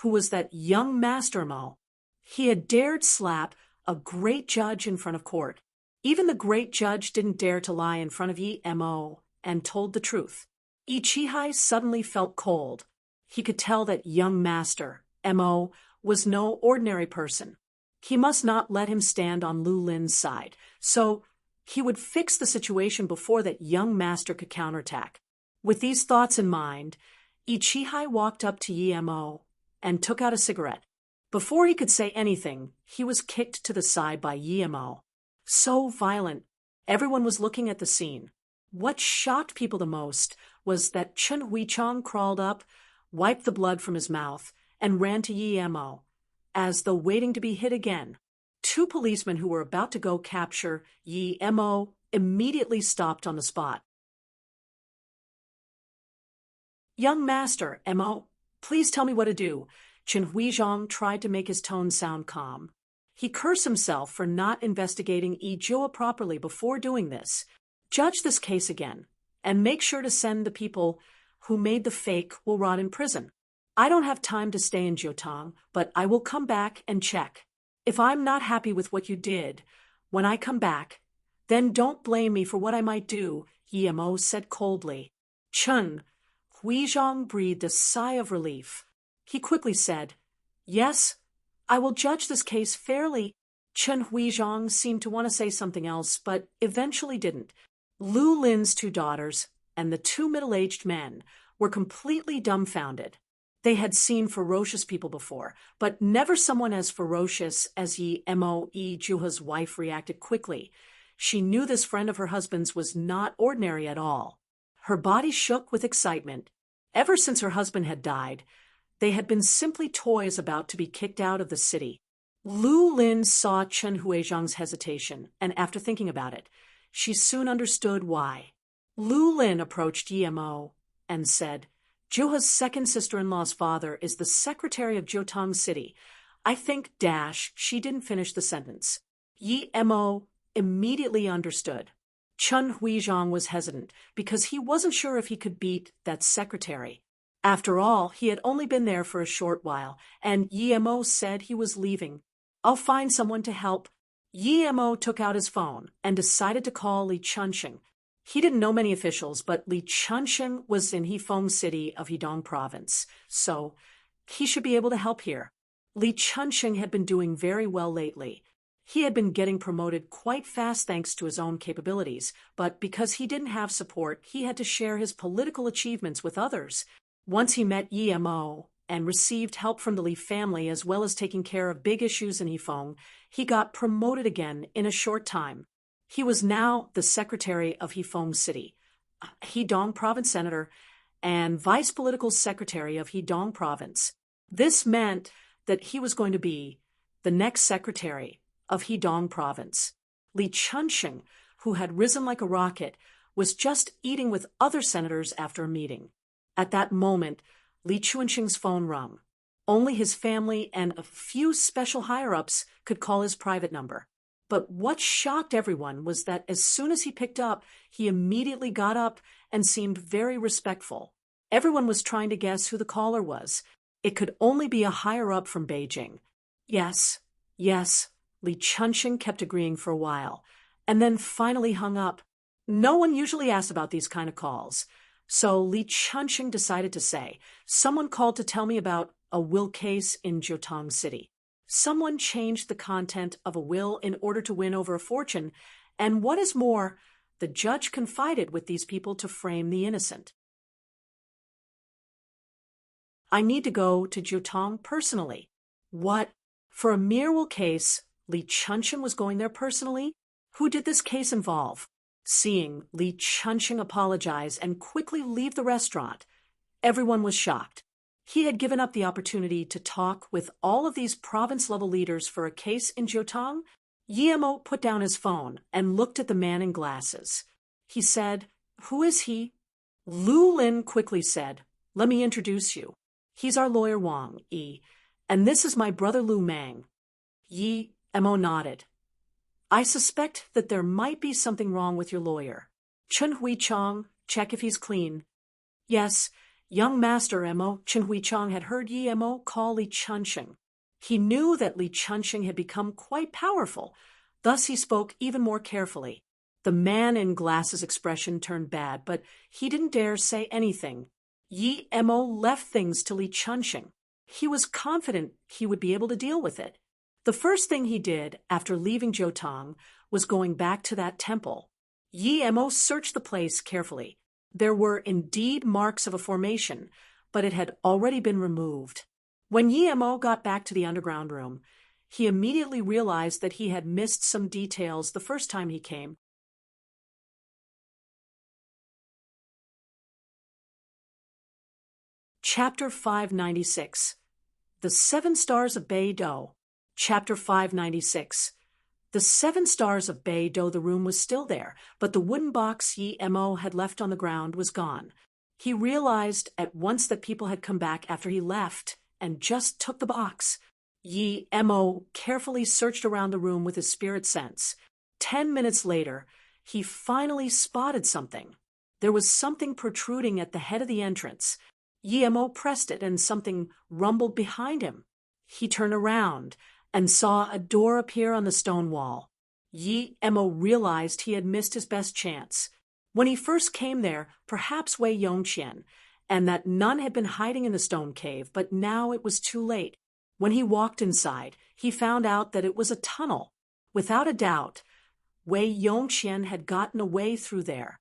Who was that young master Mo? He had dared slap a great judge in front of court. Even the great judge didn't dare to lie in front of Yi Mo and told the truth. Yi Qihai suddenly felt cold. He could tell that young master, Mo, was no ordinary person. He must not let him stand on Lu Lin's side, so he would fix the situation before that young master could counterattack. With these thoughts in mind, Yi Qihai walked up to Yi Mo and took out a cigarette. Before he could say anything, he was kicked to the side by Yi Mo. So violent. Everyone was looking at the scene. What shocked people the most was that Chen Huichang crawled up, wiped the blood from his mouth, and ran to Yi Mo, as though waiting to be hit again. 2 policemen who were about to go capture Yi Mo immediately stopped on the spot. Young master, Mo, please tell me what to do. Chen Huizhang tried to make his tone sound calm. He cursed himself for not investigating Yi Jua properly before doing this. Judge this case again, and make sure to send the people who made the fake will rot in prison. I don't have time to stay in Jiutang, but I will come back and check. If I'm not happy with what you did, when I come back, then don't blame me for what I might do, Yi Mo said coldly. Chen Huizhang breathed a sigh of relief. He quickly said, Yes, I will judge this case fairly. Chen Huizhang seemed to want to say something else, but eventually didn't. Lu Lin's 2 daughters and the 2 middle-aged men were completely dumbfounded. They had seen ferocious people before, but never someone as ferocious as Yi Mo. Yi Juha's wife reacted quickly. She knew this friend of her husband's was not ordinary at all. Her body shook with excitement. Ever since her husband had died, they had been simply toys about to be kicked out of the city. Lu Lin saw Chen Huizhang's hesitation, and after thinking about it, she soon understood why. Lu Lin approached Yi Mo and said, Juha's second sister-in-law's father is the secretary of Jiutang City. I think she didn't finish the sentence. Yi Mo immediately understood. Chen Huizhang was hesitant because he wasn't sure if he could beat that secretary. After all, he had only been there for a short while, and Yi Mo said he was leaving. I'll find someone to help. Yi Mo took out his phone and decided to call Li Chunxing. He didn't know many officials, but Li Chunxing was in Hefeng City of Hedong Province, so he should be able to help here. Li Chunxing had been doing very well lately. He had been getting promoted quite fast thanks to his own capabilities, but because he didn't have support, he had to share his political achievements with others. Once he met Yi Mo and received help from the Li family as well as taking care of big issues in Hefeng, he got promoted again in a short time. He was now the secretary of Hefeng City, Hedong Province Senator, and vice political secretary of Hedong Province. This meant that he was going to be the next secretary of Hedong Province. Li Chunxing, who had risen like a rocket, was just eating with other senators after a meeting. At that moment, Li Chunxing's phone rang. Only his family and a few special higher-ups could call his private number. But what shocked everyone was that as soon as he picked up, he immediately got up and seemed very respectful. Everyone was trying to guess who the caller was. It could only be a higher-up from Beijing. Yes, yes, Li Chunxing kept agreeing for a while, and then finally hung up. No one usually asks about these kind of calls. So Li Chunxing decided to say, someone called to tell me about a will case in Jiutong City. Someone changed the content of a will in order to win over a fortune, and what is more, the judge confided with these people to frame the innocent. I need to go to Jiutong personally. What? For a mere will case, Li Chunxing was going there personally? Who did this case involve? Seeing Li Chunxing apologize and quickly leave the restaurant, everyone was shocked. He had given up the opportunity to talk with all of these province-level leaders for a case in Jiutong. Yemo put down his phone and looked at the man in glasses. He said, "Who is he?" Lu Lin quickly said, "Let me introduce you. He's our lawyer Wang Yi, and this is my brother Lu Mang." Yemo nodded. "I suspect that there might be something wrong with your lawyer. Chen Huichang, check if he's clean." Yes, young Master Mo Chen Huichang had heard Mo call Li Chunxing. He knew that Li Chunxing had become quite powerful, thus he spoke even more carefully. The man in glasses' expression turned bad, but he didn't dare say anything. Mo left things to Li Chunxing. He was confident he would be able to deal with it. The first thing he did after leaving Jiutong was going back to that temple. Mo searched the place carefully. There were indeed marks of a formation, but it had already been removed. When Mo got back to the underground room, he immediately realized that he had missed some details the first time he came. Chapter 596. The Seven Stars of Beidou. Chapter 596. The 7 stars of Beidou. The room was still there, but the wooden box Mo had left on the ground was gone. He realized at once that people had come back after he left and just took the box. Mo carefully searched around the room with his spirit sense. 10 minutes later, he finally spotted something. There was something protruding at the head of the entrance. Mo pressed it and something rumbled behind him. He turned around and saw a door appear on the stone wall. Mo realized he had missed his best chance. When he first came there, perhaps Wei Yongqian, and that none had been hiding in the stone cave, but now it was too late. When he walked inside, he found out that it was a tunnel. Without a doubt, Wei Yongqian had gotten away through there.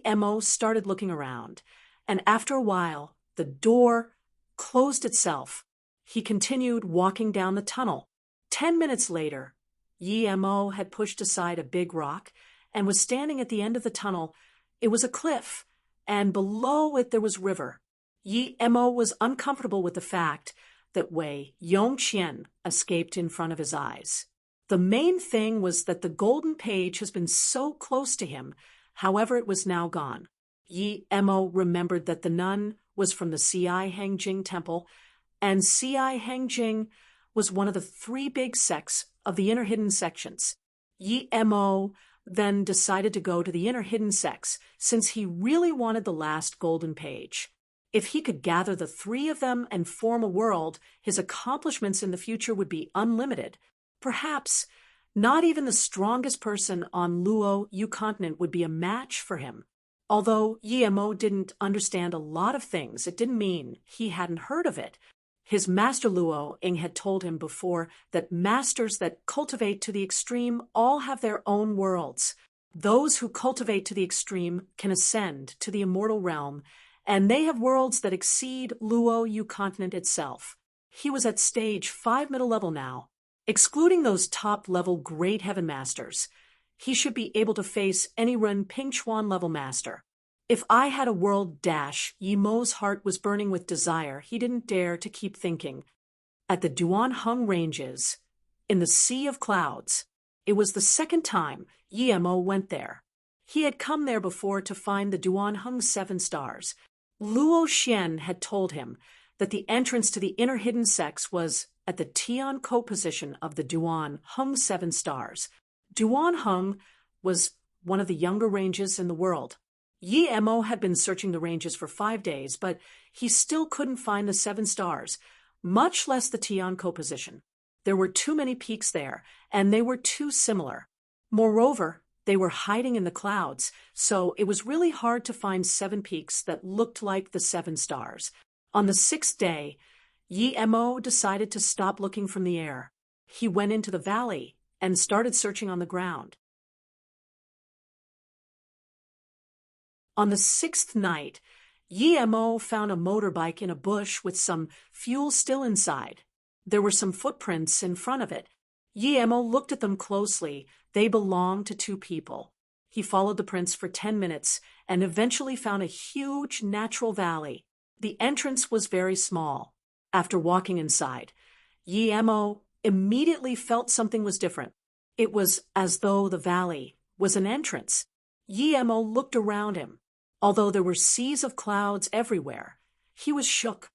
Mo started looking around, and after a while, the door closed itself. He continued walking down the tunnel. 10 minutes later, Mo had pushed aside a big rock and was standing at the end of the tunnel. It was a cliff, and below it there was river. Mo was uncomfortable with the fact that Wei Yongqian escaped in front of his eyes. The main thing was that the golden page has been so close to him, however it was now gone. Mo remembered that the nun was from the C.I. Hengjing Temple, and C.I. Hengjing was one of the 3 big sects of the inner hidden sections. Mo then decided to go to the inner hidden sects since he really wanted the last golden page. If he could gather the 3 of them and form a world, his accomplishments in the future would be unlimited. Perhaps not even the strongest person on Luo Yu continent would be a match for him. Although Mo didn't understand a lot of things, it didn't mean he hadn't heard of it. His master Luo Ying had told him before that masters that cultivate to the extreme all have their own worlds. Those who cultivate to the extreme can ascend to the immortal realm, and they have worlds that exceed Luo Yu continent itself. He was at stage 5 middle level now. Excluding those top-level great heaven masters, he should be able to face any Ren Pingchuan level master. If I had a world dash, Mo's heart was burning with desire. He didn't dare to keep thinking. At the Duanheng Ranges, in the Sea of Clouds, it was the second time Mo went there. He had come there before to find the Duanheng 7 stars. Luo Xian had told him that the entrance to the inner hidden sex was at the Tian Ko position of the Duan Hung 7 stars. Duan Hung was one of the younger ranges in the world. Yi Mo had been searching the ranges for 5 days, but he still couldn't find the 7 stars, much less the Tian Ko position. There were too many peaks there, and they were too similar. Moreover, they were hiding in the clouds, so it was really hard to find 7 peaks that looked like the 7 stars. On the 6th day, Yi Mo decided to stop looking from the air. He went into the valley and started searching on the ground. On the 6th night, Yi Mo found a motorbike in a bush with some fuel still inside. There were some footprints in front of it. Yi Mo looked at them closely. They belonged to 2 people. He followed the prints for 10 minutes and eventually found a huge natural valley. The entrance was very small. After walking inside, Yi Mo immediately felt something was different. It was as though the valley was an entrance. Yi Mo looked around him. Although there were seas of clouds everywhere, he was shook.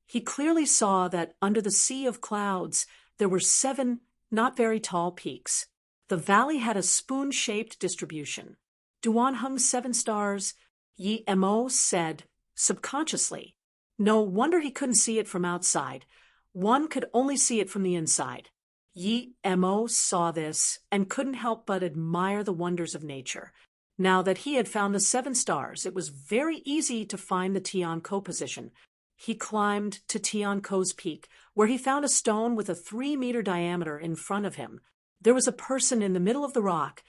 He clearly saw that under the sea of clouds there were 7 not very tall peaks. The valley had a spoon-shaped distribution. Duan Hung 7 stars, Yi Mo said subconsciously. No wonder he couldn't see it from outside. One could only see it from the inside. Yi Mo saw this and couldn't help but admire the wonders of nature. Now that he had found the 7 stars, it was very easy to find the Tian Ko position. He climbed to Tian Ko's peak, where he found a stone with a 3-meter diameter in front of him. There was a person in the middle of the rock.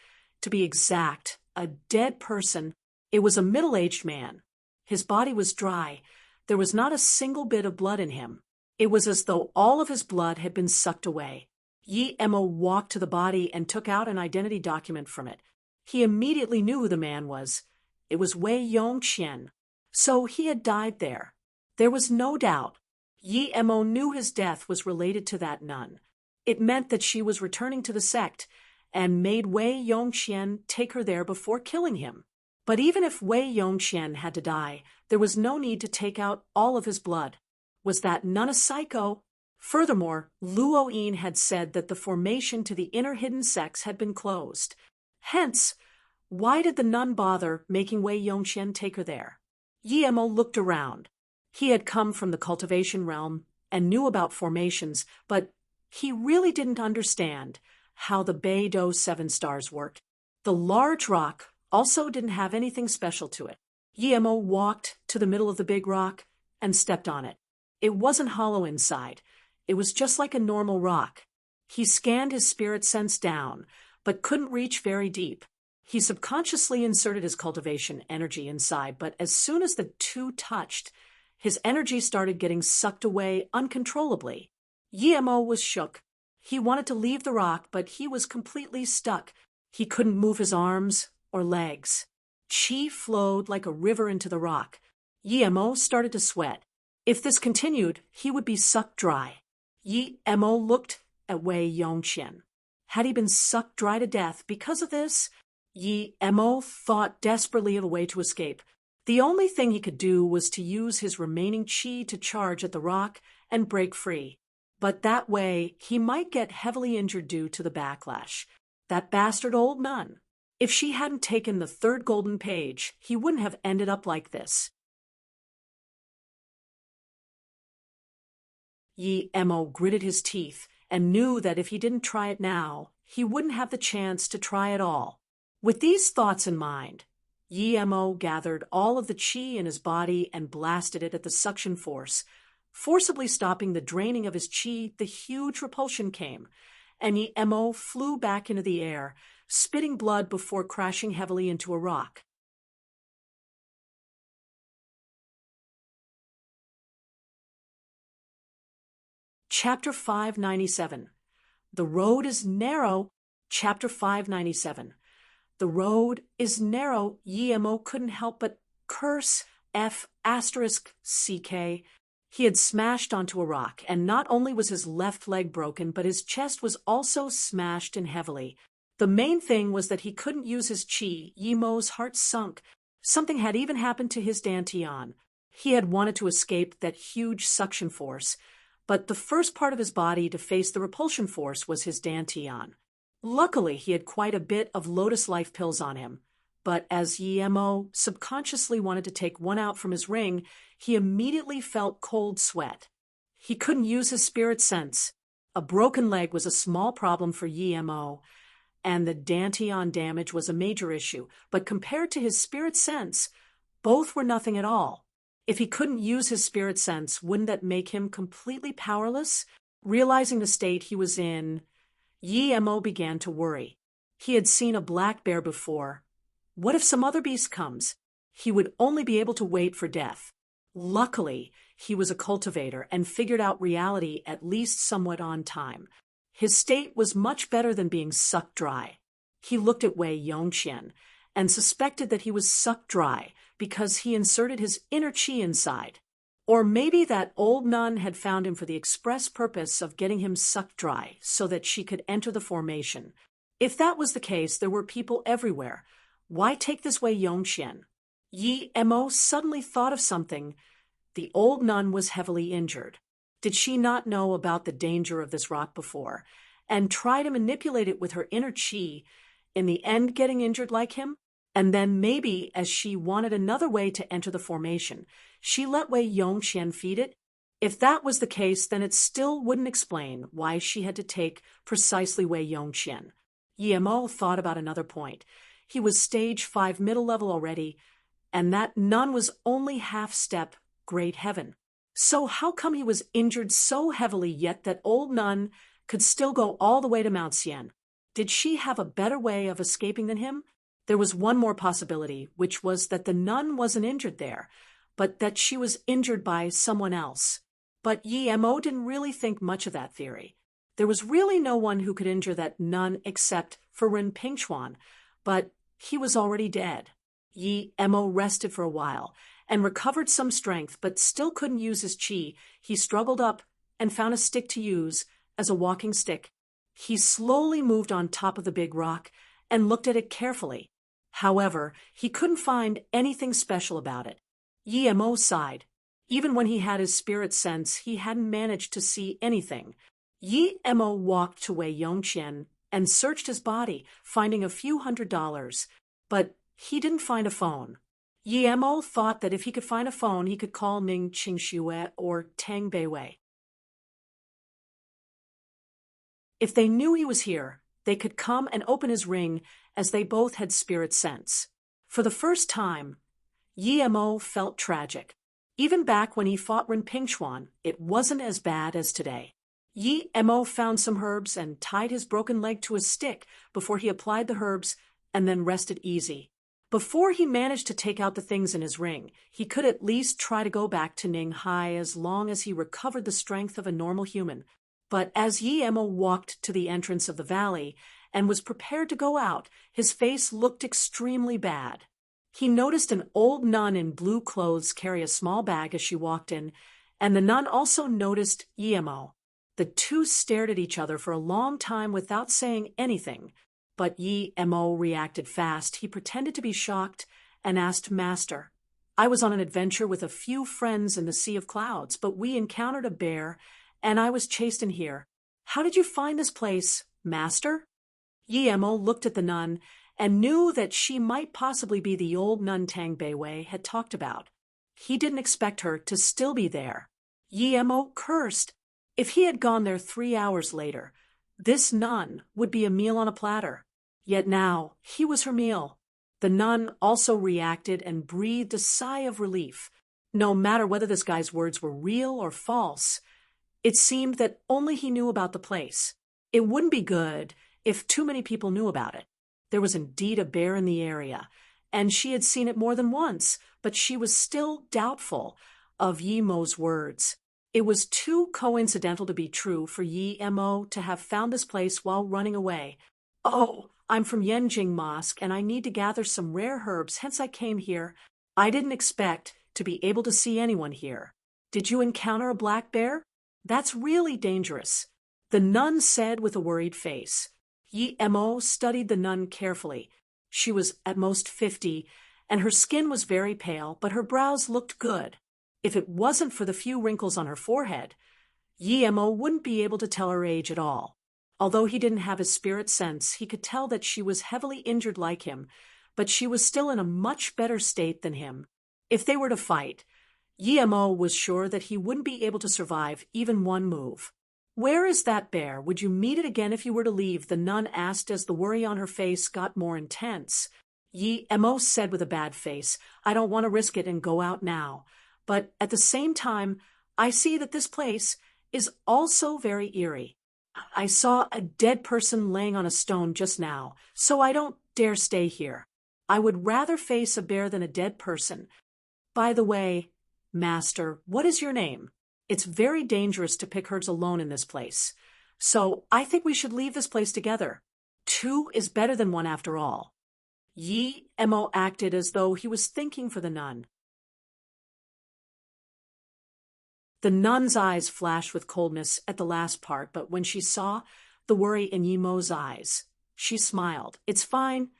To be exact, a dead person. It was a middle-aged man. His body was dry. There was not a single bit of blood in him. It was as though all of his blood had been sucked away. Yi Mo walked to the body and took out an identity document from it. He immediately knew who the man was. It was Wei Yongqian. So he had died there. There was no doubt. Yi Mo knew his death was related to that nun. It meant that she was returning to the sect and made Wei Yongqian take her there before killing him. But even if Wei Yongqian had to die, there was no need to take out all of his blood. Was that nun a psycho? Furthermore, Luo Yin had said that the formation to the inner hidden sex had been closed. Hence, why did the nun bother making Wei Yongqian take her there? Yi Mo looked around. He had come from the cultivation realm and knew about formations, but he really didn't understand how the Beidou 7 stars worked. The large rock also didn't have anything special to it. Yi Mo walked to the middle of the big rock and stepped on it. It wasn't hollow inside. It was just like a normal rock. He scanned his spirit sense down, but couldn't reach very deep. He subconsciously inserted his cultivation energy inside, but as soon as the 2 touched, his energy started getting sucked away uncontrollably. Yi Mo was shook. He wanted to leave the rock, but he was completely stuck. He couldn't move his arms or legs. Qi flowed like a river into the rock. Yi Mo started to sweat. If this continued, he would be sucked dry. Yi Mo looked at Wei Yongqian. Had he been sucked dry to death because of this? Yi Mo thought desperately of a way to escape. The only thing he could do was to use his remaining qi to charge at the rock and break free. But that way, he might get heavily injured due to the backlash. That bastard old nun. If she hadn't taken the 3rd golden page, he wouldn't have ended up like this. Yi Mo gritted his teeth and knew that if he didn't try it now, he wouldn't have the chance to try at all. With these thoughts in mind, Yi Mo gathered all of the qi in his body and blasted it at the suction force. Forcibly stopping the draining of his qi, the huge repulsion came, and Yi Mo flew back into the air, spitting blood before crashing heavily into a rock. Chapter 597. The road is narrow. Chapter 597. The road is narrow. Yi Mo couldn't help but curse F***CK. He had smashed onto a rock, and not only was his left leg broken, but his chest was also smashed in heavily. The main thing was that he couldn't use his qi. Yi Mo's heart sunk. Something had even happened to his dantian. He had wanted to escape that huge suction force, but the first part of his body to face the repulsion force was his dantian. Luckily, he had quite a bit of Lotus Life pills on him, but as Yemo subconsciously wanted to take one out from his ring, he immediately felt cold sweat. He couldn't use his spirit sense. A broken leg was a small problem for Yemo, and the dantian damage was a major issue, but compared to his spirit sense, both were nothing at all. If he couldn't use his spirit sense, wouldn't that make him completely powerless? Realizing the state he was in, Yemo began to worry. He had seen a black bear before. What if some other beast comes? He would only be able to wait for death. Luckily, he was a cultivator and figured out reality at least somewhat on time. His state was much better than being sucked dry. He looked at Wei Yongqian and suspected that he was sucked dry because he inserted his inner qi inside. Or maybe that old nun had found him for the express purpose of getting him sucked dry so that she could enter the formation. If that was the case, there were people everywhere. Why take this Wei Yongqian? Yemo suddenly thought of something. The old nun was heavily injured. Did she not know about the danger of this rock before, and try to manipulate it with her inner qi, in the end getting injured like him? And then maybe, as she wanted another way to enter the formation, she let Wei Yongqian feed it? If that was the case, then it still wouldn't explain why she had to take precisely Wei Yongqian. Yemo thought about another point. He was stage 5 middle level already, and that nun was only half-step great heaven. So how come he was injured so heavily yet that old nun could still go all the way to Mount Xian? Did she have a better way of escaping than him? There was one more possibility, which was that the nun wasn't injured there, but that she was injured by someone else. But Yemo didn't really think much of that theory. There was really no one who could injure that nun except for Rin Pingchuan, but he was already dead. Yemo rested for a while and recovered some strength, but still couldn't use his qi. He struggled up and found a stick to use as a walking stick. He slowly moved on top of the big rock and looked at it carefully. However, he couldn't find anything special about it. Yemo sighed. Even when he had his spirit sense, he hadn't managed to see anything. Yemo walked to Wei Yongqian and searched his body, finding a few $100s, but he didn't find a phone. Yemo thought that if he could find a phone, he could call Ning Qingxue or Tang Beiwei. If they knew he was here, they could come and open his ring, as they both had spirit sense. For the first time, Yemo felt tragic. Even back when he fought Rin Pingchuan, it wasn't as bad as today. Yemo found some herbs and tied his broken leg to a stick before he applied the herbs and then rested easy. Before he managed to take out the things in his ring, he could at least try to go back to Ninghai as long as he recovered the strength of a normal human. But as Yemo walked to the entrance of the valley and was prepared to go out, his face looked extremely bad. He noticed an old nun in blue clothes carry a small bag as she walked in, and the nun also noticed Yemo. The two stared at each other for a long time without saying anything, but Yemo reacted fast. He pretended to be shocked and asked, "Master, I was on an adventure with a few friends in the Sea of Clouds, but we encountered a bear, and I was chased in here. How did you find this place, Master?" Yemo looked at the nun and knew that she might possibly be the old nun Tang Beiwei had talked about. He didn't expect her to still be there. Yemo cursed. If he had gone there 3 hours later, this nun would be a meal on a platter. Yet now, he was her meal. The nun also reacted and breathed a sigh of relief. No matter whether this guy's words were real or false, it seemed that only he knew about the place. It wouldn't be good if too many people knew about it. There was indeed a bear in the area, and she had seen it more than once, but she was still doubtful of Yemo's words. It was too coincidental to be true for Yemo to have found this place while running away. "Oh, I'm from Yenjing Mosque, and I need to gather some rare herbs, hence I came here. I didn't expect to be able to see anyone here. Did you encounter a black bear? That's really dangerous," the nun said with a worried face. Yemo studied the nun carefully. She was at most 50, and her skin was very pale, but her brows looked good. If it wasn't for the few wrinkles on her forehead, Yemo wouldn't be able to tell her age at all. Although he didn't have his spirit sense, he could tell that she was heavily injured like him, but she was still in a much better state than him. If they were to fight, Yemo was sure that he wouldn't be able to survive even one move. "Where is that bear? Would you meet it again if you were to leave?" the nun asked as the worry on her face got more intense. Yemo said with a bad face, "I don't want to risk it and go out now. But at the same time, I see that this place is also very eerie. I saw a dead person laying on a stone just now, so I don't dare stay here. I would rather face a bear than a dead person. By the way, Master, what is your name? It's very dangerous to pick herds alone in this place. So I think we should leave this place together. Two is better than one after all." Yemo acted as though he was thinking for the nun. The nun's eyes flashed with coldness at the last part, but when she saw the worry in Yemo's eyes, she smiled. "It's fine.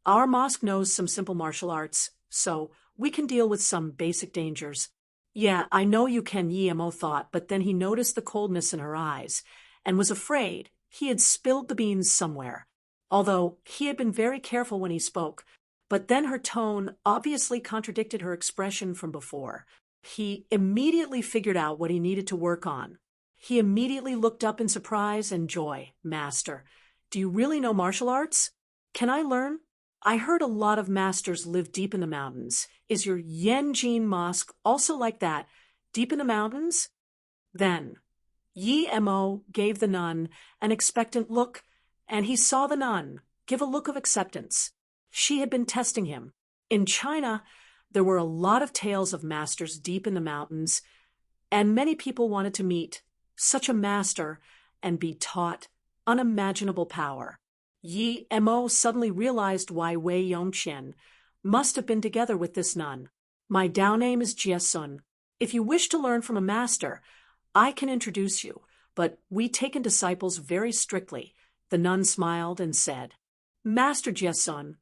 Our mosque knows some simple martial arts, so we can deal with some basic dangers." "Yeah, I know you can," Yemo thought, but then he noticed the coldness in her eyes and was afraid he had spilled the beans somewhere, although he had been very careful when he spoke. But then her tone obviously contradicted her expression from before. He immediately figured out what he needed to work on. He immediately looked up in surprise and joy. "Master, do you really know martial arts? Can I learn? I heard a lot of masters live deep in the mountains. Is your Yenjin mosque also like that, deep in the mountains?" Then Yemo gave the nun an expectant look, and he saw the nun give a look of acceptance. She had been testing him. In China, there were a lot of tales of masters deep in the mountains, and many people wanted to meet such a master and be taught unimaginable power. Yemo suddenly realized why Wei Yongqian must have been together with this nun. "My Dao name is Jiesun. If you wish to learn from a master, I can introduce you, but we take in disciples very strictly." The nun smiled and said, "Master Jiesun,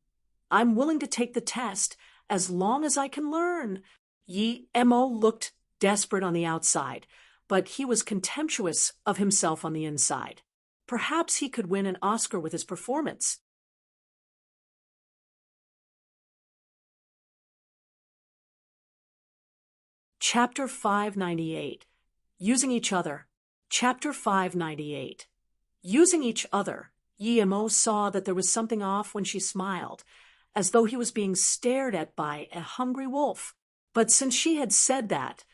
I'm willing to take the test as long as I can learn." Yemo looked desperate on the outside, but he was contemptuous of himself on the inside. Perhaps he could win an Oscar with his performance. Chapter 598. Using Each Other. Chapter 598. Using each other. Yemo saw that there was something off when she smiled, as though he was being stared at by a hungry wolf. But since she had said that,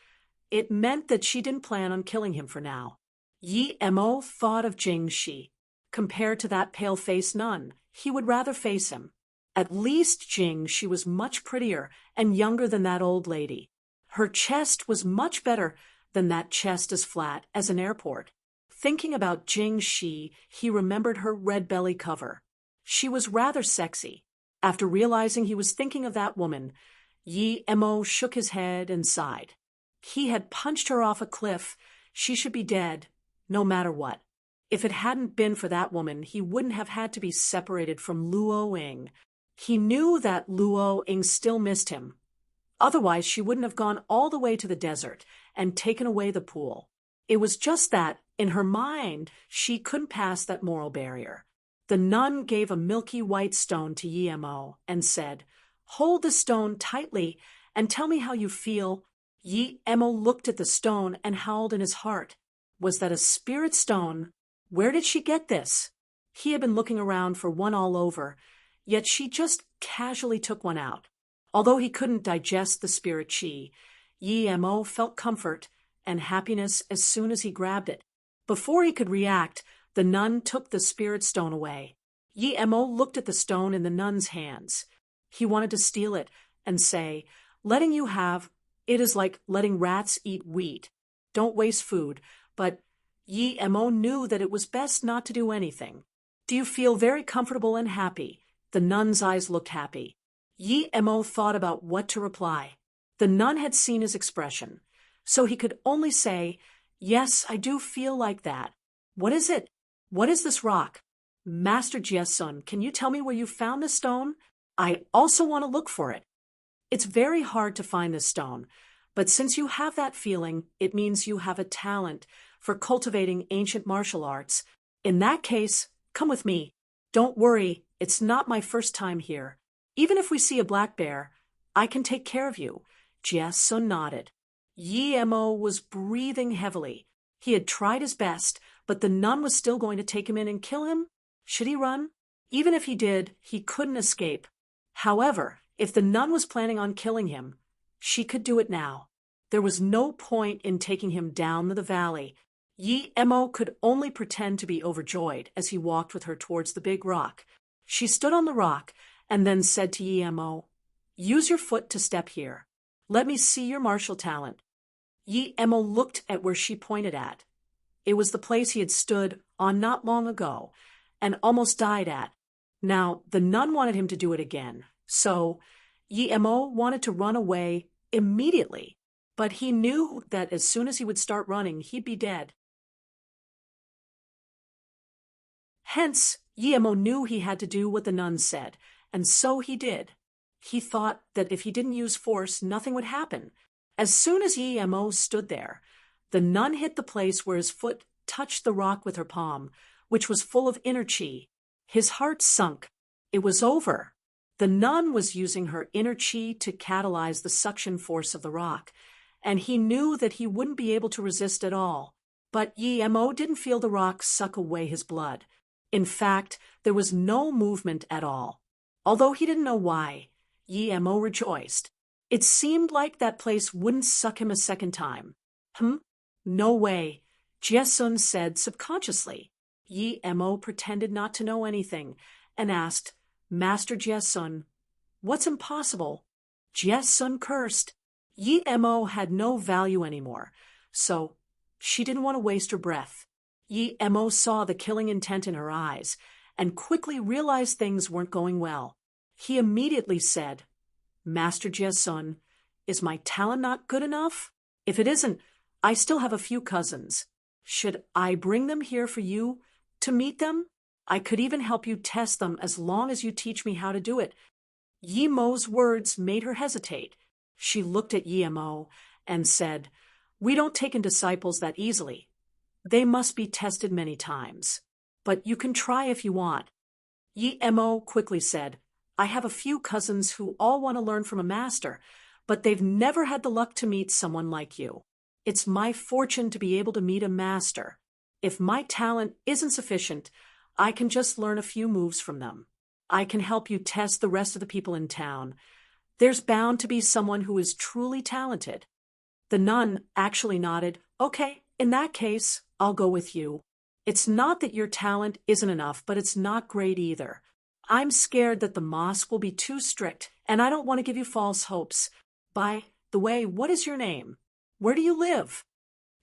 it meant that she didn't plan on killing him for now. Yemo thought of Jing Shi. Compared to that pale-faced nun, he would rather face him. At least Jing Shi was much prettier and younger than that old lady. Her chest was much better than that chest as flat as an airport. Thinking about Jing Shi, he remembered her red belly cover. She was rather sexy. After realizing he was thinking of that woman, Yemo shook his head and sighed. He had punched her off a cliff. She should be dead, no matter what. If it hadn't been for that woman, he wouldn't have had to be separated from Luo Ying. He knew that Luo Ying still missed him. Otherwise, she wouldn't have gone all the way to the desert and taken away the pool. It was just that, in her mind, she couldn't pass that moral barrier. The nun gave a milky white stone to Yemo and said, "Hold the stone tightly and tell me how you feel." Yemo looked at the stone and howled in his heart. Was that a spirit stone? Where did she get this? He had been looking around for one all over, yet she just casually took one out. Although he couldn't digest the spirit chi, Yemo felt comfort and happiness as soon as he grabbed it. Before he could react, the nun took the spirit stone away. Yemo looked at the stone in the nun's hands. He wanted to steal it and say, "Letting you have, it is like letting rats eat wheat. Don't waste food." But Yemo knew that it was best not to do anything. "Do you feel very comfortable and happy?" The nun's eyes looked happy. Yemo thought about what to reply. The nun had seen his expression, so he could only say, "Yes, I do feel like that." "What is it? What is this rock?" "Master Jiesun, can you tell me where you found this stone? I also want to look for it." "It's very hard to find this stone, But since you have that feeling, it means you have a talent for cultivating ancient martial arts. In that case, come with me. Don't worry, it's not my first time here. Even if we see a black bear, I can take care of you." Jiesun nodded. Yi Mo was breathing heavily. He had tried his best, but the nun was still going to take him in and kill him? Should he run? Even if he did, he couldn't escape. However, if the nun was planning on killing him, she could do it now. There was no point in taking him down the valley. Yi Mo could only pretend to be overjoyed as he walked with her towards the big rock. She stood on the rock and then said to Yi Mo, "Use your foot to step here. Let me see your martial talent." Yi Mo looked at where she pointed at. It was the place he had stood on not long ago and almost died at. Now, the nun wanted him to do it again, so Yi Mo wanted to run away immediately, but he knew that as soon as he would start running, he'd be dead. Hence, Yi Mo knew he had to do what the nun said, and so he did. He thought that if he didn't use force, nothing would happen. As soon as Yi Mo stood there, the nun hit the place where his foot touched the rock with her palm, which was full of inner chi. His heart sunk. It was over. The nun was using her inner chi to catalyze the suction force of the rock, and he knew that he wouldn't be able to resist at all. But Yi Mo didn't feel the rock suck away his blood. In fact, there was no movement at all. Although he didn't know why, Yi Mo rejoiced. It seemed like that place wouldn't suck him a second time. No way, Jiesun said subconsciously. Yi Mo pretended not to know anything and asked, "Master Jiesun, what's impossible?" Jiesun cursed. Yi Mo had no value anymore, so she didn't want to waste her breath. Yi Mo saw the killing intent in her eyes and quickly realized things weren't going well. He immediately said, "Master Jiesun, is my talent not good enough? If it isn't, I still have a few cousins. Should I bring them here for you to meet them? I could even help you test them as long as you teach me how to do it." Yi Mo's words made her hesitate. She looked at Yi Mo and said, "We don't take in disciples that easily. They must be tested many times. But you can try if you want." Yi Mo quickly said, "I have a few cousins who all want to learn from a master, but they've never had the luck to meet someone like you. It's my fortune to be able to meet a master. If my talent isn't sufficient, I can just learn a few moves from them. I can help you test the rest of the people in town. There's bound to be someone who is truly talented." The nun actually nodded. "Okay, in that case, I'll go with you. It's not that your talent isn't enough, but it's not great either. I'm scared that the mosque will be too strict, and I don't want to give you false hopes. By the way, what is your name? Where do you live?"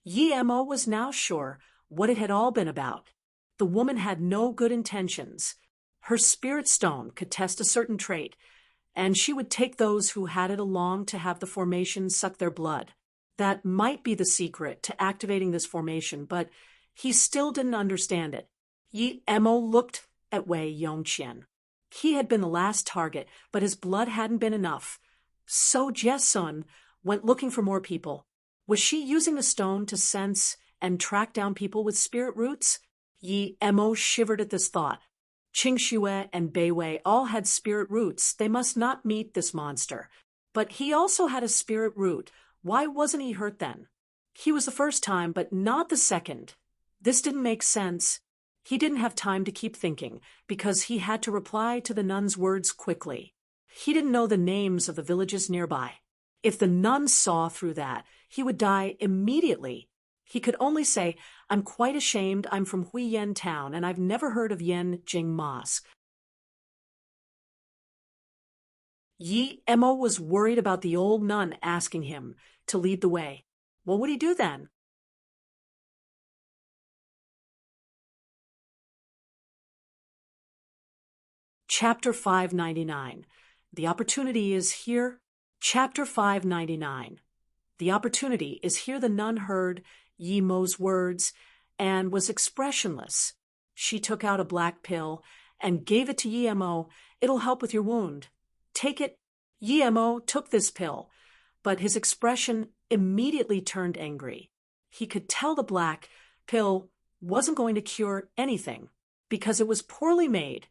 Yi Mo was now sure what it had all been about. The woman had no good intentions. Her spirit stone could test a certain trait, and she would take those who had it along to have the formation suck their blood. That might be the secret to activating this formation, but he still didn't understand it. Yi Mo looked at Wei Yongqian. He had been the last target, but his blood hadn't been enough. So Jiesun went looking for more people. Was she using the stone to sense and track down people with spirit roots? Yi Mo shivered at this thought. Qing Xue and Bei Wei all had spirit roots. They must not meet this monster. But he also had a spirit root. Why wasn't he hurt then? He was the first time, but not the second. This didn't make sense. He didn't have time to keep thinking, because he had to reply to the nun's words quickly. He didn't know the names of the villages nearby. If the nun saw through that, he would die immediately. He could only say, "I'm quite ashamed. I'm from Huiyen town, and I've never heard of Yen Jing Mosque." Yi Mo was worried about the old nun asking him to lead the way. What would he do then? Chapter 599. The opportunity is here. Chapter 599. The opportunity is here. The nun heard Yi Mo's words and was expressionless. She took out a black pill and gave it to Yi Mo. "It'll help with your wound. Take it." Yi Mo took this pill, but his expression immediately turned angry. He could tell the black pill wasn't going to cure anything because it was poorly made.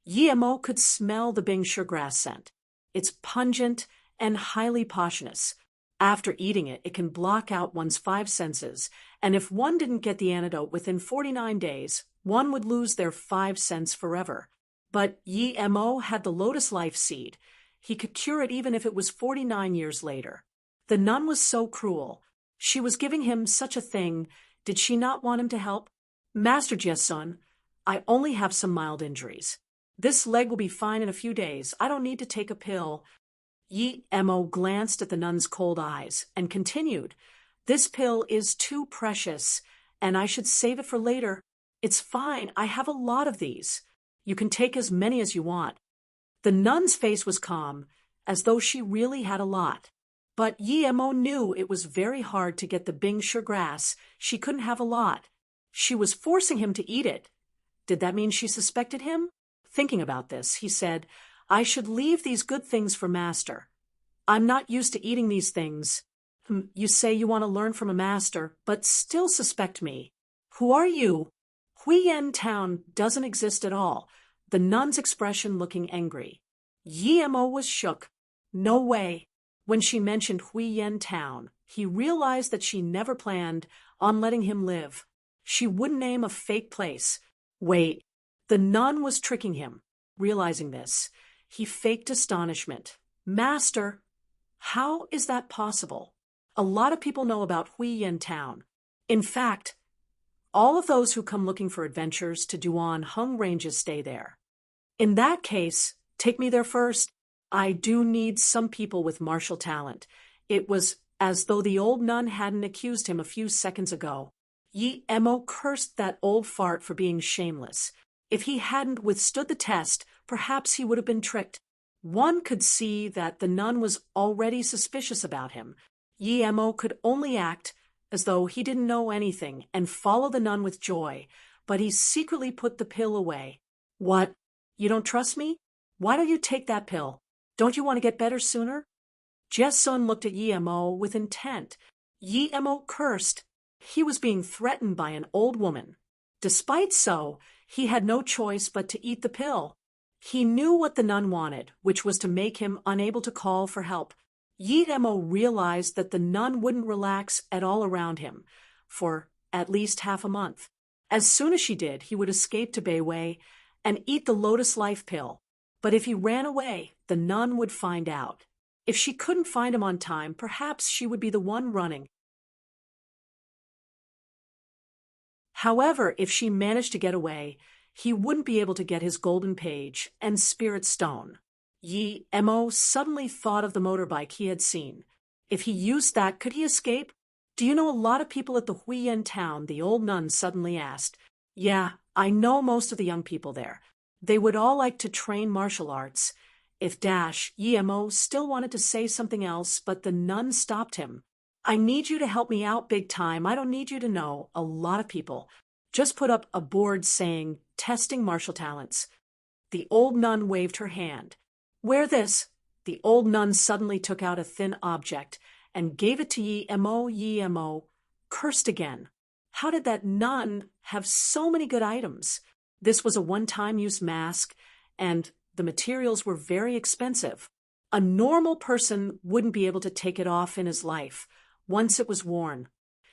Yi-Mo could smell the Bing sugargrass scent. It's pungent and highly poisonous. After eating it, it can block out one's five senses, and if one didn't get the antidote within 49 days, one would lose their 5 senses forever. But Yi-Mo had the lotus life seed. He could cure it even if it was 49 years later. The nun was so cruel. She was giving him such a thing. Did she not want him to help? Master Jiesun, I only have some mild injuries. This leg will be fine in a few days. I don't need to take a pill. Yi-Mo glanced at the nun's cold eyes and continued, This pill is too precious, and I should save it for later. It's fine, I have a lot of these. You can take as many as you want. The nun's face was calm, as though she really had a lot. But Yi-Mo knew it was very hard to get the Bing sugargrass. She couldn't have a lot. She was forcing him to eat it. Did that mean she suspected him? Thinking about this, he said, I should leave these good things for master. I'm not used to eating these things. You say you want to learn from a master, but still suspect me. Who are you? Huiyan Town doesn't exist at all, the nun's expression looking angry. Yi-Mo was shook. No way. When she mentioned Huiyan Town, he realized that she never planned on letting him live. She wouldn't name a fake place. Wait, the nun was tricking him. Realizing this, he faked astonishment. Master, how is that possible? A lot of people know about Huiyan Town. In fact, all of those who come looking for adventures to Duan Hung ranges stay there. In that case, take me there first. I do need some people with martial talent. It was as though the old nun hadn't accused him a few seconds ago. Yi-Mo cursed that old fart for being shameless. If he hadn't withstood the test, perhaps he would have been tricked. One could see that the nun was already suspicious about him. Yi-Mo could only act as though he didn't know anything and follow the nun with joy, but he secretly put the pill away. What? You don't trust me? Why don't you take that pill? Don't you want to get better sooner? Jiesun looked at Yi-Mo with intent. Yi-Mo cursed. He was being threatened by an old woman. Despite so, he had no choice but to eat the pill. He knew what the nun wanted, which was to make him unable to call for help. Yi-Mo realized that the nun wouldn't relax at all around him for at least half a month. As soon as she did, he would escape to Beiwei and eat the lotus life pill. But if he ran away, the nun would find out. If she couldn't find him on time, perhaps she would be the one running. However, if she managed to get away, he wouldn't be able to get his golden page and spirit stone. Yi-Mo suddenly thought of the motorbike he had seen. If he used that, could he escape? Do you know a lot of people at the Huiyan Town? The old nun suddenly asked. Yeah, I know most of the young people there. They would all like to train martial arts. If Yi-Mo still wanted to say something else, but the nun stopped him. I need you to help me out big time. I don't need you to know. A lot of people. Just put up a board saying, testing martial talents. The old nun waved her hand. Wear this. The old nun suddenly took out a thin object and gave it to Yi-Mo. Yi-Mo cursed again. How did that nun have so many good items? This was a one-time use mask, and the materials were very expensive. A normal person wouldn't be able to take it off in his life once it was worn.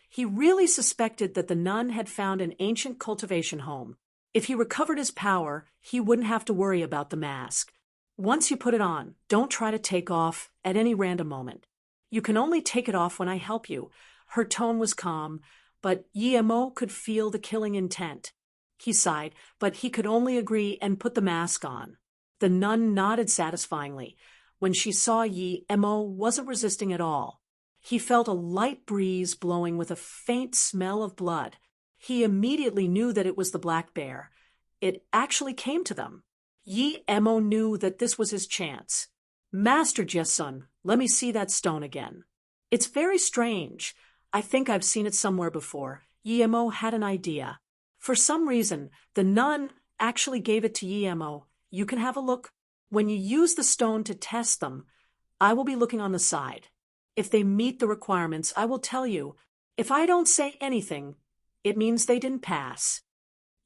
He really suspected that the nun had found an ancient cultivation home. If he recovered his power, he wouldn't have to worry about the mask. Once you put it on, don't try to take off at any random moment. You can only take it off when I help you. Her tone was calm, but Yi-Mo could feel the killing intent. He sighed, but he could only agree and put the mask on. The nun nodded satisfyingly. When she saw Yi-Mo wasn't resisting at all. He felt a light breeze blowing with a faint smell of blood. He immediately knew that it was the black bear. It actually came to them. Yi-Mo knew that this was his chance. Master Jiesun, let me see that stone again. It's very strange. I think I've seen it somewhere before. Yi-Mo had an idea. For some reason, the nun actually gave it to Yi-Mo. You can have a look. When you use the stone to test them, I will be looking on the side. If they meet the requirements, I will tell you. If I don't say anything, it means they didn't pass."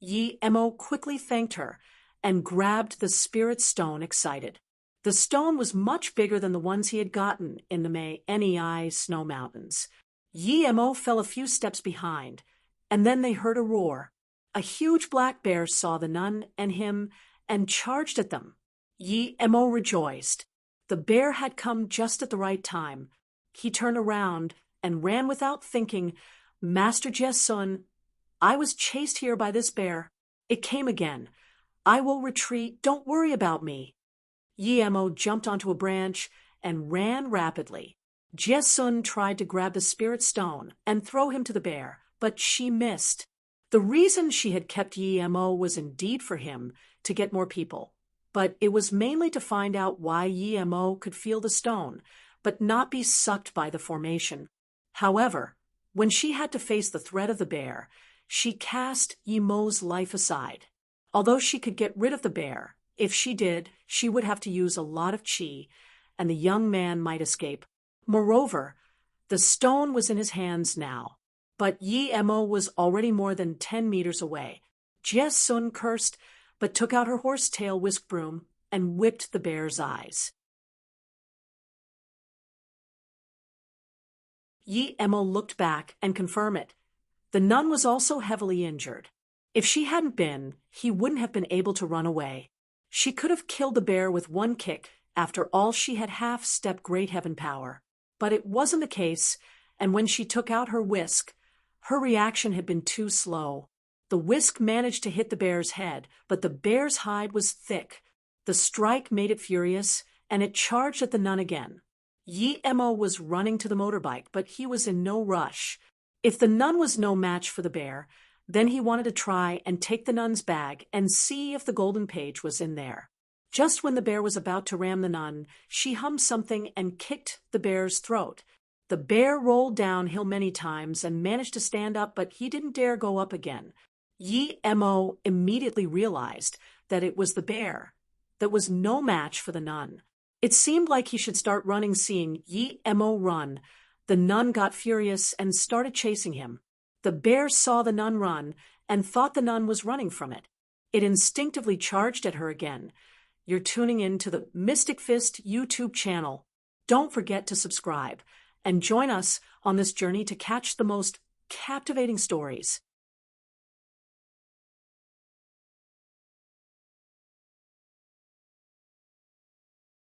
Yi Mo quickly thanked her and grabbed the spirit stone excited. The stone was much bigger than the ones he had gotten in the Nei snow mountains. Yi Mo fell a few steps behind, and then they heard a roar. A huge black bear saw the nun and him and charged at them. Yi Mo rejoiced. The bear had come just at the right time. He turned around and ran without thinking. "Master Jesun, I was chased here by this bear. It came again. I will retreat. Don't worry about me." Yi Mo jumped onto a branch and ran rapidly. Jesun tried to grab the spirit stone and throw him to the bear, but she missed. The reason she had kept Yi Mo was indeed for him to get more people, but it was mainly to find out why Yi Mo could feel the stone, but not be sucked by the formation. However, when she had to face the threat of the bear, she cast Yi Mo's life aside. Although she could get rid of the bear, if she did, she would have to use a lot of qi, and the young man might escape. Moreover, the stone was in his hands now, but Yi Mo was already more than 10 meters away. Jesun cursed, but took out her horsetail whisk broom and whipped the bear's eyes. Yi Mo looked back and confirmed it. The nun was also heavily injured. If she hadn't been, he wouldn't have been able to run away. She could have killed the bear with one kick. After all, she had half-step great heaven power. But it wasn't the case, and when she took out her whisk, her reaction had been too slow. The whisk managed to hit the bear's head, but the bear's hide was thick. The strike made it furious, and it charged at the nun again. Yi Mo was running to the motorbike, but he was in no rush. If the nun was no match for the bear, then he wanted to try and take the nun's bag and see if the golden page was in there. Just when the bear was about to ram the nun, she hummed something and kicked the bear's throat. The bear rolled downhill many times and managed to stand up, but he didn't dare go up again. Yi Mo immediately realized that it was the bear that was no match for the nun. It seemed like he should start running. Seeing Yi Mo run, the nun got furious and started chasing him. The bear saw the nun run and thought the nun was running from it. It instinctively charged at her again. You're tuning in to the Mystic Fist YouTube channel. Don't forget to subscribe and join us on this journey to catch the most captivating stories.